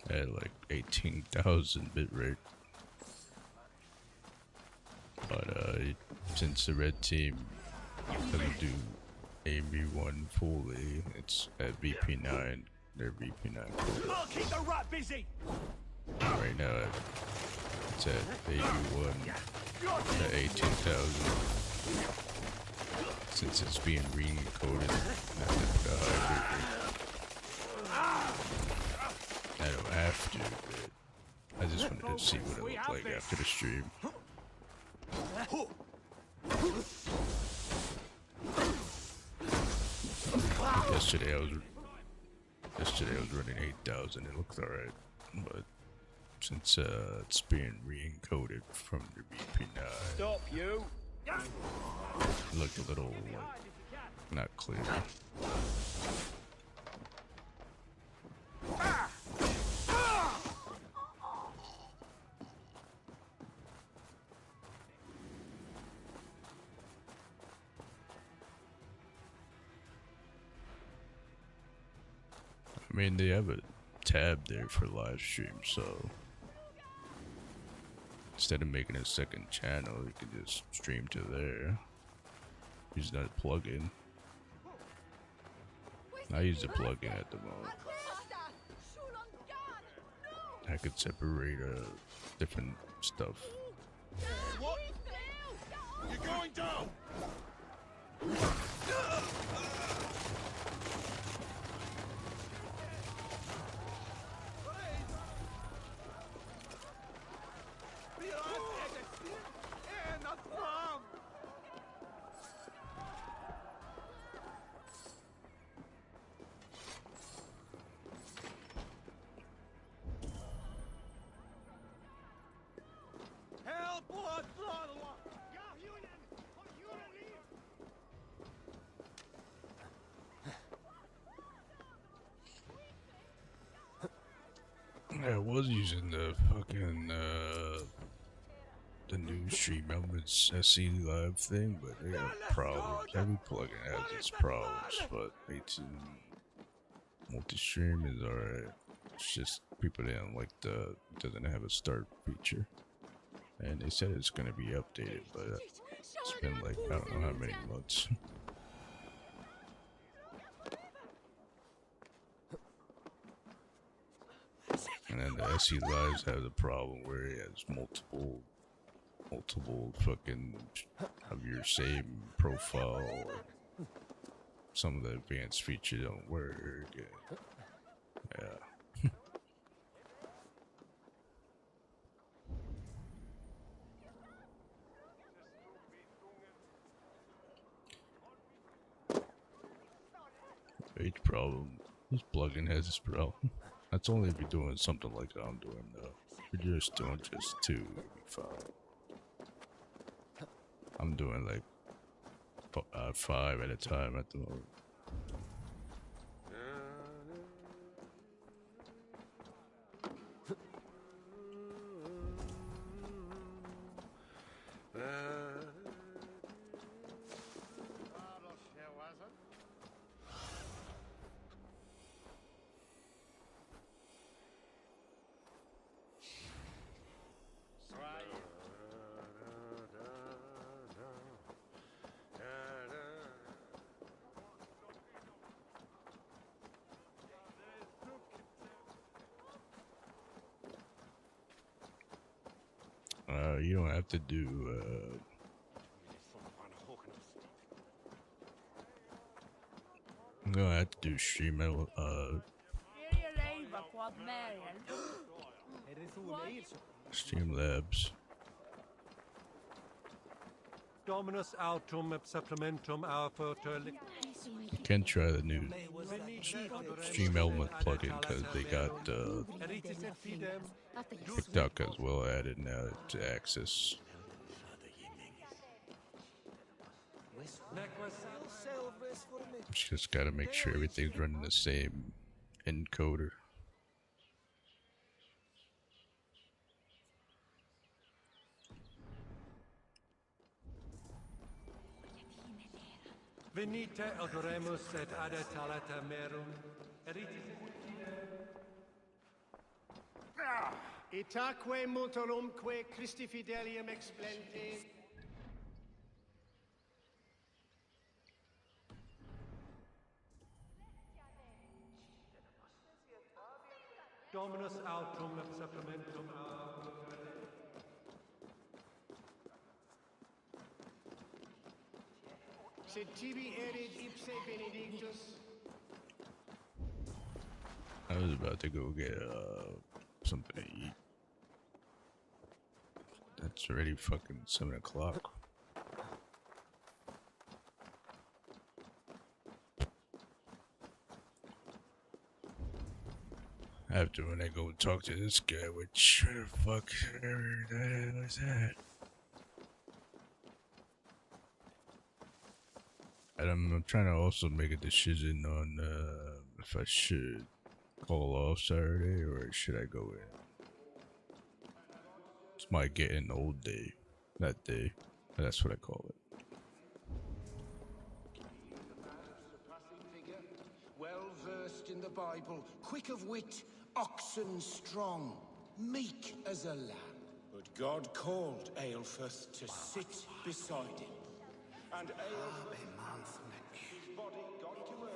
At like 18,000 bitrate. But since the red team doesn't do AV1 fully, it's at VP9. Their VP9 quota. I'll keep the rat busy. Right now, it's at AV1 at 18,000. Since it's being re-encoded, I have to put a high bitrate. I don't have to, but I just wanted to see what it looked like after the stream. Yesterday I was running 8,000. It looked alright, but since it's being re-encoded from the VP9, Stop you! it looked a little not clear. I mean, they have a tab there for live stream, so instead of making a second channel, you can just stream to there. Use that plugin. I use the plugin at the moment. I could separate different stuff. What? You're going down. I was using the fucking the new Stream Elements SC Live thing, but they got problems. Every plugin has its problems, but 18 multi-stream is alright. It's just people didn't like doesn't have a start feature, and they said it's gonna be updated, but it's been like I don't know how many months. And then the SE Lives has a problem where it has multiple fucking of your same profile. Some of the advanced features don't work. Yeah. Each problem. This plugin has this problem. That's only if you're doing something like I'm doing though. If you're just doing just two, it'll be fine. I'm doing like 5 at a time at the moment. You don't have to do you don't have to do Streamlabs. Dominus autum supplementum alpha You can try the new Stream Element plugin because they got TikTok as well added now to access. Just gotta make sure everything's running the same encoder. Venite odoremus et adetalata merum. Itaque multorumque Christi fidelium explente. Dominus autum et supplementum Sed tibi erit ipse benedictus. I was about to go get something to eat. That's already fucking 7 o'clock. After when I go talk to this guy, which where the fuck the hell is that? And I'm trying to also make a decision on if I should call off Saturday or should I go in. It's my getting old day, that day. That's what I call it. Well versed in the Bible, quick of wit, oxen strong, meek as a lamb. But God called Aelfirth to sit beside him. And Aelfirth, his body gone to earth.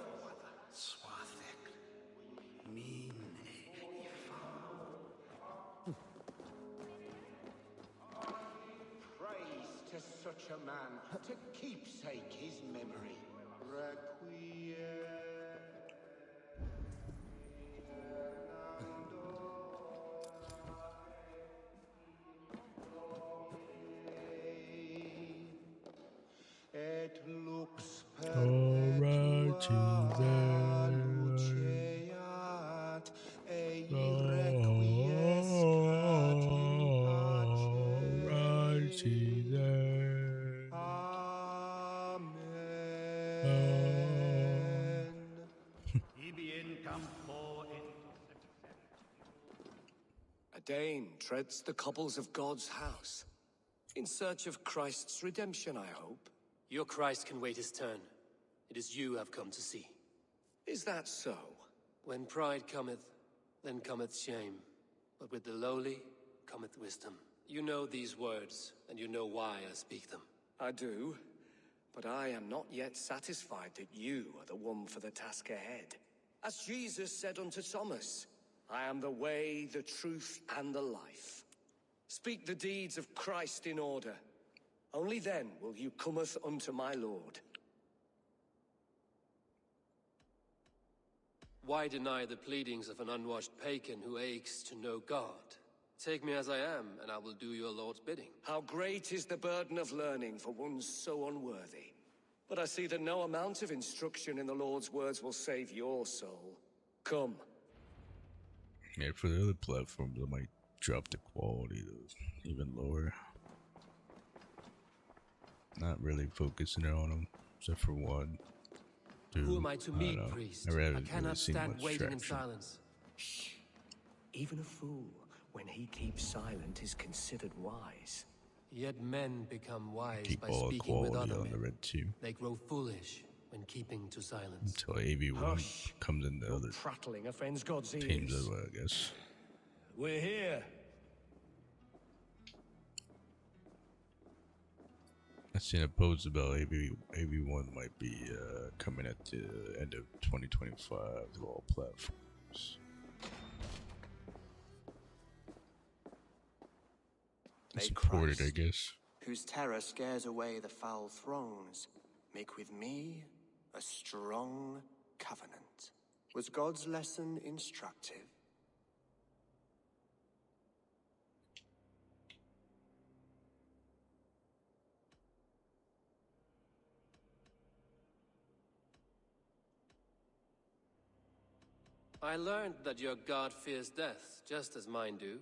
Praise to such a man, to keepsake his memory. Requiem. Et lux perpetua luceat, ei requiescat in pace. Amen. Ibi in campo A Dane treads the cobbles of God's house. In search of Christ's redemption, I hope. Your Christ can wait his turn. It is you I've come to see. Is that so? When pride cometh, then cometh shame. But with the lowly cometh wisdom. You know these words, and you know why I speak them. I do, but I am not yet satisfied that you are the one for the task ahead. As Jesus said unto Thomas, I am the way, the truth, and the life. Speak the deeds of Christ in order. Only then will you cometh unto my Lord. Why deny the pleadings of an unwashed pagan who aches to know God? Take me as I am, and I will do your Lord's bidding. How great is the burden of learning for one so unworthy. But I see that no amount of instruction in the Lord's words will save your soul. Come. Yeah, for the other platforms, I might drop the quality to even lower. Not really focusing on them, except for one. Two, Who am I to meet, don't know. priest? I I haven't cannot really seen stand much waiting in traction. silence. Shh. Even a fool, when he keeps silent, is considered wise. Yet men become wise Keep by all speaking with quality other on the men. red team They grow foolish when keeping to silence. until AV1 Hush. comes in the other Prattling offends God's ears. teams as well, I guess. We're here. I seen a post about AV1 might be coming at the end of 2025 to all platforms. May Supported, I Christ, guess. whose terror scares away the foul thrones, make with me a strong covenant. Was God's lesson instructive? I learned that your God fears death, just as mine do,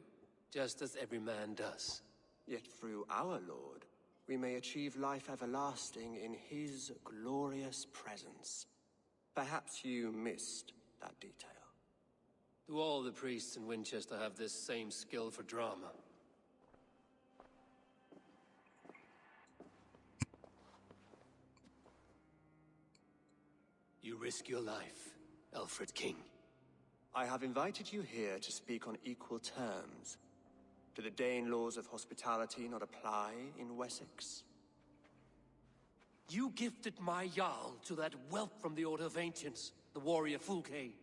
just as every man does. Yet through our Lord, we may achieve life everlasting in his glorious presence. Perhaps you missed that detail. Do all the priests in Winchester have this same skill for drama? You risk your life, Alfred King. I have invited you here to speak on equal terms. Do the Dane laws of hospitality not apply in Wessex? You gifted my Jarl to that whelp from the Order of Ancients, the warrior Fulke.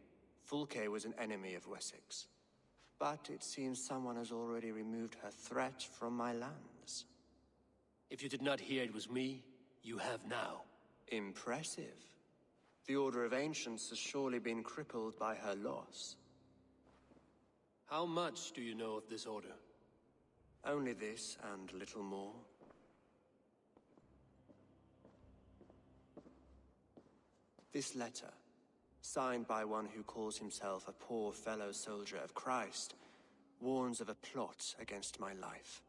Fulke was an enemy of Wessex. But it seems someone has already removed her threat from my lands. If you did not hear it was me, you have now. Impressive. The Order of Ancients has surely been crippled by her loss. How much do you know of this order? Only this and little more. This letter, signed by one who calls himself a poor fellow soldier of Christ, warns of a plot against my life.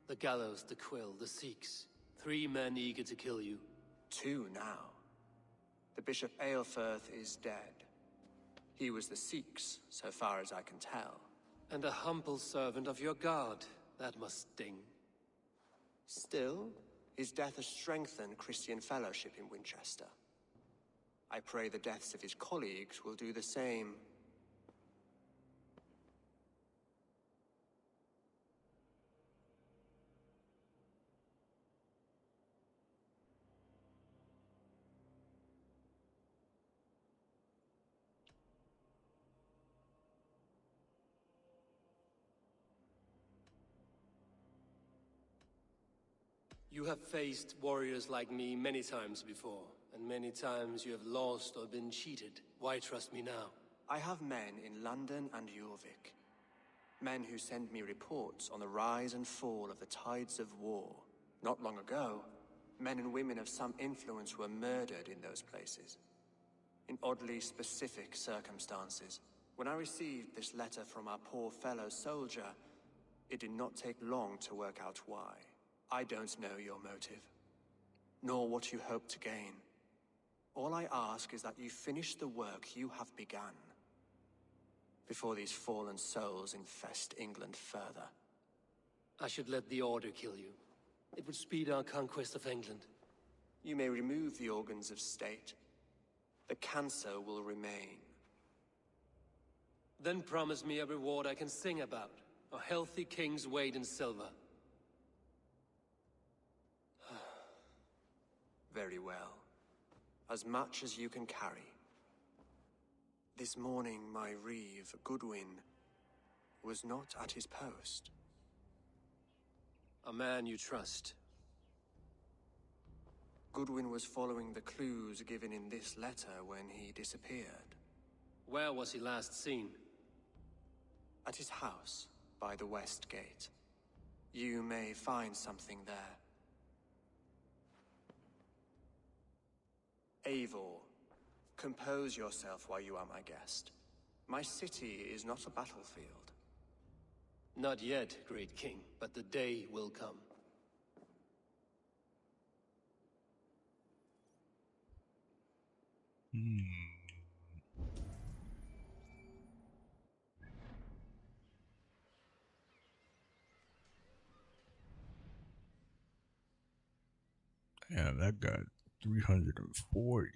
The gallows, the quill, the Sikhs. 3 men eager to kill you. 2 now. The Bishop Aelfirth is dead. He was the Sikhs, so far as I can tell. And a humble servant of your god. That must sting. Still, his death has strengthened Christian fellowship in Winchester. I pray the deaths of his colleagues will do the same. You have faced warriors like me many times before, and many times you have lost or been cheated. Why trust me now? I have men in London and Jorvik. Men who send me reports on the rise and fall of the tides of war. Not long ago, men and women of some influence were murdered in those places. In oddly specific circumstances. When I received this letter from our poor fellow soldier, it did not take long to work out why. I don't know your motive, nor what you hope to gain. All I ask is that you finish the work you have begun, before these fallen souls infest England further. I should let the Order kill you. It would speed our conquest of England. You may remove the organs of state. The cancer will remain. Then promise me a reward I can sing about. A healthy king's weight in silver. Very well. As much as you can carry. This morning, my reeve, Goodwin, was not at his post. A man you trust. Goodwin was following the clues given in this letter when he disappeared. Where was he last seen? At his house, by the West Gate. You may find something there. Eivor, compose yourself while you are my guest. My city is not a battlefield. Not yet, great king, but the day will come. Yeah, that got 340.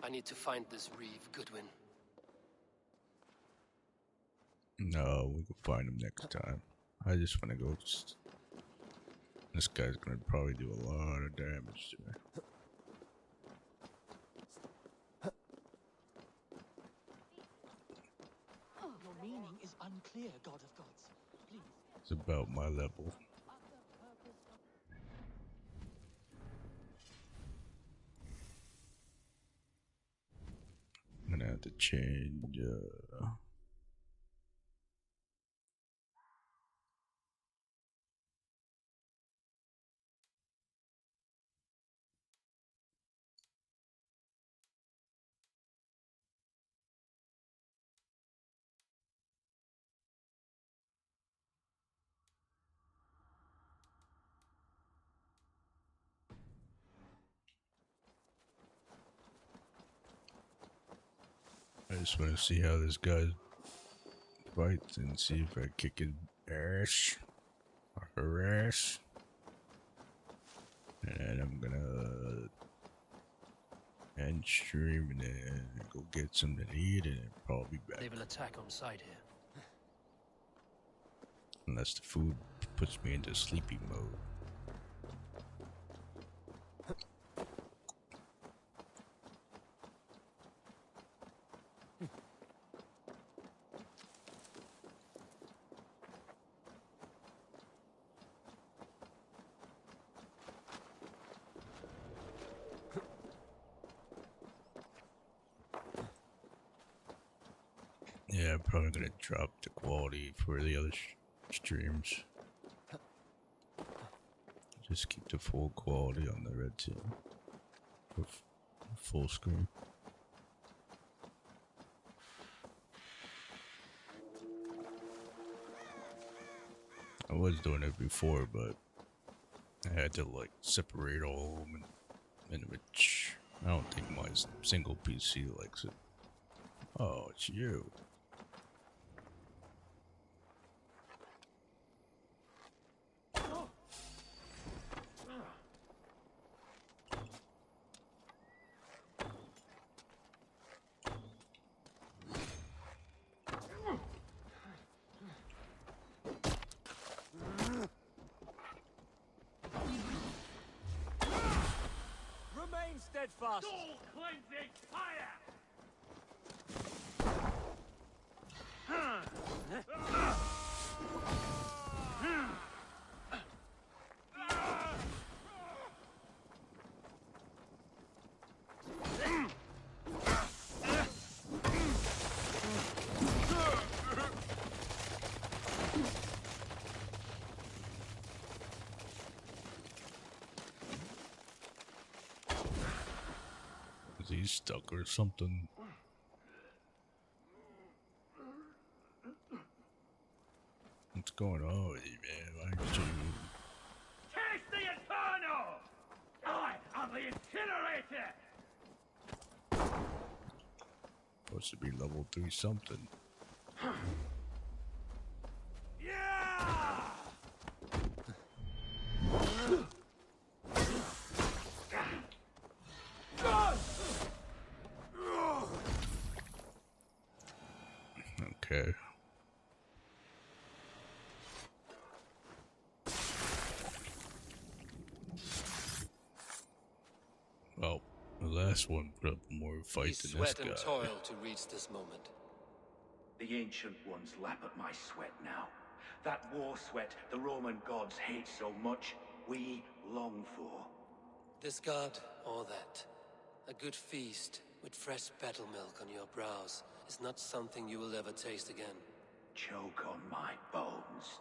I need to find this reeve, Goodwin. No, we can find him next time. I just want to go. This guy's gonna probably do a lot of damage to me. meaning is unclear, God of gods. Please. It's about my level. I'm gonna have to change. I just want to see how this guy fights and see if I kick his ass or her ass. And I'm gonna end stream and then go get something to eat and probably be back. They will attack on sight here. Unless the food puts me into sleepy mode. Yeah, I'm probably gonna drop the quality for the other streams. Just keep the full quality on the red team. Full screen. I was doing it before, but I had to like separate all of them, and which I don't think my single PC likes it. Oh, it's you. Remain steadfast. Soul cleansing fire! Is he stuck or something? What's going on with you, man? Why aren't you... Taste the Eternal! I am the Incinerator! Supposed to be level 3 something. Okay. Well, the last one put up more fight We than this sweat guy. and toil to reach this moment. The ancient ones lap at my sweat now. That war sweat the Roman gods hate so much, we long for. This god, or that. A good feast with fresh battle milk on your brows is not something you will ever taste again. Choke on my bones.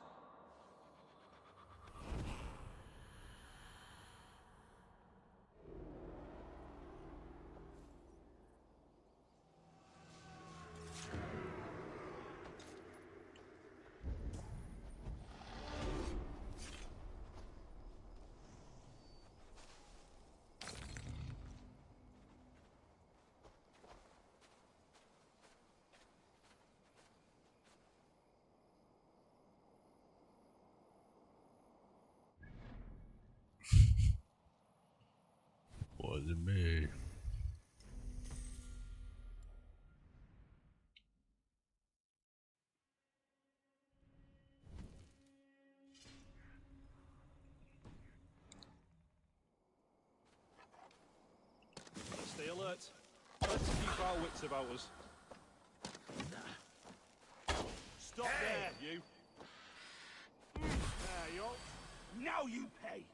Wasn't me. Stay alert. Let's keep our wits about us. Stop there, you. There you are. Now you pay.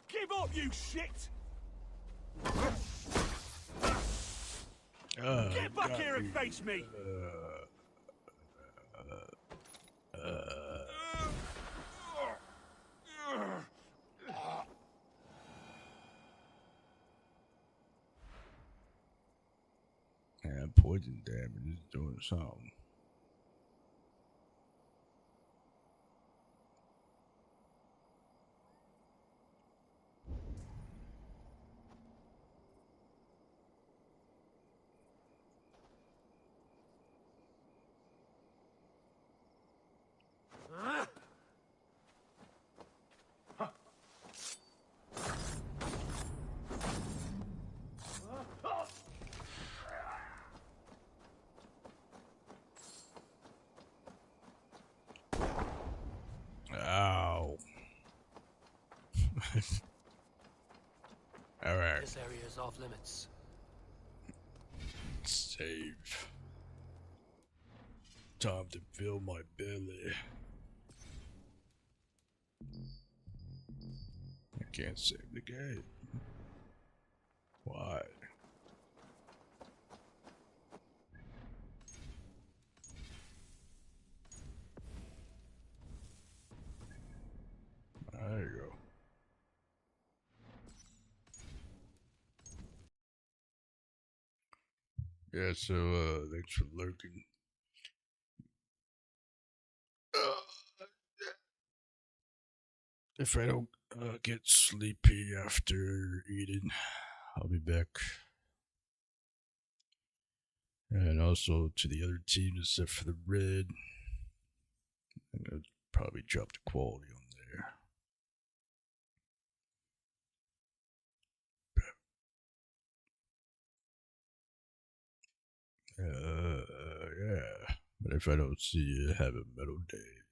Give up, you shit! Get back here and face me! Yeah, poison damage is doing something. Ow. Alright. This area is off limits. Save. Time to fill my belly. I can't save the game. Why? There you go. Yeah, so thanks for lurking. If I don't get sleepy after eating, I'll be back. And also to the other teams, except for the red, I'm gonna probably drop the quality on there. Yeah. But if I don't see you, have a metal day.